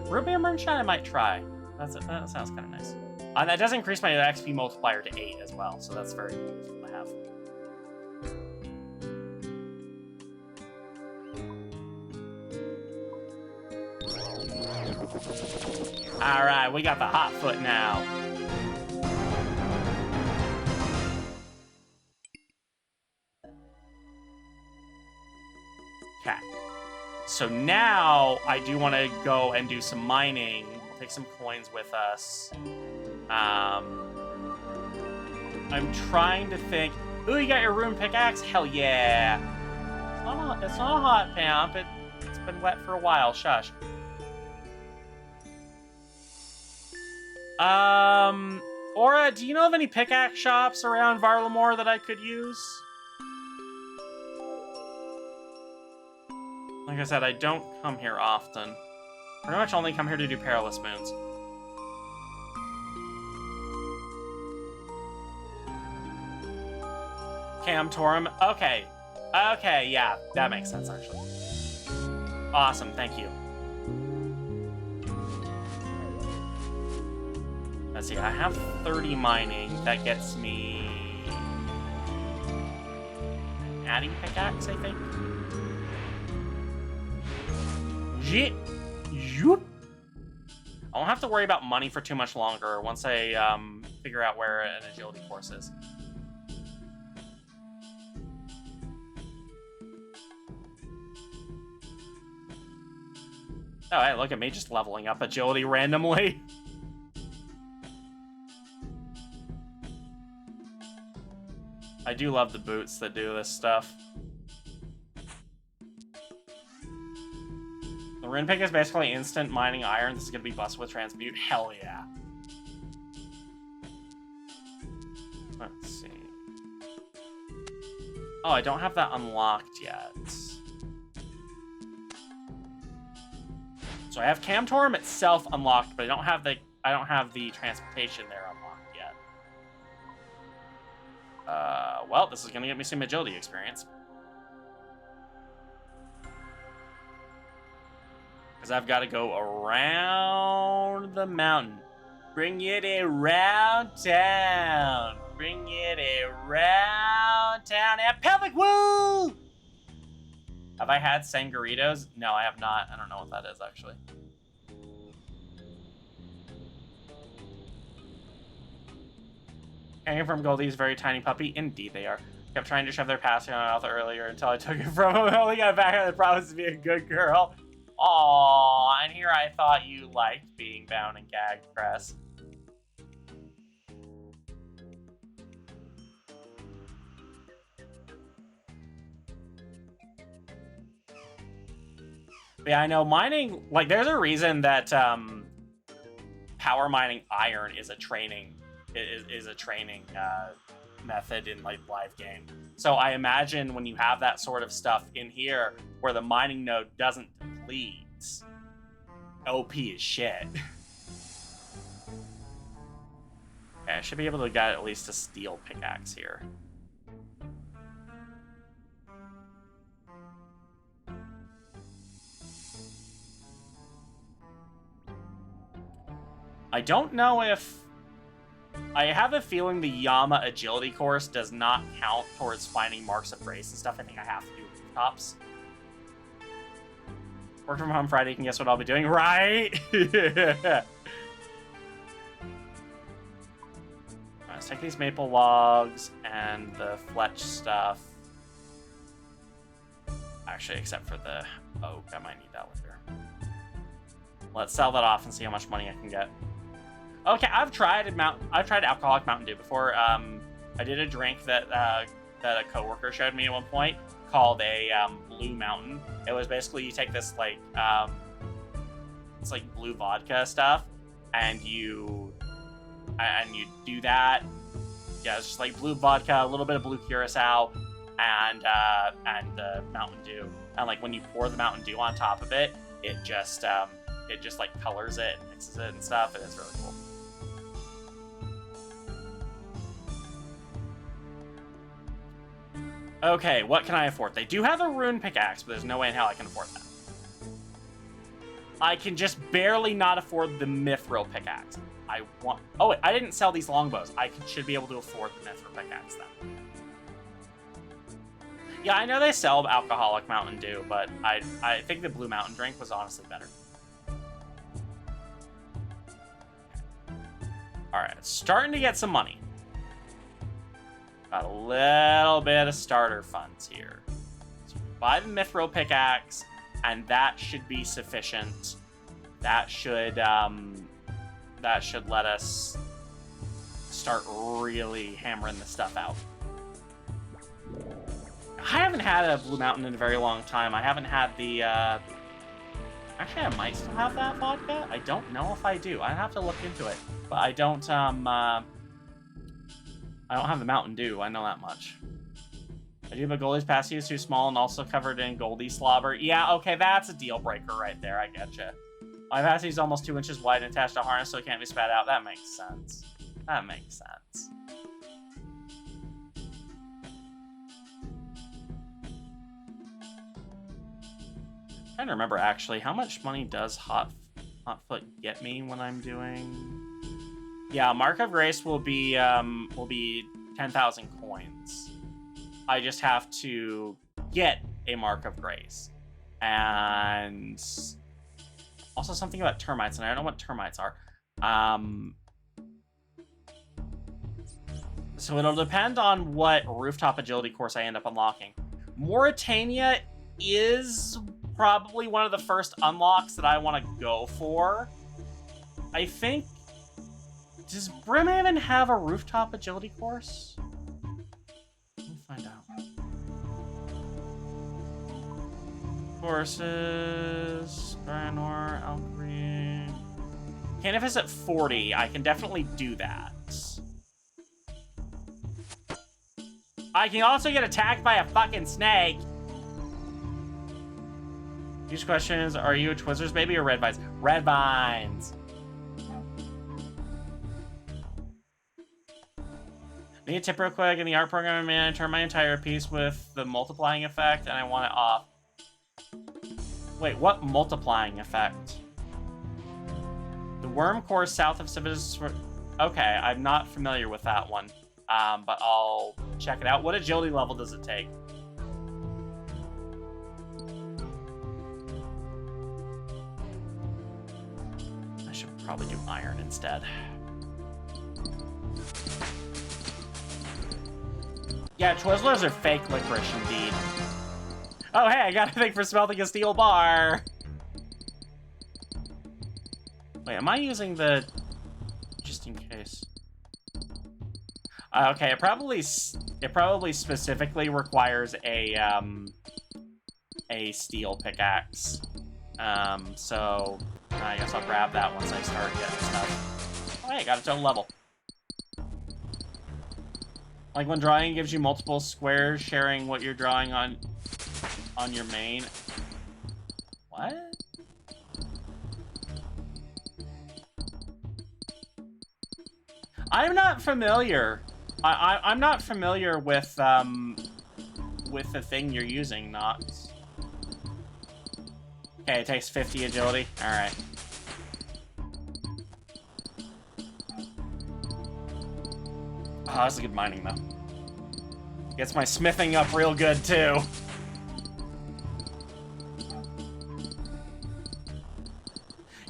Ruby Moonshine I might try. That sounds kind of nice. That does increase my XP multiplier to 8 as well, so that's very useful to have. Alright, we got the hot foot now. Okay. So now I do want to go and do some mining. We'll take some coins with us. I'm trying to think. Ooh, you got your rune pickaxe? Hell yeah. It's not a hot pamp. It's been wet for a while. Shush. Aura, do you know of any pickaxe shops around Varlamore that I could use? Like I said, I don't come here often. Pretty much only come here to do Perilous Moons. Camtorum. Okay. Okay, yeah. That makes sense, actually. Awesome, thank you. Let's see, I have 30 mining. That gets me... an adding pickaxe, I think. Jit. Yoop. I won't have to worry about money for too much longer once I figure out where an agility course is. Oh, hey, look at me just leveling up agility randomly. I do love the boots that do this stuff. The rune pick is basically instant mining iron. This is gonna be busted with transmute. Hell yeah. Let's see. Oh, I don't have that unlocked yet. So I have Camtorum itself unlocked, but I don't have the transportation there unlocked yet. Well, this is gonna get me some agility experience. Because I've got to go around the mountain. Bring it around town. Bring it around town. And pelvic woo! Have I had sangaritos? No, I have not. I don't know what that is, actually. Hanging from Goldie's very tiny puppy? Indeed they are. Kept trying to shove their pasty in my mouth earlier until I took it from him. I only got back and promised to be a good girl. Aww, and here I thought you liked being bound and gagged, Cress. Yeah, I know mining, like, there's a reason that power mining iron is a training method in like live game. So I imagine when you have that sort of stuff in here where the mining node doesn't deplete, OP is shit. Okay, I should be able to get at least a steel pickaxe here. I don't know if... I have a feeling the Yama agility course does not count towards finding marks of grace and stuff. I think I have to do rooftops. Work from home Friday, you can guess what I'll be doing, right? Let's take these maple logs and the fletch stuff. Actually, except for the oak, I might need that later. Let's sell that off and see how much money I can get. Okay, I've tried alcoholic Mountain Dew before. I did a drink that a coworker showed me at one point called a Blue Mountain. It was basically you take this like it's like blue vodka stuff, and you do that. Yeah, it's just like blue vodka, a little bit of blue curacao, and the Mountain Dew. And like when you pour the Mountain Dew on top of it, it just like colors it and mixes it and stuff, and it's really cool. Okay, what can I afford? They do have a rune pickaxe, but there's no way in hell I can afford that. I can just barely not afford the mithril pickaxe. Oh wait, I didn't sell these longbows. Should be able to afford the mithril pickaxe then. Yeah, I know they sell alcoholic Mountain Dew, but I think the Blue Mountain drink was honestly better. Alright, it's starting to get some money. Got a little bit of starter funds here. So buy the mithril pickaxe, and that should be sufficient. That should let us start really hammering the stuff out. I haven't had a Blue Mountain in a very long time. I haven't had the, actually, I might still have that vodka. I don't know if I do. I'd have to look into it. But I don't have the Mountain Dew. I know that much. I do, but Goldie's pasty is too small and also covered in Goldie slobber. Yeah, okay, that's a deal breaker right there. I getcha. My pasty is almost 2 inches wide and attached to a harness, so it can't be spat out. That makes sense. That makes sense. I'm trying to remember, actually, how much money does Hotfoot get me when I'm doing... Yeah, Mark of Grace will be 10,000 coins. I just have to get a Mark of Grace. And also something about termites, and I don't know what termites are. So it'll depend on what rooftop agility course I end up unlocking. Mauritania is probably one of the first unlocks that I want to go for. I think... Does Brimhaven have a rooftop agility course? We'll find out. Courses... Granor, Alcree... Canif is at 40. I can definitely do that. I can also get attacked by a fucking snake. These questions: are you a Twizzlers baby or Red Vines? Red Vines. Need a tip real quick. In the art program, I turn my entire piece with the multiplying effect, and I want it off. Wait, what multiplying effect? The worm course south of Civilization. Okay, I'm not familiar with that one. But I'll check it out. What agility level does it take? I should probably do iron instead. Yeah, Twizzlers are fake licorice indeed. Oh, hey, I got a thing for smelting a steel bar. Wait, am I using the... just in case... Okay, it probably specifically requires a steel pickaxe. So I guess I'll grab that once I start getting stuff. Oh, hey, got its own level. Like when drawing gives you multiple squares, sharing what you're drawing on your main. What? I'm not familiar. I'm not familiar with the thing you're using, Knox. Okay, it takes 50 agility. All right. Oh, that's good mining though. Gets my smithing up real good too.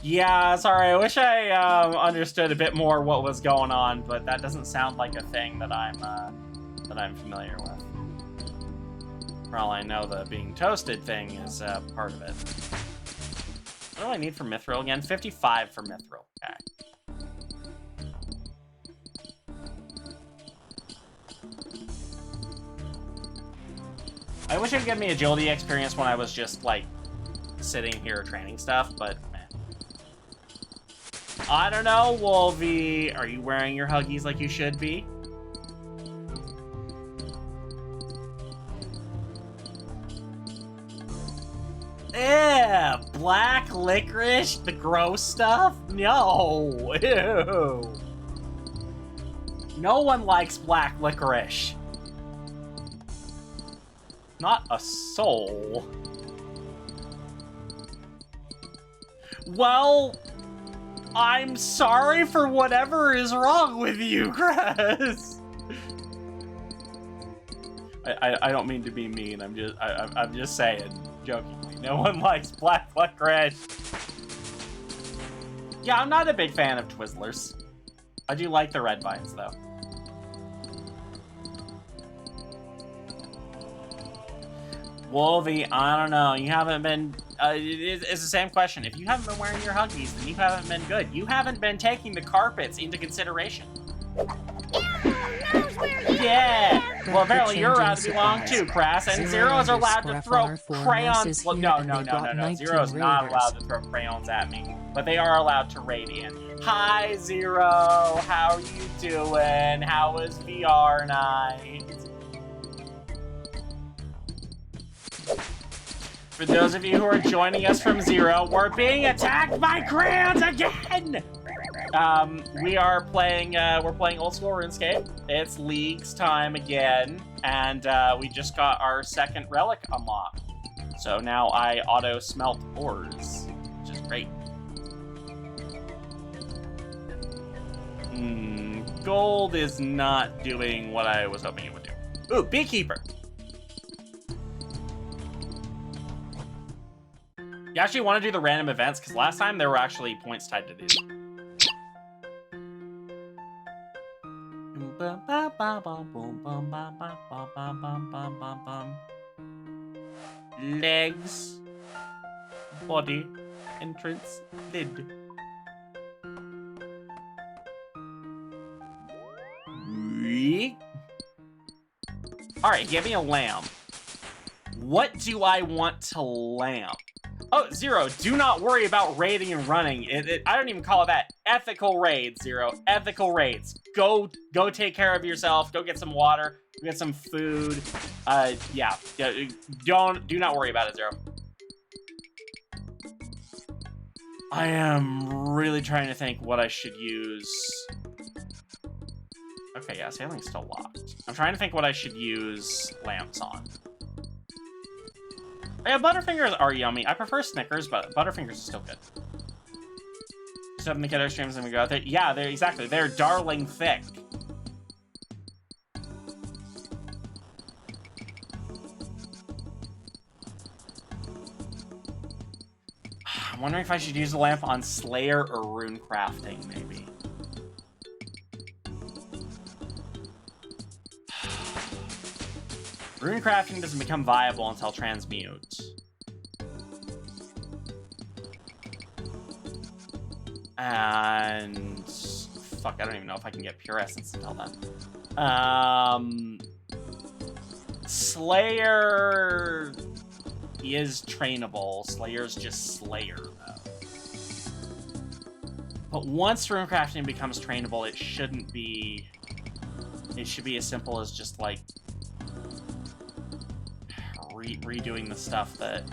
Yeah, sorry. I wish I understood a bit more what was going on, but that doesn't sound like a thing that I'm familiar with. For all I know, the being toasted thing is part of it. What do I need for mithril again? 55 for mithril. Okay. I wish it would give me agility experience when I was just like sitting here training stuff, but. I don't know, Wolvie. Are you wearing your Huggies like you should be? Ew, black licorice? The gross stuff? No, ew. No one likes black licorice. Not a soul. Well... I'm sorry for whatever is wrong with you, Chris. I don't mean to be mean. I'm just saying, jokingly. No one likes black licorice. Yeah, I'm not a big fan of Twizzlers. I do like the red vines though. Wolvie, I don't know. You haven't been. It's the same question. If you haven't been wearing your Huggies, then you haven't been good. You haven't been taking the carpets into consideration. Yeah. Well, apparently you're allowed to be long too, Crass. And Zero is allowed to throw crayons. Well, no. Zero is not allowed to throw crayons at me, but they are allowed to radiant. Hi, Zero. How are you doing? How was VR night? For those of you who are joining us from Zero, we're being attacked by crayons again! We're playing old school RuneScape. It's League's time again, and we just got our second relic unlocked. So now I auto smelt ores, which is great. Gold is not doing what I was hoping it would do. Ooh, beekeeper. You actually want to do the random events, because last time there were actually points tied to these. Legs, body, entrance, lid. Alright, give me a lamb. What do I want to lamb? Oh, Zero, do not worry about raiding and running. I don't even call it that. Ethical raids, Zero. Ethical raids. Go take care of yourself. Go get some water. Go get some food. Yeah. Do not worry about it, Zero. I am really trying to think what I should use. Okay, yeah, sailing's still locked. I'm trying to think what I should use lamps on. Yeah, Butterfingers are yummy. I prefer Snickers, but Butterfingers is still good. Just open the kiddo streams and we go out there. Yeah, they're exactly. They're darling thick. I'm wondering if I should use the lamp on Slayer or rune crafting, maybe. Rune crafting doesn't become viable until transmute. And fuck, I don't even know if I can get pure essence until then. Slayer is trainable. Slayer's just Slayer, though. But once rune crafting becomes trainable, it shouldn't be. It should be as simple as just like redoing the stuff that,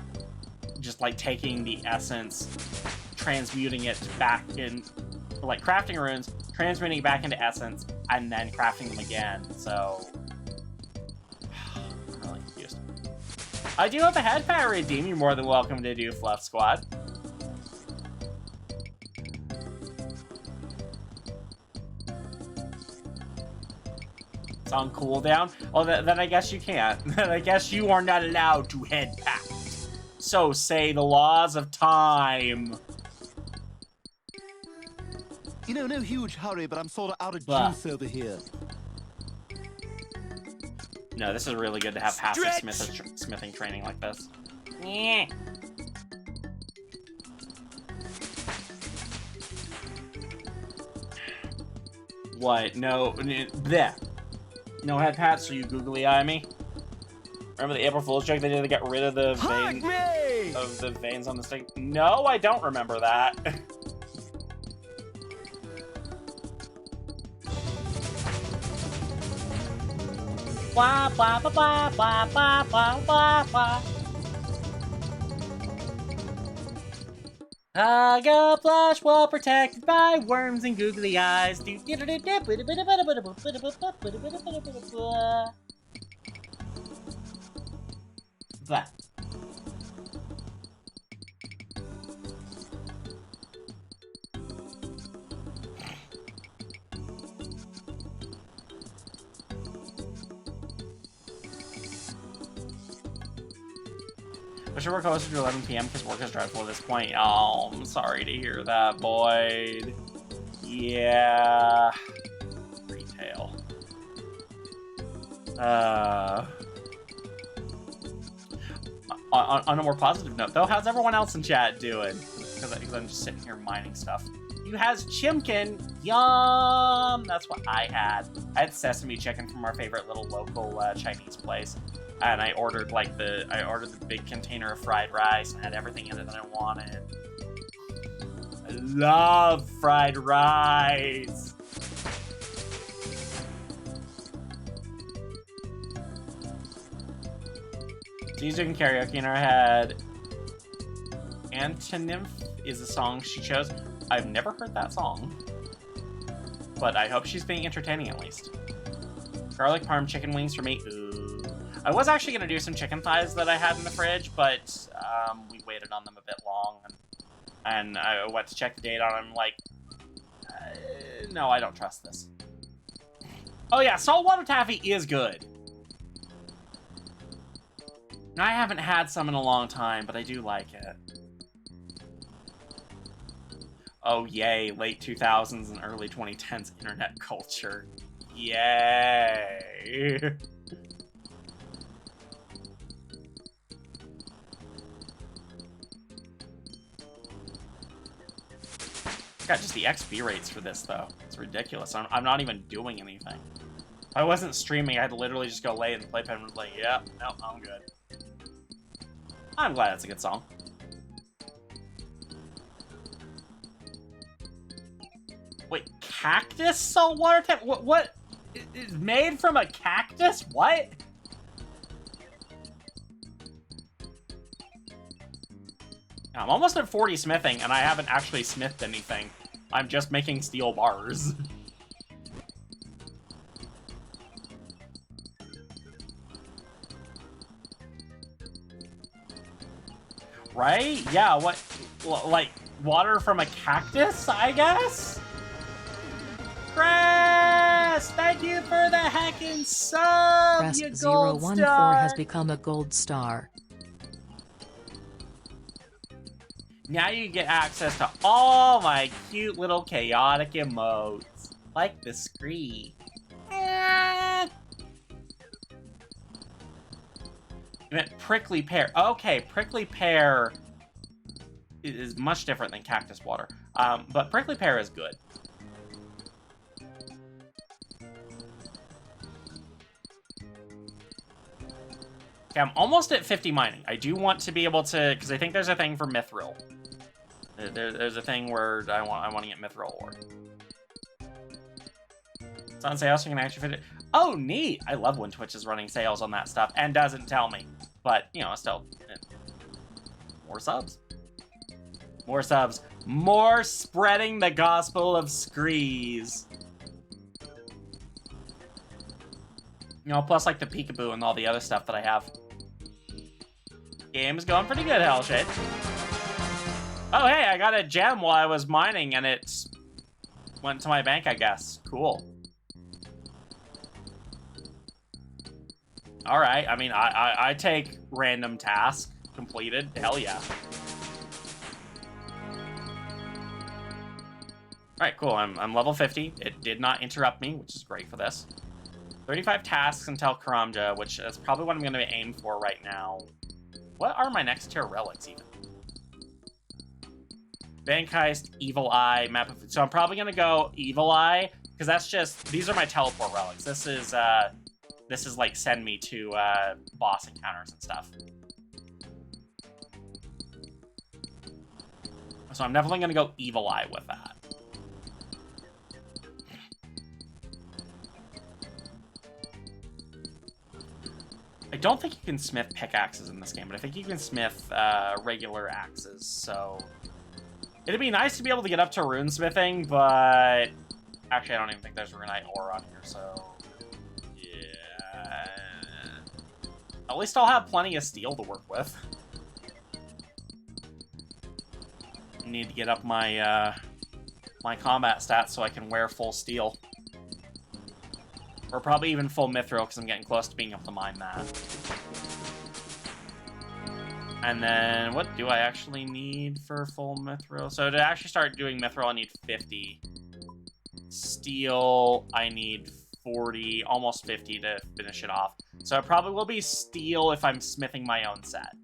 just like taking the essence, transmuting it back in, like crafting runes, transmuting it back into essence, and then crafting them again. So I'm really confused. I do have a head pat redeem. You're more than welcome to do, Fluff Squad. It's on cooldown. Oh, then I guess you can't. Then I guess you are not allowed to head Pact. So say the laws of time. You know, no huge hurry, but I'm sort of out of juice over here. No, this is really good to have passive smithing training like this. Yeah. What? No. Bleh. No head pat, so you googly eye me. Remember the April Fool's joke they did to get rid of the veins on the stick? No, I don't remember that. Wah, wah, wah, wah, wah, wah, wah, wah, wah. I got flash wall protected by worms and googly eyes. That. I should work closer to 11 PM because work is dreadful at this point. Oh, I'm sorry to hear that, Boyd. Yeah. Retail. On a more positive note, though, how's everyone else in chat doing? Because I'm just sitting here mining stuff. You has Chimkin. Yum! That's what I had. I had sesame chicken from our favorite little local Chinese place. And I ordered the big container of fried rice and had everything in it that I wanted. I love fried rice. She's doing karaoke in her head. Antinymph is a song she chose. I've never heard that song. But I hope she's being entertaining at least. Garlic parm chicken wings for me. Ooh. I was actually going to do some chicken thighs that I had in the fridge, but we waited on them a bit long. And I went to check the date on them, like, No, I don't trust this. Oh yeah, saltwater taffy is good. I haven't had some in a long time, but I do like it. Oh yay, late 2000s and early 2010s internet culture. Yay! Got just the XP rates for this though. It's ridiculous. I'm not even doing anything. If I wasn't streaming, I'd literally just go lay in the playpen and be like, yeah, no, I'm good. I'm glad it's a good song. Wait, cactus saltwater tap? What? It's made from a cactus? What? I'm almost at 40 smithing, and I haven't actually smithed anything. I'm just making steel bars. Right? Yeah, what? Like, water from a cactus, I guess? Crest! Thank you for the heckin' sub, Crest you gold 014 star! has become a gold star. Now you get access to all my cute little chaotic emotes. Like the scree. You meant prickly pear. Okay, prickly pear is much different than cactus water. But prickly pear is good. Okay, I'm almost at 50 mining. I do want to be able to, because I think there's a thing for mithril. There's a thing where I want to get mithril ore. It's on sale, so you can actually fit it. Oh, neat! I love when Twitch is running sales on that stuff and doesn't tell me. But, you know, still, more subs. More subs. More spreading the gospel of screes. You know, plus like the peekaboo and all the other stuff that I have. Game's going pretty good, Hellshade. Oh, hey, I got a gem while I was mining and it went to my bank, I guess. Cool. All right, I mean, I take random task completed. Hell yeah. All right, cool. I'm level 50. It did not interrupt me, which is great for this. 35 tasks until Karamja, which is probably what I'm going to aim for right now. What are my next tier relics, even? Bank Heist, Evil Eye, Map of... So I'm probably going to go Evil Eye, because that's just... These are my teleport relics. This is like send me to boss encounters and stuff. So I'm definitely going to go Evil Eye with that. I don't think you can smith pickaxes in this game, but I think you can smith regular axes, so... It'd be nice to be able to get up to runesmithing, but... Actually, I don't even think there's runite ore on here, so... Yeah... At least I'll have plenty of steel to work with. Need to get up my, my combat stats so I can wear full steel. Or probably even full mithril, because I'm getting close to being able to mine that. And then, what do I actually need for full mithril? So to actually start doing mithril, I need 50. Steel, I need 40, almost 50 to finish it off. So it probably will be steel if I'm smithing my own set.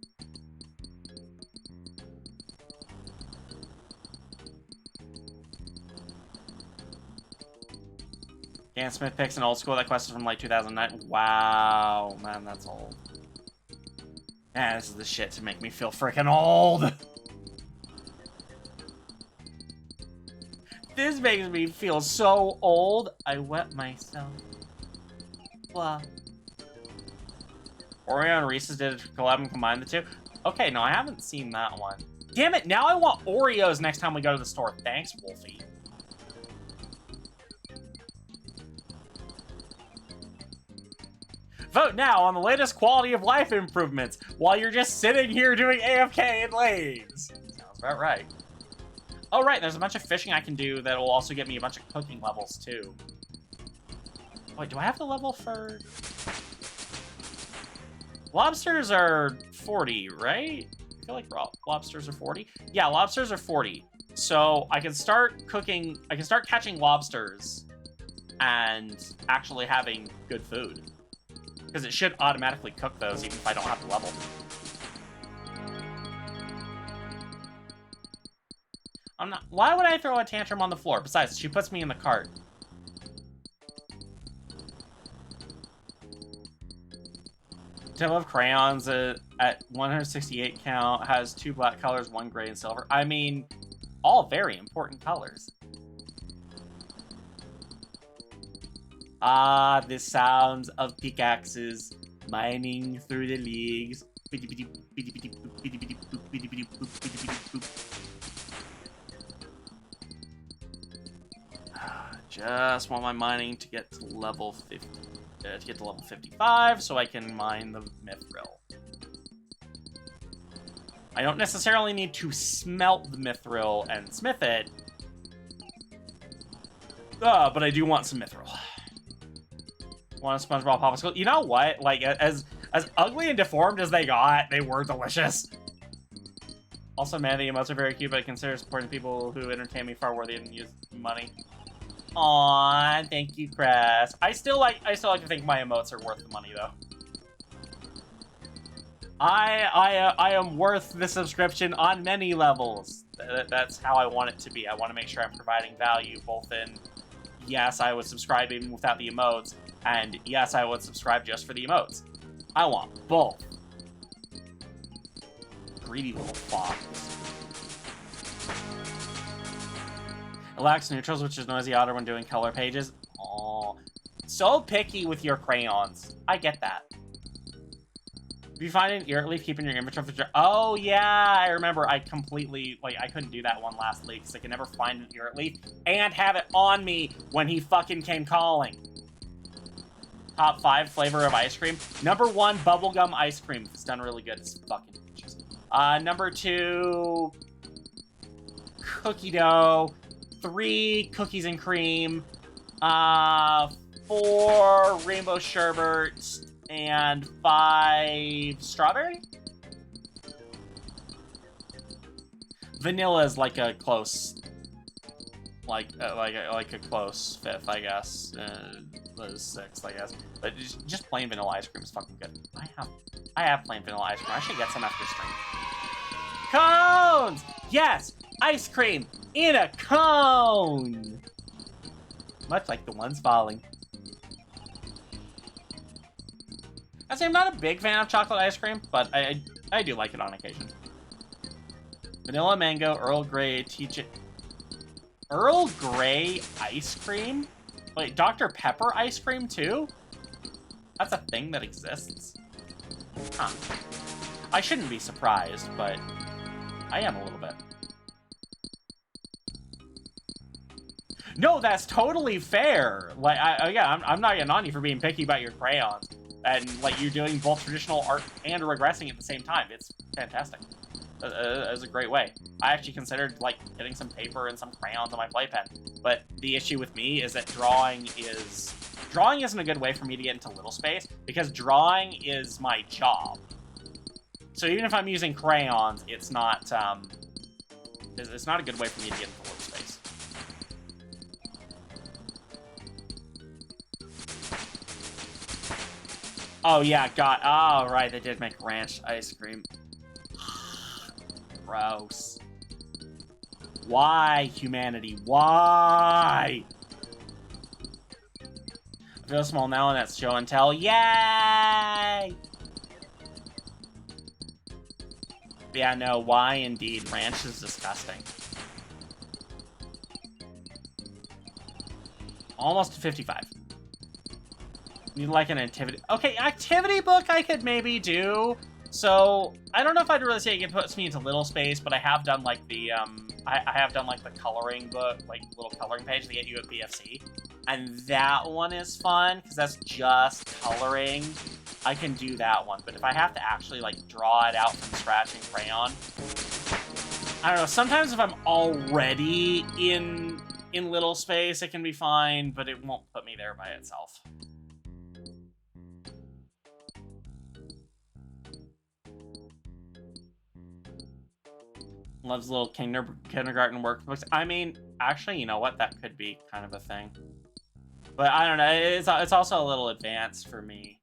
Can't smith picks in old school. That quest is from like 2009. Wow, man, that's old. Man, this is the shit to make me feel freaking old. This makes me feel so old. I wet myself. Blah. Oreo and Reese's did a collab and combined the two. Okay, no, I haven't seen that one. Damn it, now I want Oreos next time we go to the store. Thanks, Wolfie. Vote now on the latest quality of life improvements while you're just sitting here doing AFK in lanes. Sounds about right. Oh, right, there's a bunch of fishing I can do that will also get me a bunch of cooking levels, too. Wait, do I have the level for... Lobsters are 40, right? I feel like lobsters are 40. Yeah, lobsters are 40. So I can start cooking, I can start catching lobsters and actually having good food. Because it should automatically cook those even if I don't have the level. I'm not, why would I throw a tantrum on the floor? Besides, she puts me in the cart. Table of crayons at 168 count has 2 black colors, 1 gray and silver. I mean, all very important colors. Ah, the sounds of pickaxes mining through the leagues. Just want my mining to get to level 50. To get to level 55, so I can mine the mithril. I don't necessarily need to smelt the mithril and smith it. But I do want some mithril. Want a SpongeBob popsicle? You know what? Like, as ugly and deformed as they got, they were delicious. Also, man, the emotes are very cute, but I consider supporting people who entertain me far worthy and use money. Aw, thank you, Cress. I still like to think my emotes are worth the money, though. I am worth the subscription on many levels. That's how I want it to be. I want to make sure I'm providing value, both in, yes, I would subscribe even without the emotes, and yes, I would subscribe just for the emotes. I want both. Greedy little fox. It lacks neutrals, which is noisy otter when doing color pages. Oh, so picky with your crayons. I get that. If you find an irrit leaf, keep in your inventory. Oh yeah, I remember. I completely I couldn't do that one last leaf because I could never find an irrit leaf and have it on me when he fucking came calling. Top 5 flavor of ice cream. Number 1, bubblegum ice cream. It's done really good. It's fucking delicious. Number 2, cookie dough. 3, cookies and cream. 4, rainbow sherbet. And 5, strawberry? Vanilla is like a close... Like a close 5th, I guess. 6th, I guess. But just plain vanilla ice cream is fucking good. I have plain vanilla ice cream. I should get some after stream. Cones! Yes! Ice cream in a cone! Much like the ones falling. I'm not a big fan of chocolate ice cream, but I do like it on occasion. Vanilla mango, Earl Grey, Earl Grey ice cream? Wait, Dr. Pepper ice cream too? That's a thing that exists? Huh. I shouldn't be surprised, but I am a little bit. No, that's totally fair. Like, I'm not getting on you for being picky about your crayons. And, like, you're doing both traditional art and regressing at the same time. It's fantastic. It's a great way. I actually considered, like, getting some paper and some crayons on my playpen. But the issue with me is that drawing isn't a good way for me to get into little space, because drawing is my job. So even if I'm using crayons, it's not a good way for me to get into little space. Oh, yeah, God. Oh, right, they did make ranch ice cream. Gross. Why, humanity? Why? I feel small now, and that's show and tell. Yay! Yeah, no, why indeed? Ranch is disgusting. Almost to 55. Need like an activity. Okay, activity book I could maybe do. So I don't know if I'd really say it puts me into little space, but I have done like the I have done like the coloring book, like little coloring page to get you a PFC, and that one is fun because that's just coloring. I can do that one, but if I have to actually like draw it out from scratch in crayon, I don't know, sometimes if I'm already in little space, it can be fine, but it won't put me there by itself. Loves little kindergarten workbooks. I mean, actually, you know what? That could be kind of a thing. But I don't know. It's also a little advanced for me.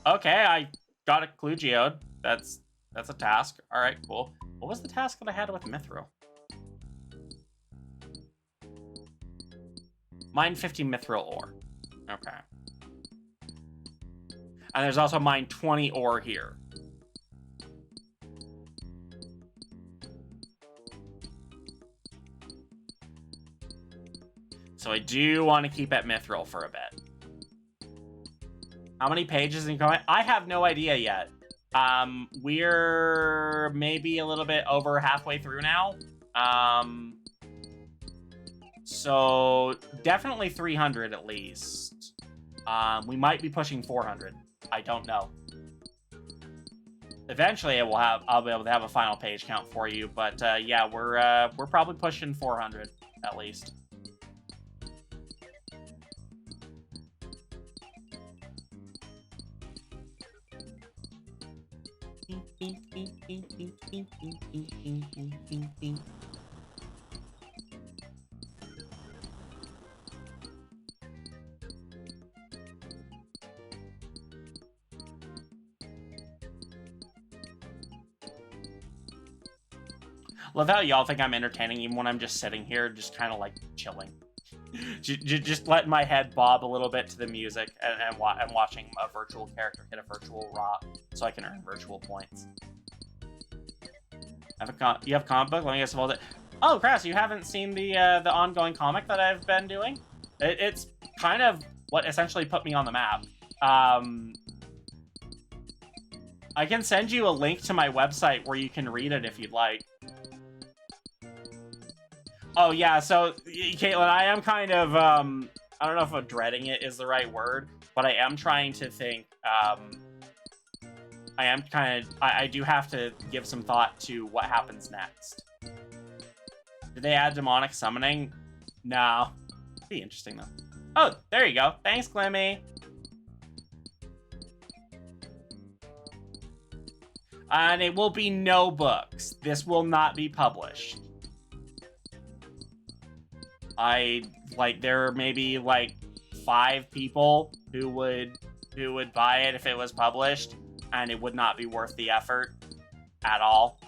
Okay, I got a clue geode. That's a task. All right, cool. What was the task that I had with Mithril? Mine 50 Mithril ore. Okay. And there's also mine 20 ore here. So I do want to keep at Mithril for a bit. How many pages in comment? I have no idea yet. We're maybe a little bit over halfway through now. So definitely 300 at least. We might be pushing 400. I don't know. Eventually, I'll be able to have a final page count for you. But yeah, we're probably pushing 400 at least. Love how y'all think I'm entertaining even when I'm just sitting here, just kind of like chilling. Just letting my head bob a little bit to the music and watching a virtual character hit a virtual rock so I can earn virtual points. You have comic book? Let me guess about it. Oh, Crass, you haven't seen the ongoing comic that I've been doing? It's kind of what essentially put me on the map. I can send you a link to my website where you can read it if you'd like. Oh, yeah, so, Caitlin, I am kind of, I don't know if dreading it is the right word, but I am trying to think, I do have to give some thought to what happens next. Did they add demonic summoning? No. Be interesting, though. Oh, there you go. Thanks, Glimmy. And it will be no books. This will not be published. There may be, 5 people who would buy it if it was published, and it would not be worth the effort at all.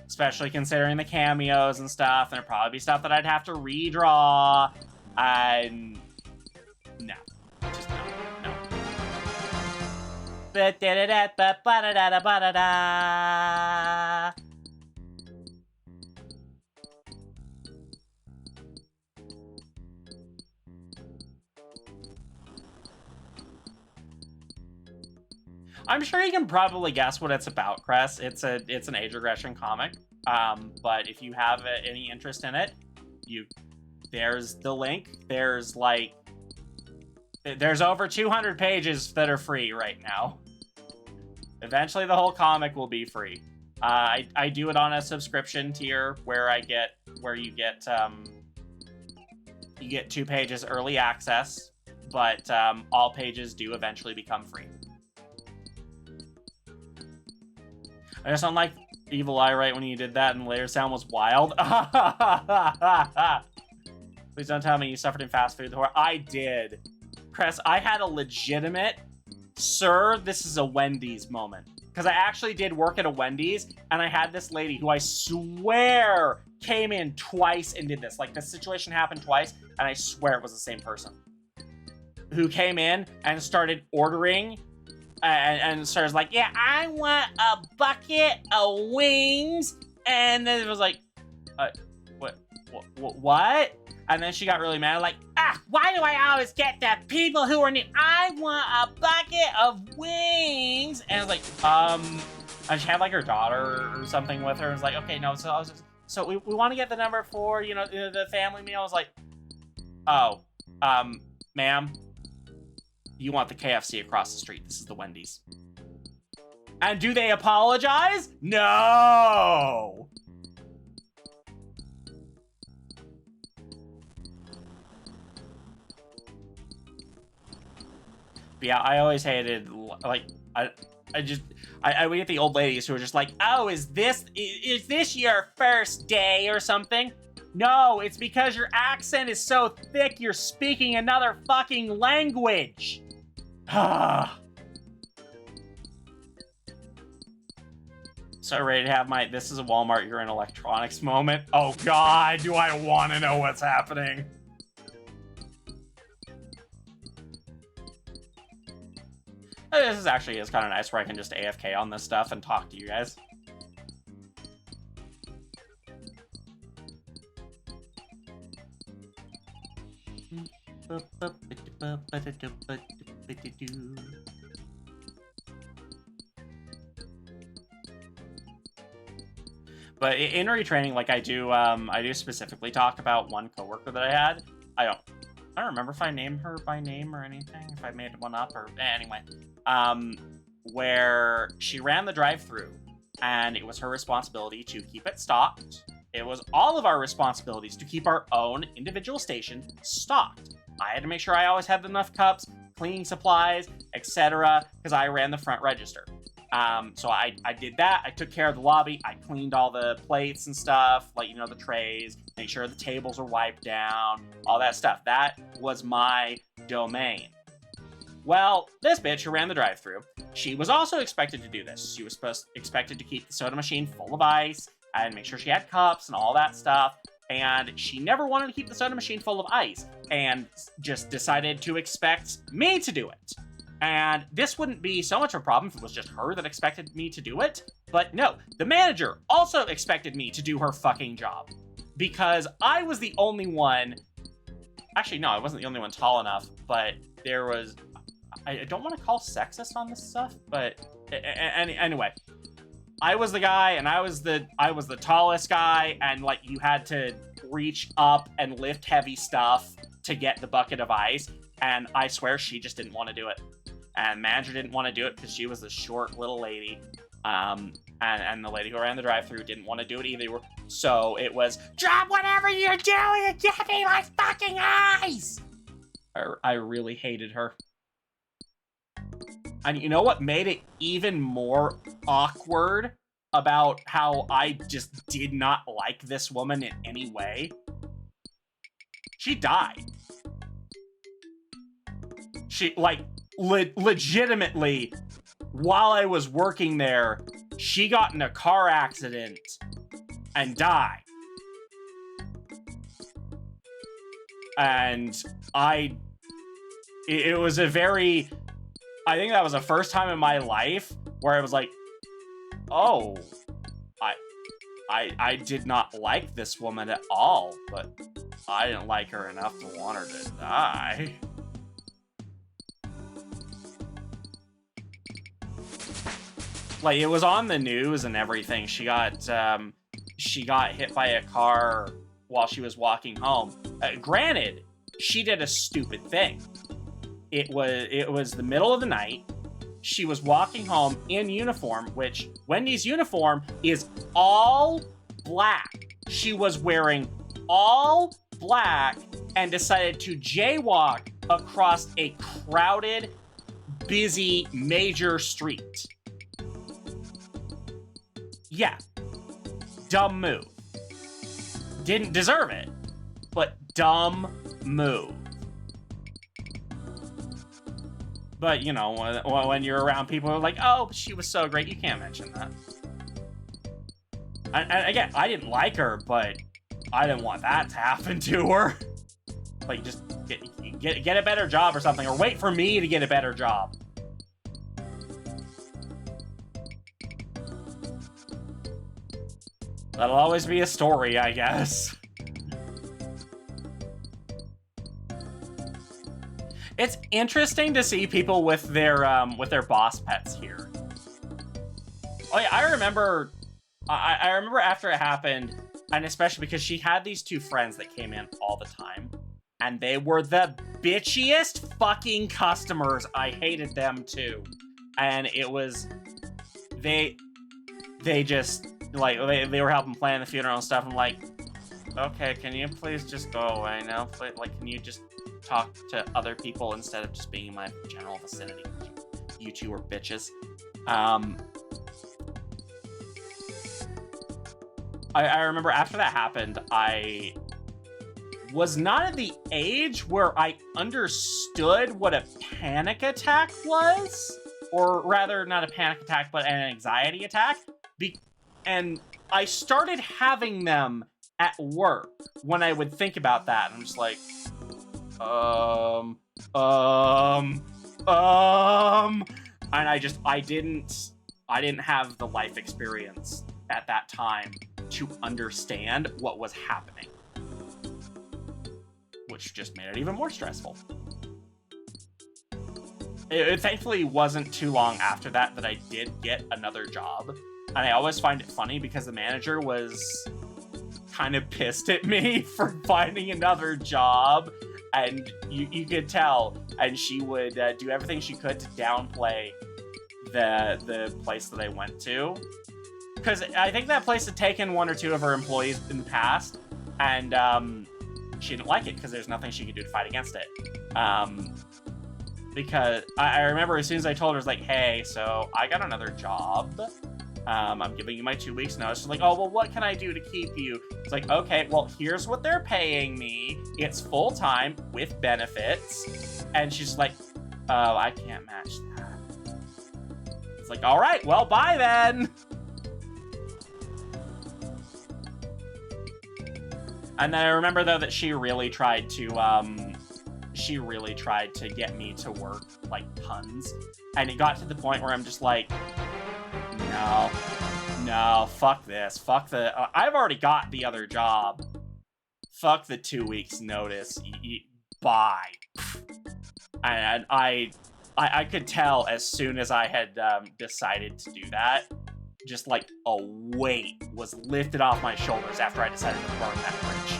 Especially considering the cameos and stuff, and there'd probably be stuff that I'd have to redraw, and no. Just no. I'm sure you can probably guess what it's about, Cress. It's an age regression comic. But if you have any interest in it, there's the link. There's over 200 pages that are free right now. Eventually, the whole comic will be free. I do it on a subscription tier where you get 2 pages early access, but all pages do eventually become free. I just don't like Evil Eye right when you did that, and the later sound was wild. Please don't tell me you suffered in fast food horror. I did. Cress, I had a legitimate, sir, this is a Wendy's moment. Because I actually did work at a Wendy's, and I had this lady who I swear came in twice and did this. This situation happened twice, and I swear it was the same person. Who came in and started ordering and started yeah, I want a bucket of wings. And then it was what? And then she got really mad, why do I always get the people who are new? I want a bucket of wings. And I was and she had her daughter or something with her. I was okay, no. So I was so we want to get the number for, the family meal. I was oh, ma'am, You want the KFC across the street. This is the Wendy's. And do they apologize? No! But yeah, I always hated, like, I would get the old ladies who were just like, oh, is this your first day or something? No, it's because your accent is so thick you're speaking another fucking language. So ready to have my this is a Walmart, you're in electronics moment. Oh god, do I want to know what's happening? This is actually kind of nice where I can just AFK on this stuff and talk to you guys. But in retraining, like I do specifically talk about one coworker that I had. I don't remember if I named her by name or anything, if I made one up or anyway. Where she ran the drive-thru, and it was her responsibility to keep it stocked. It was all of our responsibilities to keep our own individual station stocked. I had to make sure I always had enough cups, cleaning supplies, etc., because I ran the front register. So I did that. I took care of the lobby. I cleaned all the plates and stuff, like, you know, the trays, make sure the tables are wiped down, all that stuff. That was my domain. Well, this bitch who ran the drive-thru, she was also expected to do this. She was expected to keep the soda machine full of ice and make sure she had cups and all that stuff. And she never wanted to keep the soda machine full of ice and just decided to expect me to do it. And this wouldn't be so much of a problem if it was just her that expected me to do it. But no, the manager also expected me to do her fucking job. Because I was the only one... Actually, no, I wasn't the only one tall enough, but there was... I don't want to call sexist on this stuff, but anyway. I was the guy, and I was the tallest guy, and like you had to reach up and lift heavy stuff to get the bucket of ice, and I swear she just didn't want to do it. And manager didn't want to do it because she was the short little lady. And the lady who ran the drive-thru didn't want to do it either. So it was, drop whatever you're doing and give me my fucking ice! I really hated her. And you know what made it even more awkward about how I just did not like this woman in any way? She died. She, like, legitimately, while I was working there, she got in a car accident and died. And it was a very... I think that was the first time in my life where I was like, oh, I did not like this woman at all, but I didn't like her enough to want her to die. Like, it was on the news and everything. She got hit by a car while she was walking home. Granted, she did a stupid thing. It was the middle of the night. She was walking home in uniform, which Wendy's uniform is all black. She was wearing all black and decided to jaywalk across a crowded, busy, major street. Yeah. Dumb move. Didn't deserve it, but dumb move. But, you know, when you're around people who are like, oh, she was so great, you can't mention that. And again, I didn't like her, but I didn't want that to happen to her. Like, just get a better job or something, or wait for me to get a better job. That'll always be a story, I guess. It's interesting to see people with their boss pets here. Oh yeah, I remember after it happened, and especially because she had these two friends that came in all the time, and they were the bitchiest fucking customers. I hated them too. And it was, they just, like, they were helping plan the funeral and stuff. I'm like, okay, can you please just go away now? Please, like, can you just talk to other people instead of just being in my general vicinity? You two are bitches. I remember after that happened, I was not at the age where I understood what a panic attack was. Or rather, not a panic attack, but an anxiety attack. And I started having them at work when I would think about that. I'm just like, and I didn't have the life experience at that time to understand what was happening, which just made it even more stressful. It thankfully wasn't too long after that I did get another job, and I always find it funny because the manager was kind of pissed at me for finding another job, and you could tell, and she would do everything she could to downplay the place that I went to, because I think that place had taken one or two of her employees in the past, and she didn't like it because there's nothing she could do to fight against it. Because I remember as soon as I told her, I was like, hey, so I got another job. I'm giving you my 2 weeks notice. She's like, oh, well, what can I do to keep you? It's like, okay, well, here's what they're paying me. It's full-time with benefits. And she's like, oh, I can't match that. It's like, all right, well, bye then. And then I remember, though, that she really tried to get me to work, like, tons. And it got to the point where I'm just like, no, fuck this. Fuck I've already got the other job. Fuck the 2 weeks notice. Bye. And I could tell as soon as I had decided to do that, just like a weight was lifted off my shoulders after I decided to burn that bridge.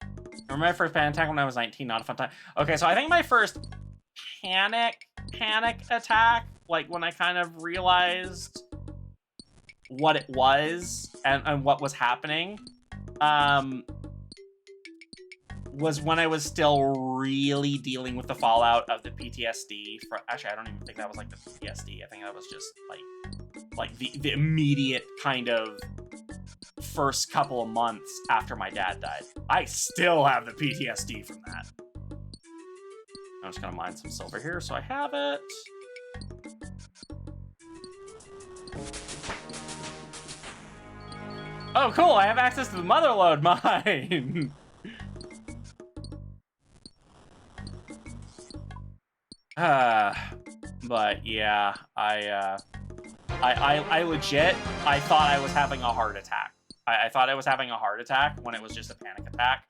I remember my first panic attack when I was 19, not a fun time. Okay, so I think my first panic attack, like when I kind of realized what it was and what was happening, was when I was still really dealing with the fallout of the PTSD. Actually, I don't even think that was like the PTSD. I think that was just like the immediate kind of first couple of months after my dad died. I still have the PTSD from that. I'm just gonna mine some silver here so I have it. Oh, cool! I have access to the Motherlode mine! But yeah, I legit, I thought I was having a heart attack. I thought I was having a heart attack when it was just a panic attack.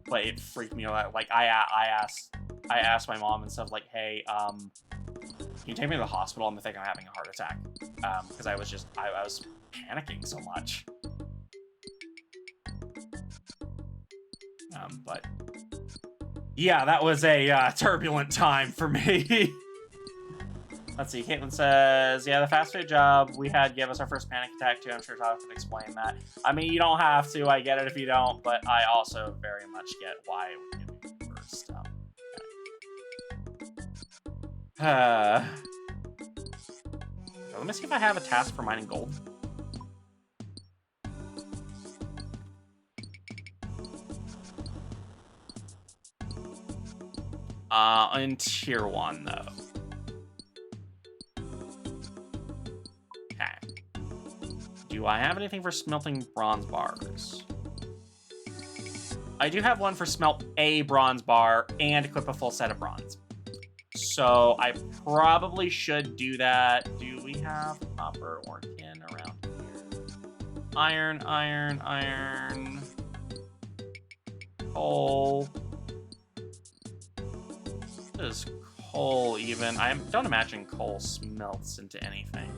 But it freaked me out. Like, I asked my mom and stuff, like, hey, can you take me to the hospital? I'm thinking I'm having a heart attack. Because I was panicking so much. But yeah, that was a turbulent time for me. Let's see, Caitlin says, yeah, the fast food job we had gave us our first panic attack too. I'm sure Todd could explain that. I mean, you don't have to. I get it if you don't, but I also very much get why it would give you the first Let me see if I have a task for mining gold. In tier 1 though. Okay. Do I have anything for smelting bronze bars? I do have one for smelt a bronze bar and equip a full set of bronze. So I probably should do that. Do we have copper or tin around here? Iron. Coal. Is coal even? I don't imagine coal smelts into anything.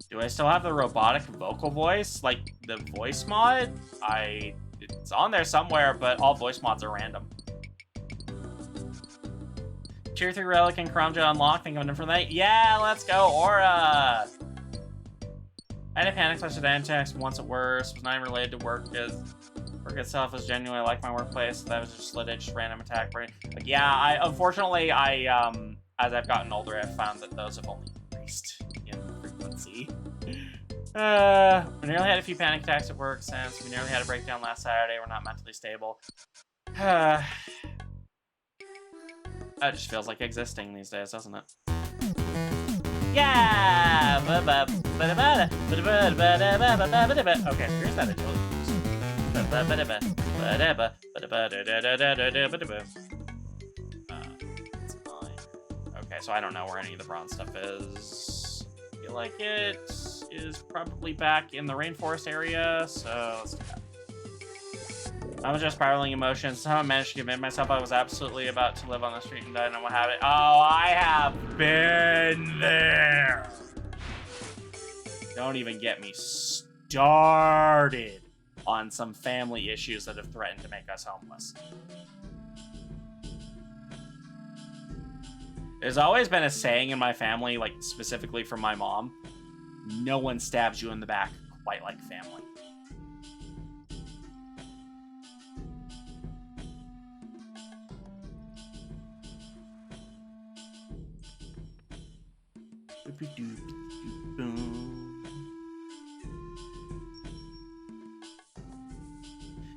Do I still have the robotic vocal voice? Like, the voice mod, it's on there somewhere, but all voice mods are random. Tier 3 Relic and Karamja unlocked. Think of an different night. Yeah, let's go, Aura! I had a panic slash text once at worst. Was not even related to work because work itself was genuinely like my workplace. That was just lit, just random attack. Like, yeah, unfortunately, as I've gotten older, I've found that those have only increased in frequency. We nearly had a few panic attacks at work since we nearly had a breakdown last Saturday. We're not mentally stable. That just feels like existing these days, doesn't it? Yeah! Okay, here's that agility okay, so I don't know where any of the bronze stuff is. I feel like it is probably back in the rainforest area, so let's do that. I was just spiraling emotions. Somehow I managed to convince myself I was absolutely about to live on the street and die and what have it. Oh, I have been there. Don't even get me started on some family issues that have threatened to make us homeless. There's always been a saying in my family, like specifically from my mom, no one stabs you in the back quite like family.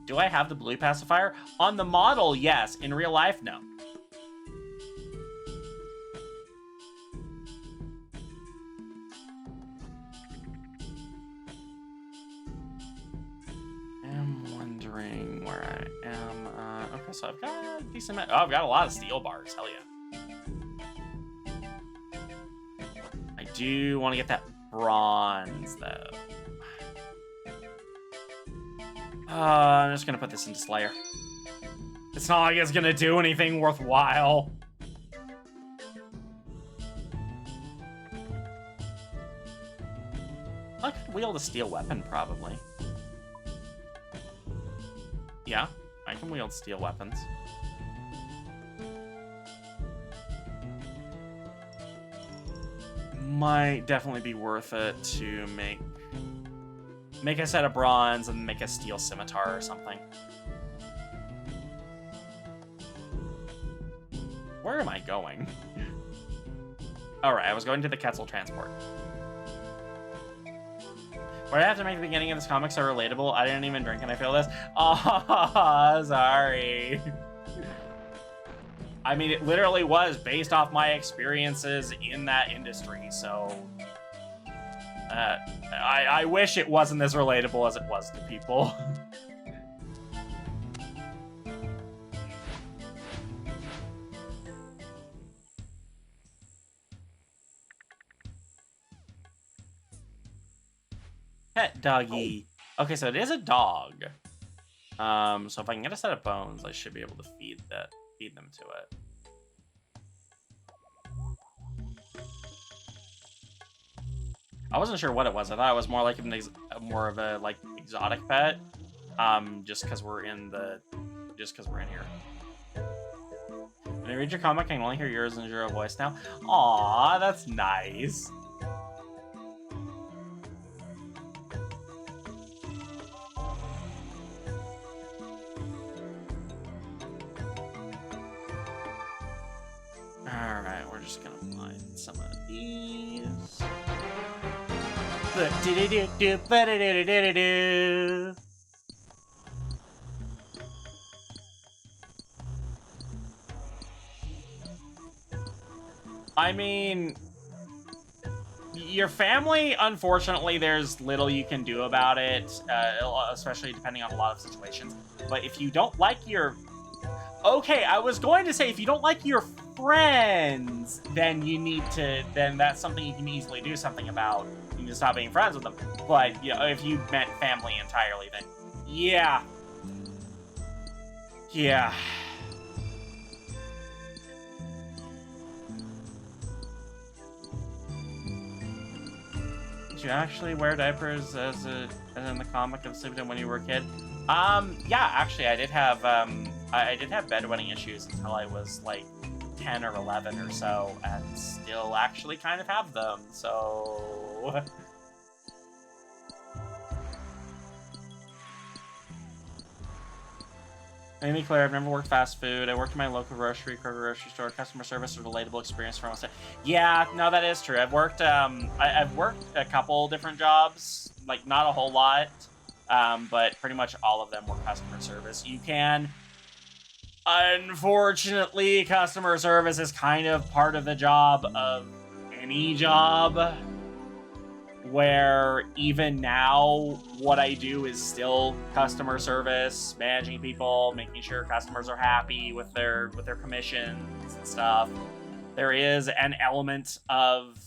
Do I have the blue pacifier? On the model, yes. In real life, no. I'm wondering where I am. Okay, so I've got a decent amount. Oh, I've got a lot of steel bars. Hell yeah. I do want to get that bronze, though. I'm just gonna put this into Slayer. It's not like it's gonna do anything worthwhile. I could wield a steel weapon, probably. Yeah, I can wield steel weapons. Might definitely be worth it to make a set of bronze and make a steel scimitar or something. Where am I going? Alright, I was going to the Quetzal transport. Where I have to make the beginning of this comic so relatable. I didn't even drink and I feel this. Oh, sorry. I mean, it literally was based off my experiences in that industry, so... I wish it wasn't as relatable as it was to people. Pet doggy. Okay, so it is a dog. So if I can get a set of bones, I should be able to feed them to it. I wasn't sure what it was. I thought it was more like more of a like exotic pet. Just because we're in here. When I read your comic, I can only hear yours and your voice now. Aw, that's nice. Alright, we're just gonna find some of these. I mean, your family, unfortunately, there's little you can do about it, especially depending on a lot of situations. But if you don't like your... Okay, I was going to say, if you don't like your friends, then you need to... Then that's something you can easily do something about. You can stop being friends with them. But, you know, if you meant family entirely, then... Yeah. Yeah. You actually wear diapers as in the comic and sleep in when you were a kid? Yeah, actually, I did have bedwetting issues until I was like 10 or 11 or so, and still actually kind of have them. So. Amy Claire, I've never worked fast food. I worked in my local grocery store. Customer service or relatable experience for almost. Yeah, no, that is true. I've worked I've worked a couple different jobs, like not a whole lot, but pretty much all of them were customer service. You can, unfortunately, customer service is kind of part of the job of any job. Where even now, what I do is still customer service, managing people, making sure customers are happy with their commissions and stuff. There is an element of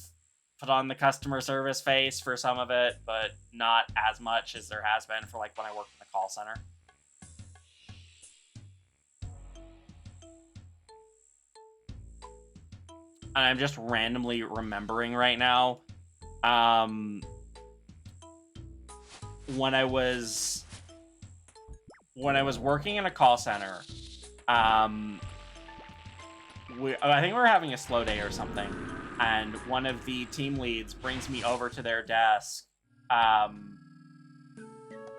put on the customer service face for some of it, but not as much as there has been for like when I worked in the call center. And I'm just randomly remembering right now. When I was working in a call center, I think we were having a slow day or something, and one of the team leads brings me over to their desk.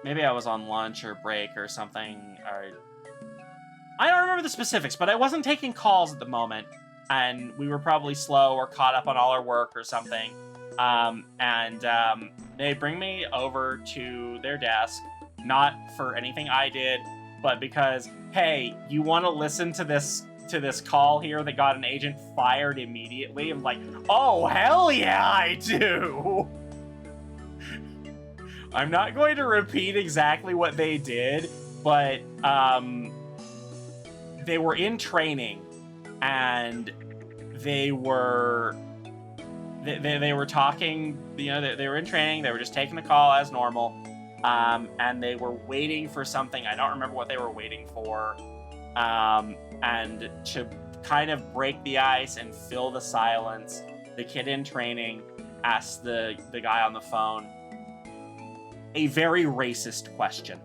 Maybe I was on lunch or break or something, or I don't remember the specifics, but I wasn't taking calls at the moment, and we were probably slow or caught up on all our work or something. They bring me over to their desk, not for anything I did, but because, hey, you want to listen to this call here that got an agent fired immediately? I'm like, oh, hell yeah, I do! I'm not going to repeat exactly what they did, but, they were in training, and they were talking, you know, they were in training, they were just taking the call as normal, and they were waiting for something. I don't remember what they were waiting for, and to kind of break the ice and fill the silence, the kid in training asked the guy on the phone a very racist question.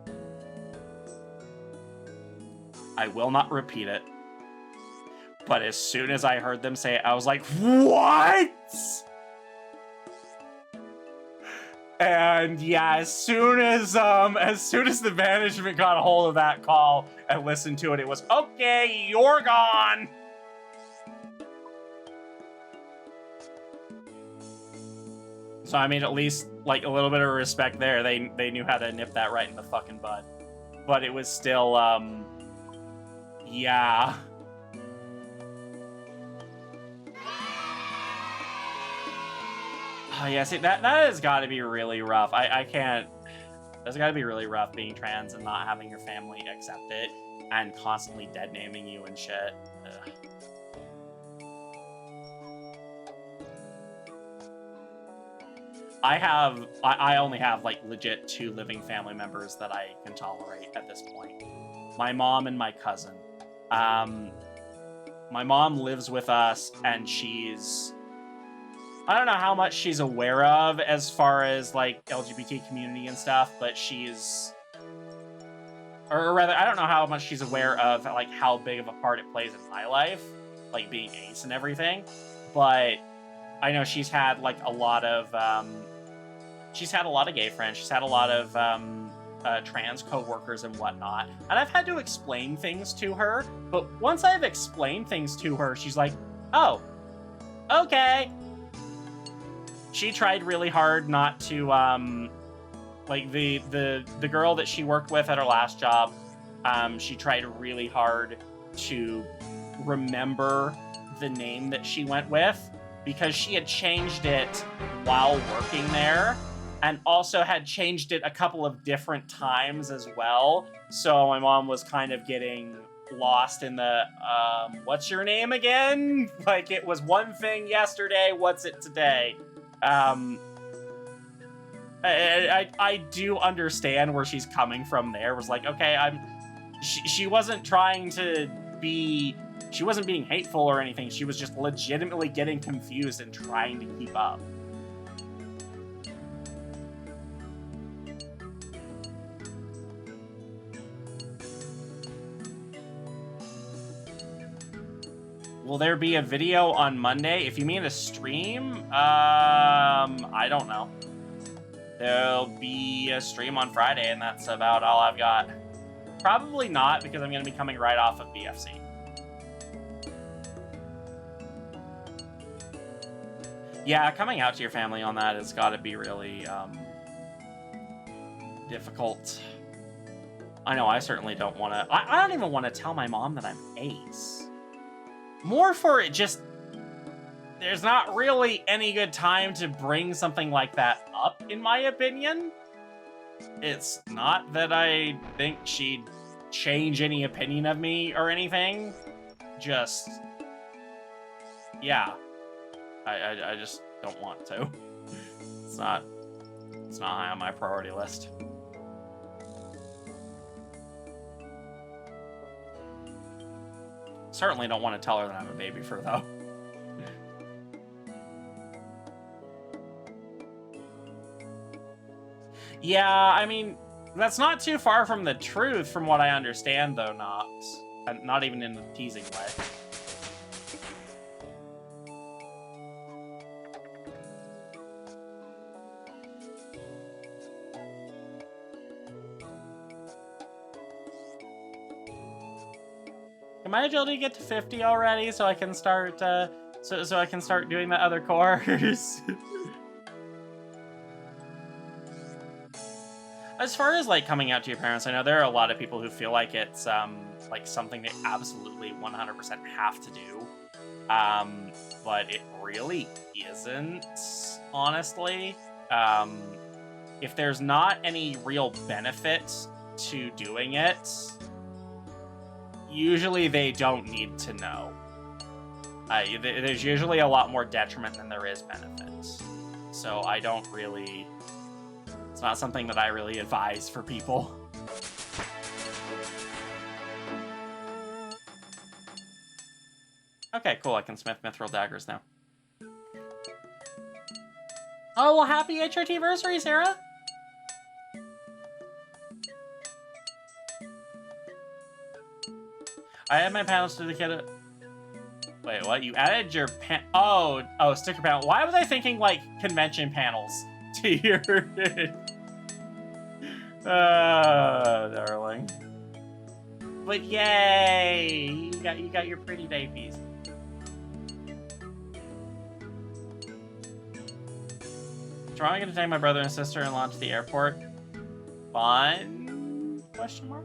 I will not repeat it, but as soon as I heard them say it, I was like, what? And yeah, as soon as the management got a hold of that call and listened to it, it was, okay, you're gone. So I mean, at least like a little bit of respect there. They knew how to nip that right in the fucking bud. But it was still, yeah. Oh yeah, see, that has got to be really rough. I can't. That's got to be really rough being trans and not having your family accept it and constantly dead naming you and shit. Ugh. I only have like legit 2 living family members that I can tolerate at this point. My mom and my cousin. My mom lives with us, and she's, I don't know how much she's aware of as far as like LGBT community and stuff, but she's, or rather, I don't know how much she's aware of like how big of a part it plays in my life, like being ace and everything. But I know she's had like a lot of gay friends. She's had a lot of trans co-workers and whatnot, and I've had to explain things to her, but once I've explained things to her, she's like, oh, okay. She tried really hard not to, like the girl that she worked with at her last job, she tried really hard to remember the name that she went with, because she had changed it while working there, and also had changed it a couple of different times as well. So my mom was kind of getting lost in the, what's your name again? Like, it was one thing yesterday, what's it today? I do understand where she's coming from there. It was like, okay, she wasn't trying to be, she wasn't being hateful or anything. She was just legitimately getting confused and trying to keep up. Will there be a video on Monday? If you mean a stream, I don't know. There'll be a stream on Friday, and that's about all I've got. Probably not, because I'm going to be coming right off of BFC. Yeah, coming out to your family on that has got to be really difficult. I know, I certainly don't want to... I don't even want to tell my mom that I'm ace. More for it just... There's not really any good time to bring something like that up, in my opinion. It's not that I think she'd change any opinion of me or anything. Just... Yeah. I just don't want to. It's not high on my priority list. Certainly don't want to tell her that I'm a baby for though. Yeah, I mean, that's not too far from the truth from what I understand though, Nox. And not even in a teasing way. Can my agility get to 50 already so I can start so I can start doing the other course? As far as like coming out to your parents, I know there are a lot of people who feel like it's like something they absolutely 100% have to do. But it really isn't, honestly. If there's not any real benefit to doing it, usually they don't need to know. There's usually a lot more detriment than there is benefit. So I don't really... It's not something that I really advise for people. Okay, cool. I can smith mithril daggers now. Oh, well, happy HRT-versary, Sarah! I added my panels to the kid. Wait, what? You added your Oh, sticker panel. Why was I thinking, like, convention panels to your... darling. But yay! You got your pretty babies. Tomorrow I'm gonna take my brother and sister-in-law to the airport. Fun? Question mark?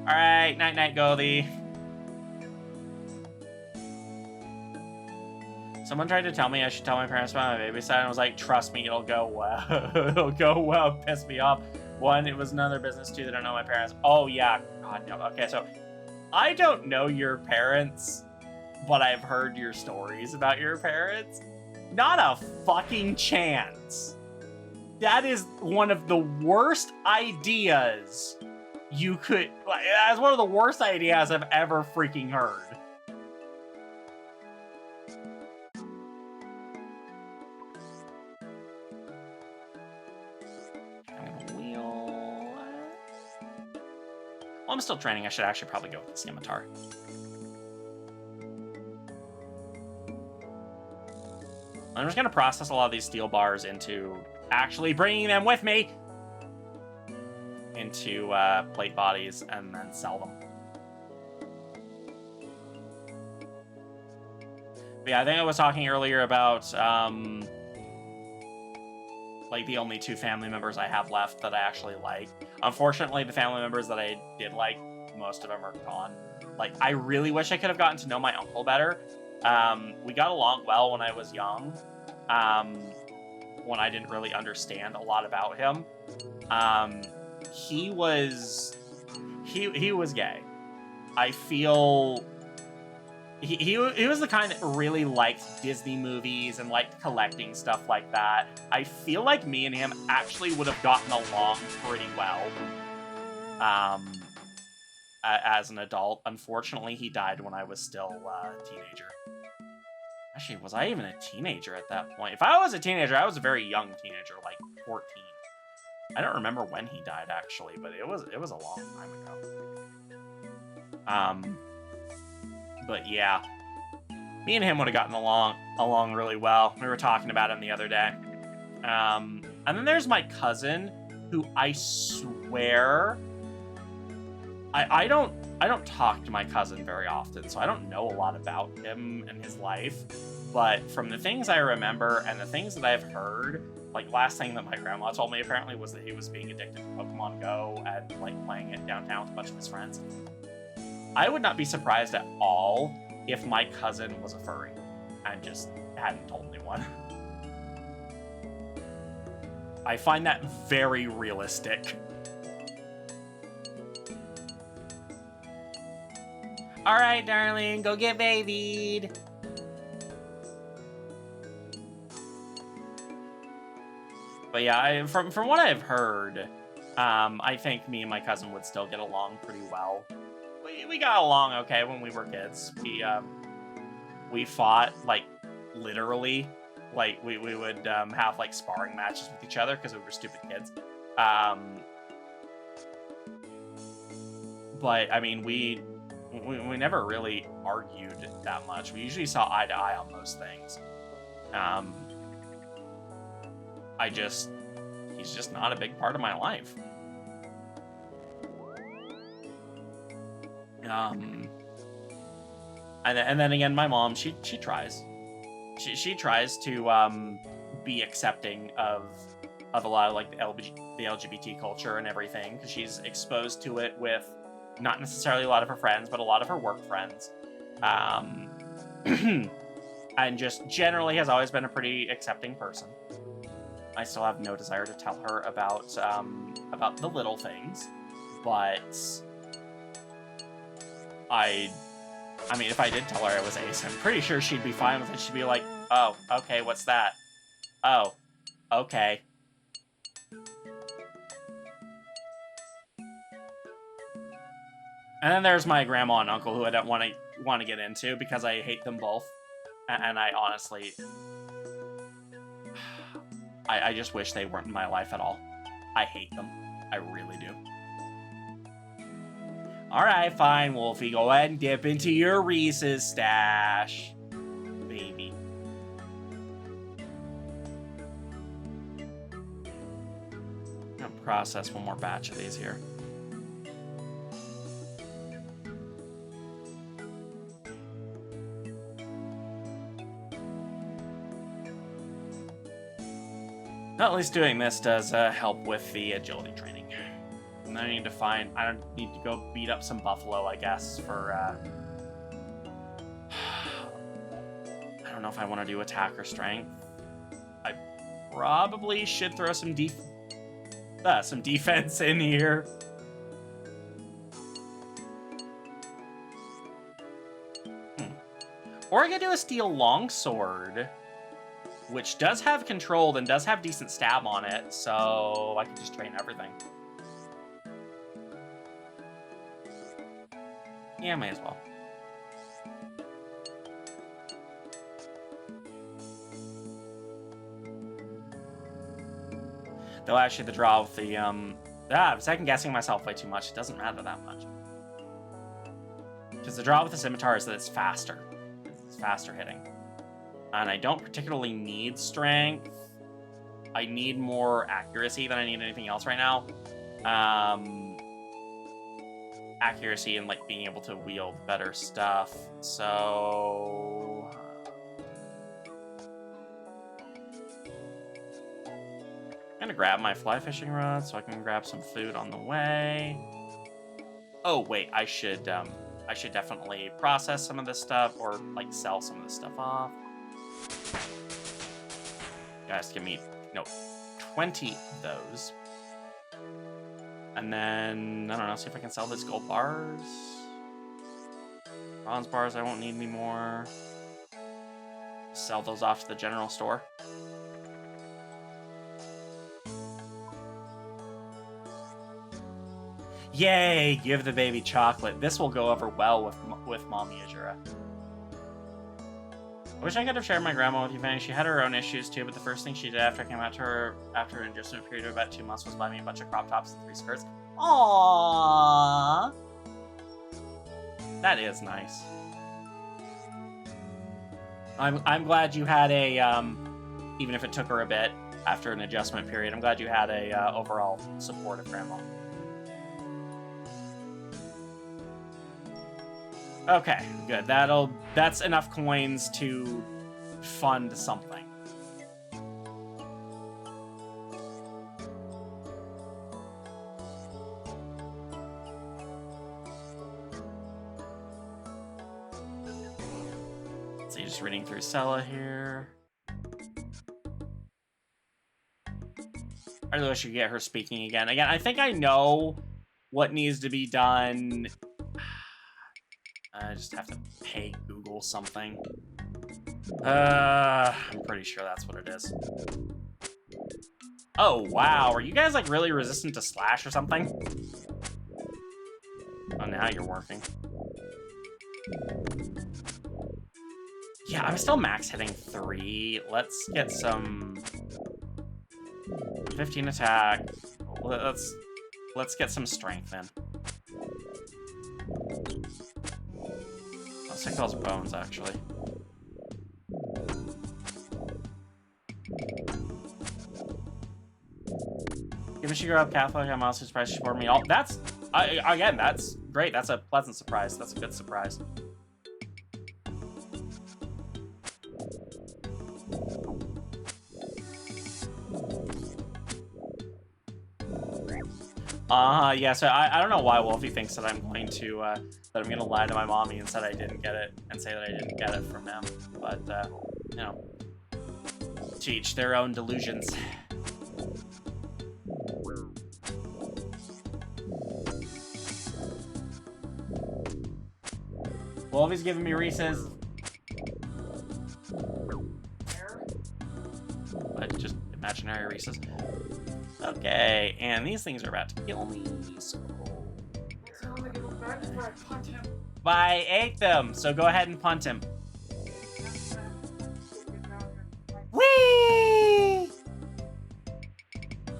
Alright, night-night, Goldie. Someone tried to tell me I should tell my parents about my babysitting, and I was like, trust me, it'll go well. It'll go well. Piss me off. One, it was none of their business. Two, they don't know my parents. Oh, yeah. God, no. Okay, so I don't know your parents, but I've heard your stories about your parents. Not a fucking chance. That is one of the worst ideas you could... That's one of the worst ideas I've ever freaking heard. Well, I'm still training. I should actually probably go with the scimitar. I'm just going to process a lot of these steel bars into actually bringing them with me into plate bodies and then sell them. But yeah, I think I was talking earlier about like the only two family members I have left that I actually like. Unfortunately, the family members that I did like, most of them are gone. Like, I really wish I could have gotten to know my uncle better. We got along well when I was young, when I didn't really understand a lot about him. He was gay. I feel he was the kind that really liked Disney movies and liked collecting stuff like that. I feel like me and him actually would have gotten along pretty well as an adult. Unfortunately, he died when I was still a teenager. Actually, was I even a teenager at that point? If I was a teenager, I was a very young teenager, like 14. I don't remember when he died, actually, but it was a long time ago. But yeah, Me and him would have gotten along really well. We were talking about him the other day. And then there's my cousin, who I swear I don't talk to my cousin very often, so I don't know a lot about him and his life. But from the things I remember and the things that I've heard, like last thing that my grandma told me apparently was that he was being addicted to Pokemon Go and like playing it downtown with a bunch of his friends. I would not be surprised at all if my cousin was a furry and just hadn't told anyone. I find that very realistic. All right, darling, go get babied. But yeah, from what I've heard, I think me and my cousin would still get along pretty well. We got along okay when we were kids. We fought, like, literally. Like, we would have, like, sparring matches with each other because we were stupid kids. But, I mean, we never really argued that much. We usually saw eye to eye on most things. He's just not a big part of my life. And then again, my mom, she tries. She tries to be accepting of a lot of like the LGBT culture and everything, because she's exposed to it with not necessarily a lot of her friends, but a lot of her work friends. And just generally has always been a pretty accepting person. I still have no desire to tell her about the little things, but I mean, if I did tell her I was ace, I'm pretty sure she'd be fine with it. She'd be like, oh, okay, what's that? Oh, okay. And then there's my grandma and uncle, who I don't want to get into because I hate them both. And I honestly... I just wish they weren't in my life at all. I hate them. I really do. Alright, fine, Wolfie. Go ahead and dip into your Reese's stash. Baby. I'm gonna process one more batch of these here. At least doing this does help with the agility training. And I need to find... I don't need to go beat up some buffalo, I guess, for... I don't know if I want to do attack or strength. I probably should throw some defense in here. Or I could do a steel longsword, which does have controlled and does have decent stab on it, so I can just train everything. Yeah, may as well. Though actually the draw with the, I'm second guessing myself way too much. It doesn't matter that much. Because the draw with the scimitar is that it's faster. It's faster hitting. And I don't particularly need strength. I need more accuracy than I need anything else right now. Accuracy and like being able to wield better stuff. So I'm gonna grab my fly fishing rod so I can grab some food on the way. Oh wait, I should definitely process some of this stuff or like sell some of this stuff off. Guys, give me 20 of those. And then, I don't know, see if I can sell these gold bars. Bronze bars I won't need anymore. Sell those off to the general store. Yay! Give the baby chocolate. This will go over well with Mommy Ajura. I wish I could have shared my grandma with you, Fanny. She had her own issues too, but the first thing she did after I came out to her after an adjustment period of about 2 months was buy me a bunch of crop tops and 3 skirts. Aww! That is nice. I'm glad you had a even if it took her a bit after an adjustment period. I'm glad you had a overall supportive grandma. Okay, good. That's enough coins to fund something. So you're just reading through Sella here. I really wish you could get her speaking again. Again, I think I know what needs to be done. I just have to pay Google something. I'm pretty sure that's what it is. Oh, wow. Are you guys, like, really resistant to slash or something? Oh, now you're working. Yeah, I'm still max hitting 3. Let's get some 15 attack. Let's get some strength in. Let's take those bones, actually. Given she grew up Catholic, I'm also surprised she supported me. All that's again, that's great. That's a pleasant surprise. That's a good surprise. Yeah, so I don't know why Wolfie thinks that I'm going to lie to my mommy and said I didn't get it and say that I didn't get it from him. But you know, to each their own delusions. Wolfie's giving me Reese's. But just imaginary Reese's. Okay, and these things are about to kill me, so... I ate them, so go ahead and punt him. Whee!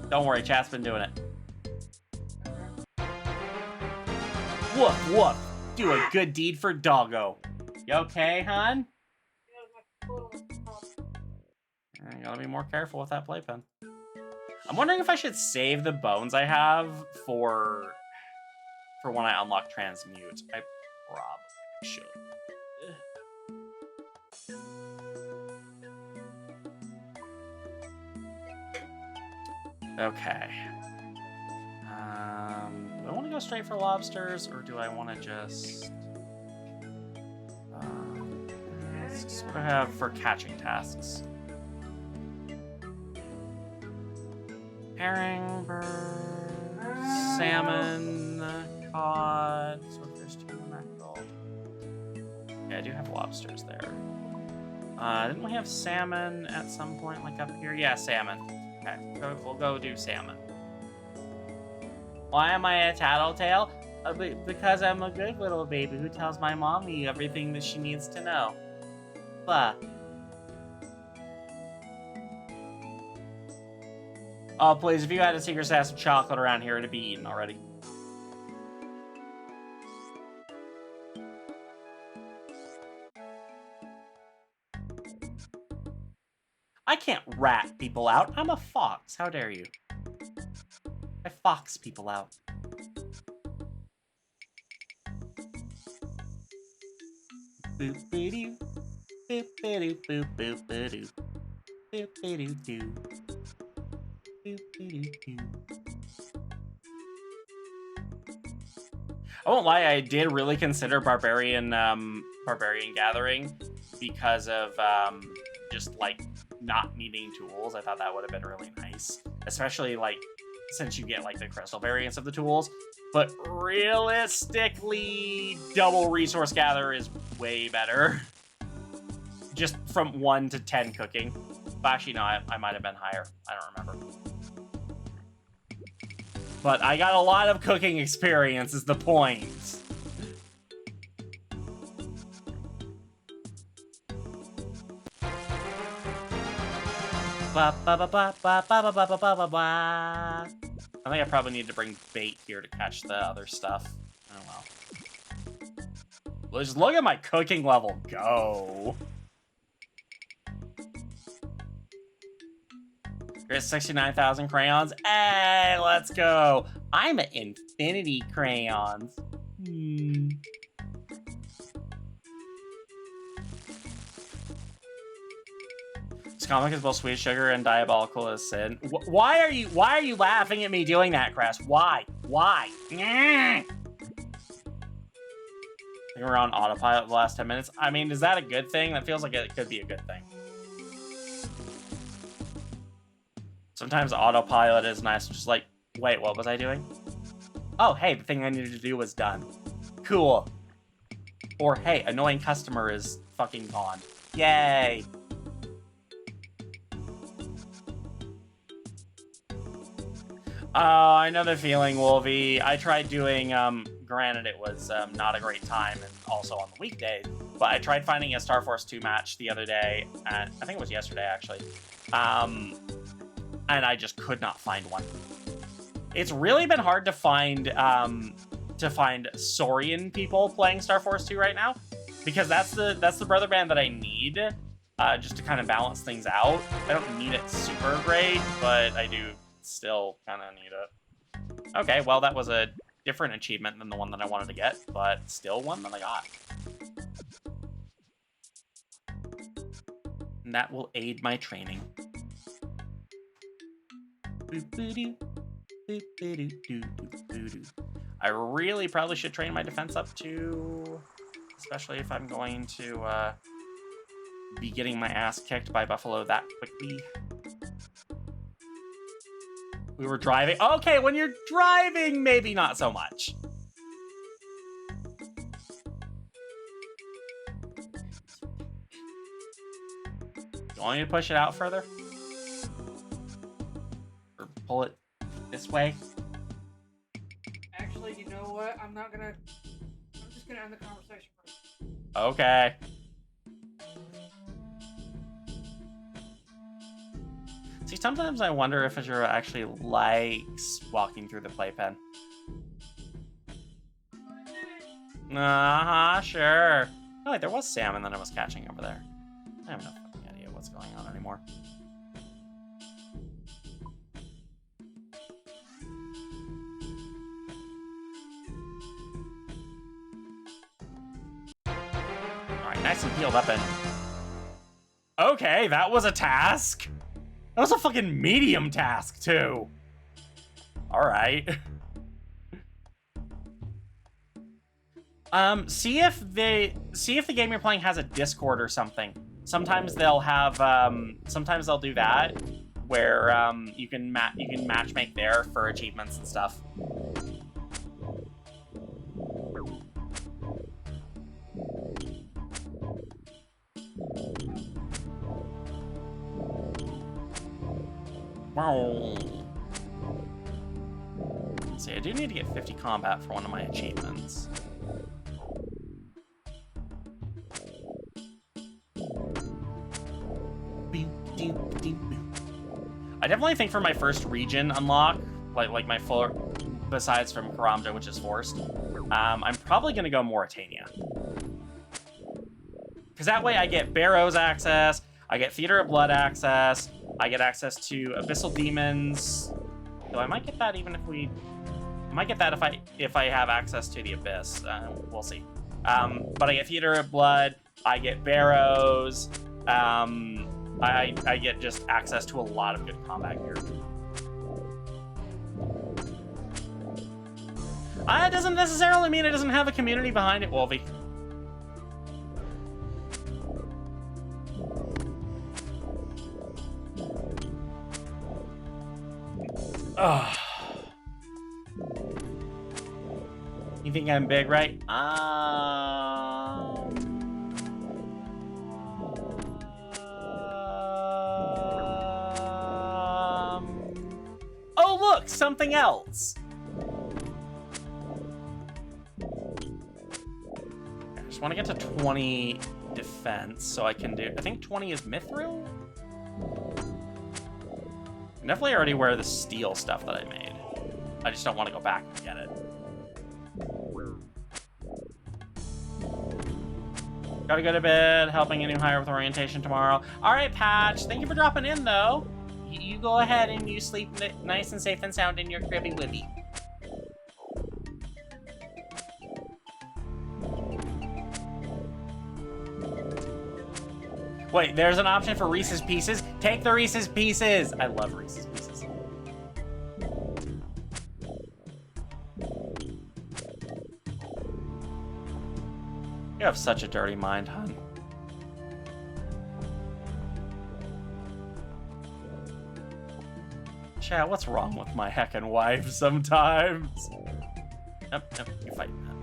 Don't worry, chat's been doing it. Woof, woof. Do a good deed for doggo. You okay, hon? I gotta be more careful with that playpen. I'm wondering if I should save the bones I have for when I unlock transmute. I probably should. Okay. Do I want to go straight for lobsters, or do I want to just... let's what do I have for catching tasks? Herring, bird, salmon, cod, swordfish, tuna, mackerel. Yeah, I do have lobsters there. Didn't we have salmon at some point, like up here? Yeah, salmon. Okay, we'll go do salmon. Why am I a tattletale? Because I'm a good little baby who tells my mommy everything that she needs to know. Blah. Oh, please, if you had a secret stash of chocolate around here, it'd be eaten already. I can't rat people out. I'm a fox. How dare you? I fox people out. Boop-a-doo. Boop-a-doo, boop-boop-a-doo. Boop-a-doo-doo. I won't lie, I did really consider Barbarian Gathering because of just like not needing tools. I thought that would have been really nice, especially like since you get like the crystal variants of the tools. But realistically, double resource gather is way better. Just from 1 to 10 cooking. But actually, no, I might have been higher. I don't remember. But I got a lot of cooking experience is the point. Ba ba ba ba ba ba ba ba ba ba ba. I think I probably need to bring bait here to catch the other stuff. Oh well. Let's look at my cooking level go. Regress 69,000 crayons. Hey, let's go. I'm at infinity crayons. This comic is both sweet sugar and diabolical as sin. Why are you laughing at me doing that, Crest? Why? I think we're on autopilot the last 10 minutes. I mean, is that a good thing? That feels like it could be a good thing. Sometimes autopilot is nice. Just like, wait, what was I doing? Oh, hey, the thing I needed to do was done. Cool. Or, hey, annoying customer is fucking gone. Yay. Oh, I know the feeling, Wolvie. I tried doing, granted it was not a great time and also on the weekdays, but I tried finding a Star Force 2 match the other day, and I think it was yesterday, actually. And I just could not find one. It's really been hard to find Saurian people playing Star Force 2 right now, because that's the brother band that I need, just to kind of balance things out. I don't need it super great, but I do still kind of need it. Okay, well, that was a different achievement than the one that I wanted to get, but still one that I got. And that will aid my training. I really probably should train my defense up too, especially if I'm going to be getting my ass kicked by Buffalo that quickly. We were driving. Okay, when you're driving, maybe not so much. You want me to push it out further? Or pull it this way? Actually, you know what? I'm just gonna end the conversation first. Okay. See, sometimes I wonder if Azura actually likes walking through the playpen. Sure. Oh, wait, there was salmon that I was catching over there. I have no fucking idea what's going on anymore. Alright, nice and healed up and... Okay, that was a task. That was a fucking medium task, too. Alright. See if the game you're playing has a Discord or something. Sometimes they'll have, sometimes they'll do that, where, you can matchmake there for achievements and stuff. See, I do need to get 50 combat for one of my achievements. I definitely think for my first region unlock, like my full, besides from Karamja, which is forced, I'm probably gonna go Mauritania. Because that way I get Barrows access, I get Theater of Blood access, I get access to Abyssal Demons. Though I might get that even if I might get that if I have access to the Abyss. We'll see. But I get Theater of Blood, I get Barrows, I get just access to a lot of good combat gear. It doesn't necessarily mean it doesn't have a community behind it, Wolvie. You think I'm big, right? Oh, look, something else. I just want to get to 20 defense, so I can do. I think 20 is Mithril. I definitely already wear the steel stuff that I made. I just don't want to go back and get it. Gotta go to bed, helping a new hire with orientation tomorrow. All right, Patch, thank you for dropping in, though. You go ahead and you sleep nice and safe and sound in your cribby wibby. Wait, there's an option for Reese's Pieces? Take the Reese's Pieces! I love Reese's Pieces. You have such a dirty mind, hon. Chat, what's wrong with my heckin' wife sometimes? Yep, you fight that.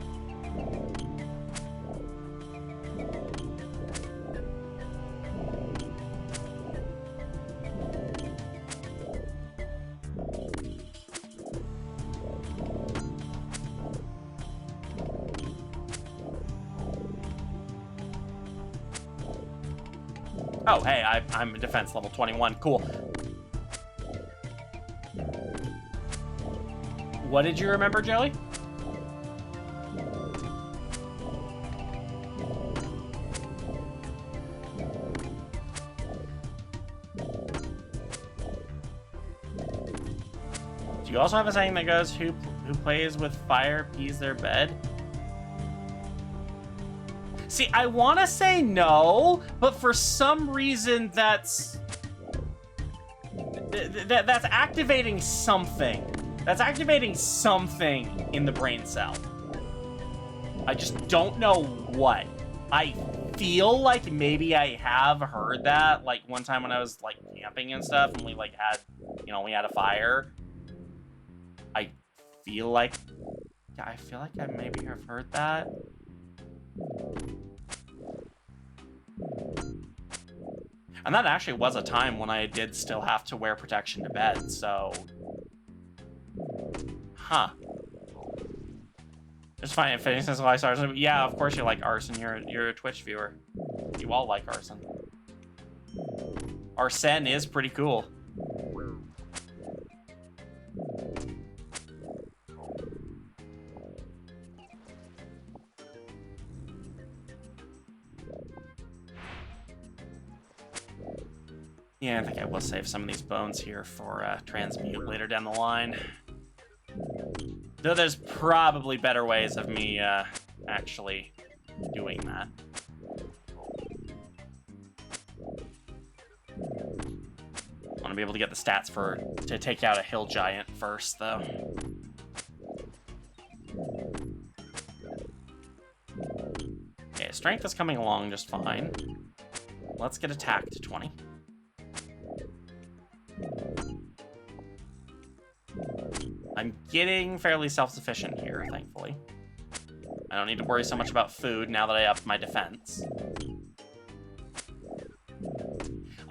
Oh, hey, I'm a defense level 21. Cool. What did you remember, Joey? Do you also have a saying that goes, who plays with fire pees their bed? See, I want to say no, but for some reason that's activating something. That's activating something in the brain cell. I just don't know what. I feel like maybe I have heard that, like one time when I was like camping and stuff, and we like had, we had a fire. I feel like I maybe have heard that. And that actually was a time when I did still have to wear protection to bed, so... Huh. Just fine, if anything says likes Arson. Yeah, of course you like Arson. You're a Twitch viewer. You all like Arson. Arsene is pretty cool. Yeah, I think I will save some of these bones here for transmute later down the line. Though there's probably better ways of me actually doing that. I want to be able to get the stats to take out a hill giant first, though. Okay, strength is coming along just fine. Let's get attack to 20. I'm getting fairly self-sufficient here, thankfully. I don't need to worry so much about food now that I upped my defense.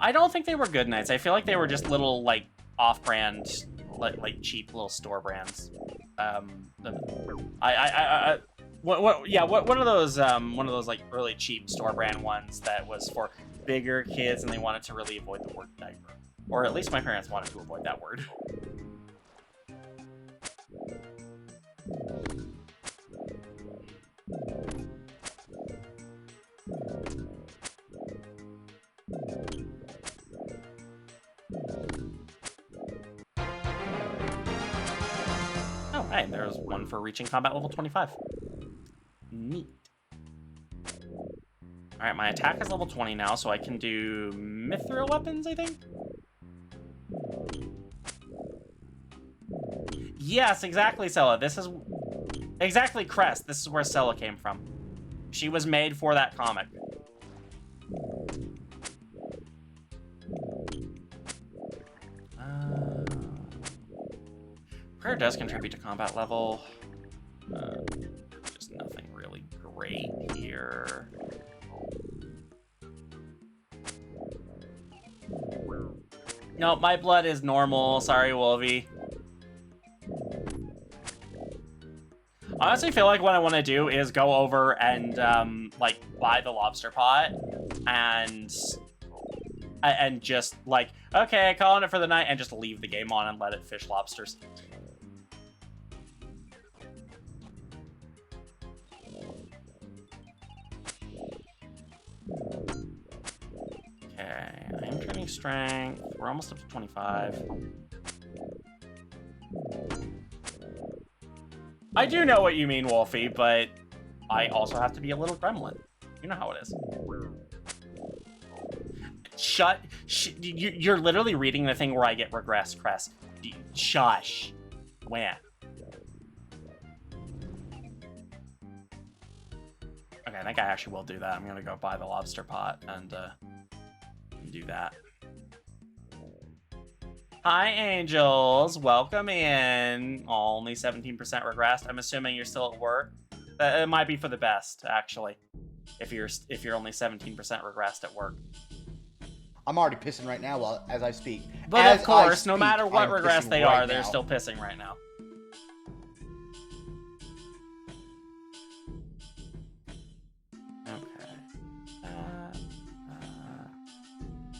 I don't think they were good knights. I feel like they were just little, like, off-brand, like cheap little store brands. One of those like really cheap store brand ones that was for bigger kids and they wanted to really avoid the word diaper. Or at least my parents wanted to avoid that word. Oh, hey, there's one for reaching combat level 25. Neat. Alright, my attack is level 20 now, so I can do mithril weapons, I think? Yes, exactly, Sella. This is... Exactly, Crest. This is where Sella came from. She was made for that comic. Prayer does contribute to combat level. Just nothing really great here. No, my blood is normal. Sorry, Wolvie. I honestly feel like what I want to do is go over and, like, buy the lobster pot and just, like, okay, calling it for the night and just leave the game on and let it fish lobsters. Okay, I'm trying getting strength. We're almost up to 25. I do know what you mean, Wolfie, but I also have to be a little gremlin. You know how it is. You're literally reading the thing where I get regress crest. Shush. When? Okay, I think I actually will do that. I'm gonna go buy the lobster pot and do that. Hi, angels. Welcome in. Oh, only 17% regressed. I'm assuming you're still at work. It might be for the best, actually, if you're only 17% regressed at work. I'm already pissing right now as I speak. But as of course, speak, no matter what I'm regress pissing they right are, they're now. still pissing right now.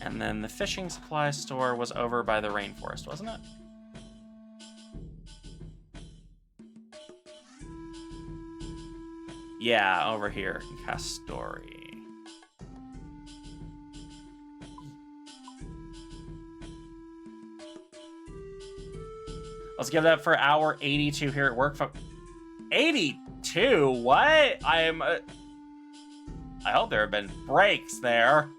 And then the fishing supply store was over by the rainforest, wasn't it? Yeah, over here in Castori. Let's give it up for hour 82 here at work. 82? What? I hope there have been breaks there.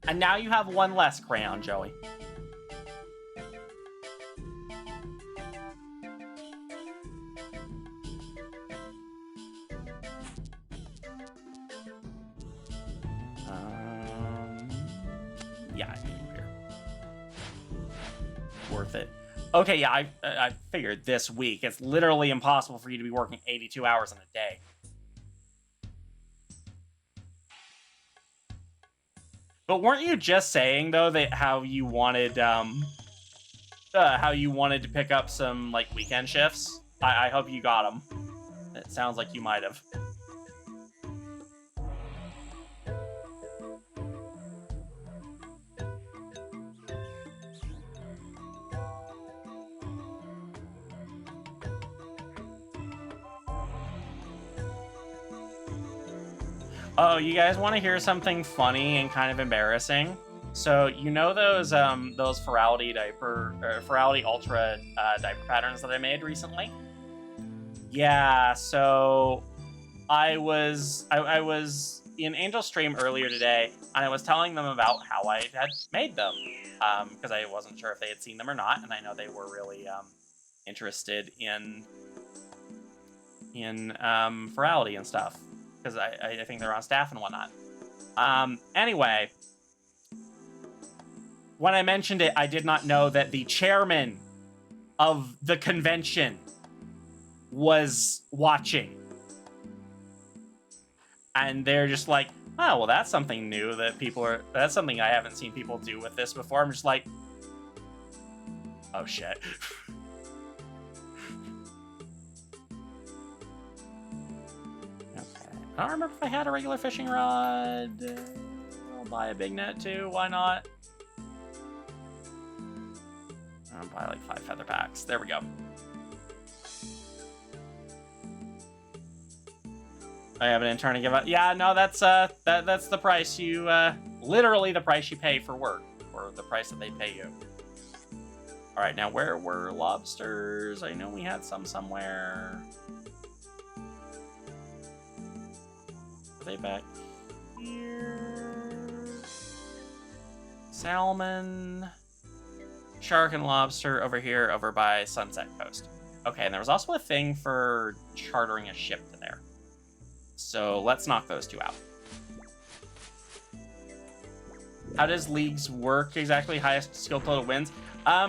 And now you have one less crayon, Joey. Yeah, I need you here. Worth it. Okay, yeah, I figured this week. It's literally impossible for you to be working 82 hours in a day. But weren't you just saying, though, that how you wanted to pick up some, like, weekend shifts? I hope you got them. It sounds like you might have. Oh, you guys want to hear something funny and kind of embarrassing? So you know those Ferality Ultra diaper patterns that I made recently? Yeah. So I was in Angel's stream earlier today, and I was telling them about how I had made them because I wasn't sure if they had seen them or not, and I know they were really interested in Ferality and stuff. Because I think they're on staff and whatnot. Anyway, when I mentioned it, I did not know that the chairman of the convention was watching. And they're just like, oh, well, that's something new that that's something I haven't seen people do with this before. I'm just like, oh, shit. I don't remember if I had a regular fishing rod. I'll buy a big net too. Why not? I'll buy like 5 feather packs. There we go. I have an intern to give up. Yeah, no, that's the price you literally the price you pay for work, or the price that they pay you. All right, now where were lobsters? I know we had some somewhere. Are they back here? Salmon, shark, and lobster over here, over by Sunset Coast. Okay, and there was also a thing for chartering a ship to there. So let's knock those two out. How does leagues work exactly? Highest skill total wins?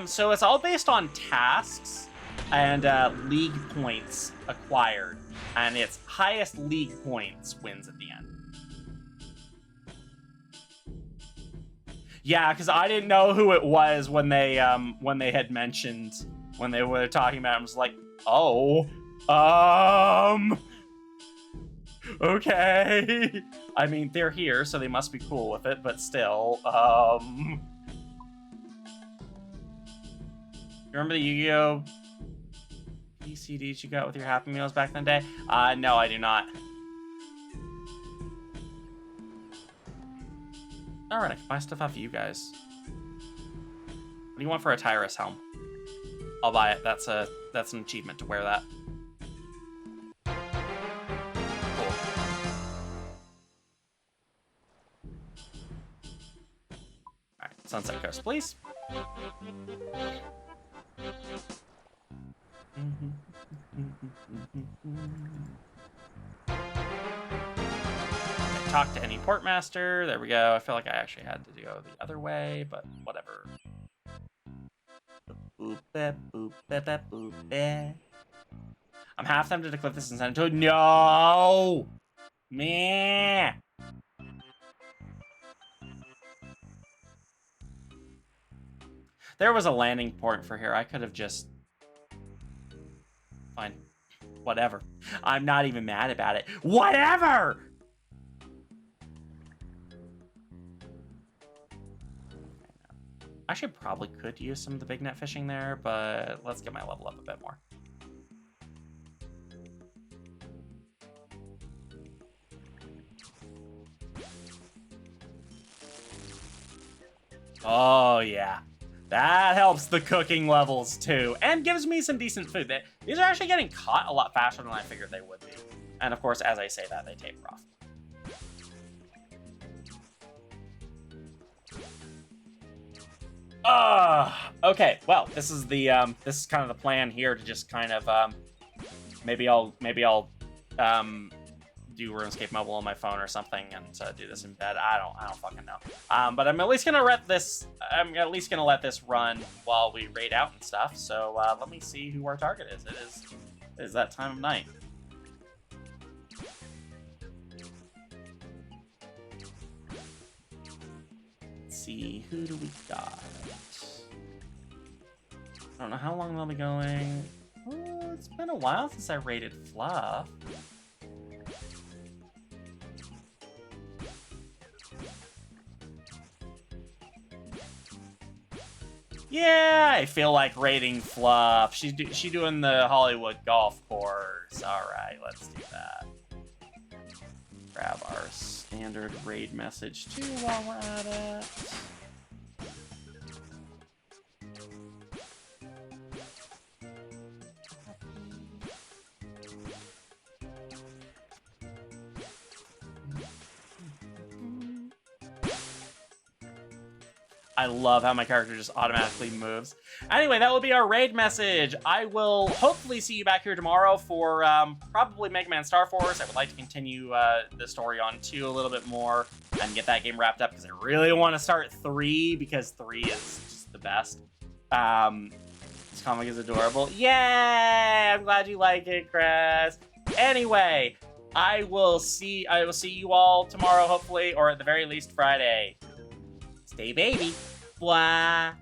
So it's all based on tasks and league points acquired. And its highest league points wins at the end. Yeah, because I didn't know who it was when they had mentioned, when they were talking about it. I was like, oh, okay. I mean, they're here, so they must be cool with it, but still, You remember the Yu-Gi-Oh BCDs you got with your Happy Meals back in the day? No, I do not. Alright, I can buy stuff off you guys. What do you want for a Tyrus helm? I'll buy it. That's an achievement to wear that. Cool. Alright, Sunset Coast, please. Talk to any portmaster. There we go. I feel like I actually had to go the other way, but whatever. I'm half tempted to clip this and send it to no! Meh! There was a landing port for here. I could have just... Fine. Whatever. I'm not even mad about it. Whatever! Actually, probably could use some of the big net fishing there, but let's get my level up a bit more. Oh, yeah. That helps the cooking levels, too, and gives me some decent food. These are actually getting caught a lot faster than I figured they would be. And, of course, as I say that, they taper off. Okay, well, this is kind of the plan here to just kind of, maybe I'll do RuneScape Mobile on my phone or something and do this in bed. I don't fucking know. But I'm at least gonna let this run while we raid out and stuff. So let me see who our target is. It is that time of night. Let's see, who do we got? I don't know how long they'll be going. Oh, it's been a while since I raided Fluff. Yeah, I feel like raiding Fluff. She doing the Hollywood golf course. All right, let's do that. Grab our standard raid message too while we're at it. I love how my character just automatically moves. Anyway, that will be our raid message. I will hopefully see you back here tomorrow for probably Mega Man Star Force. I would like to continue the story on 2 a little bit more and get that game wrapped up because I really want to start 3 because 3 is just the best. This comic is adorable. Yay! I'm glad you like it, Chris. Anyway, I will see you all tomorrow, hopefully, or at the very least Friday. Stay baby. Blah.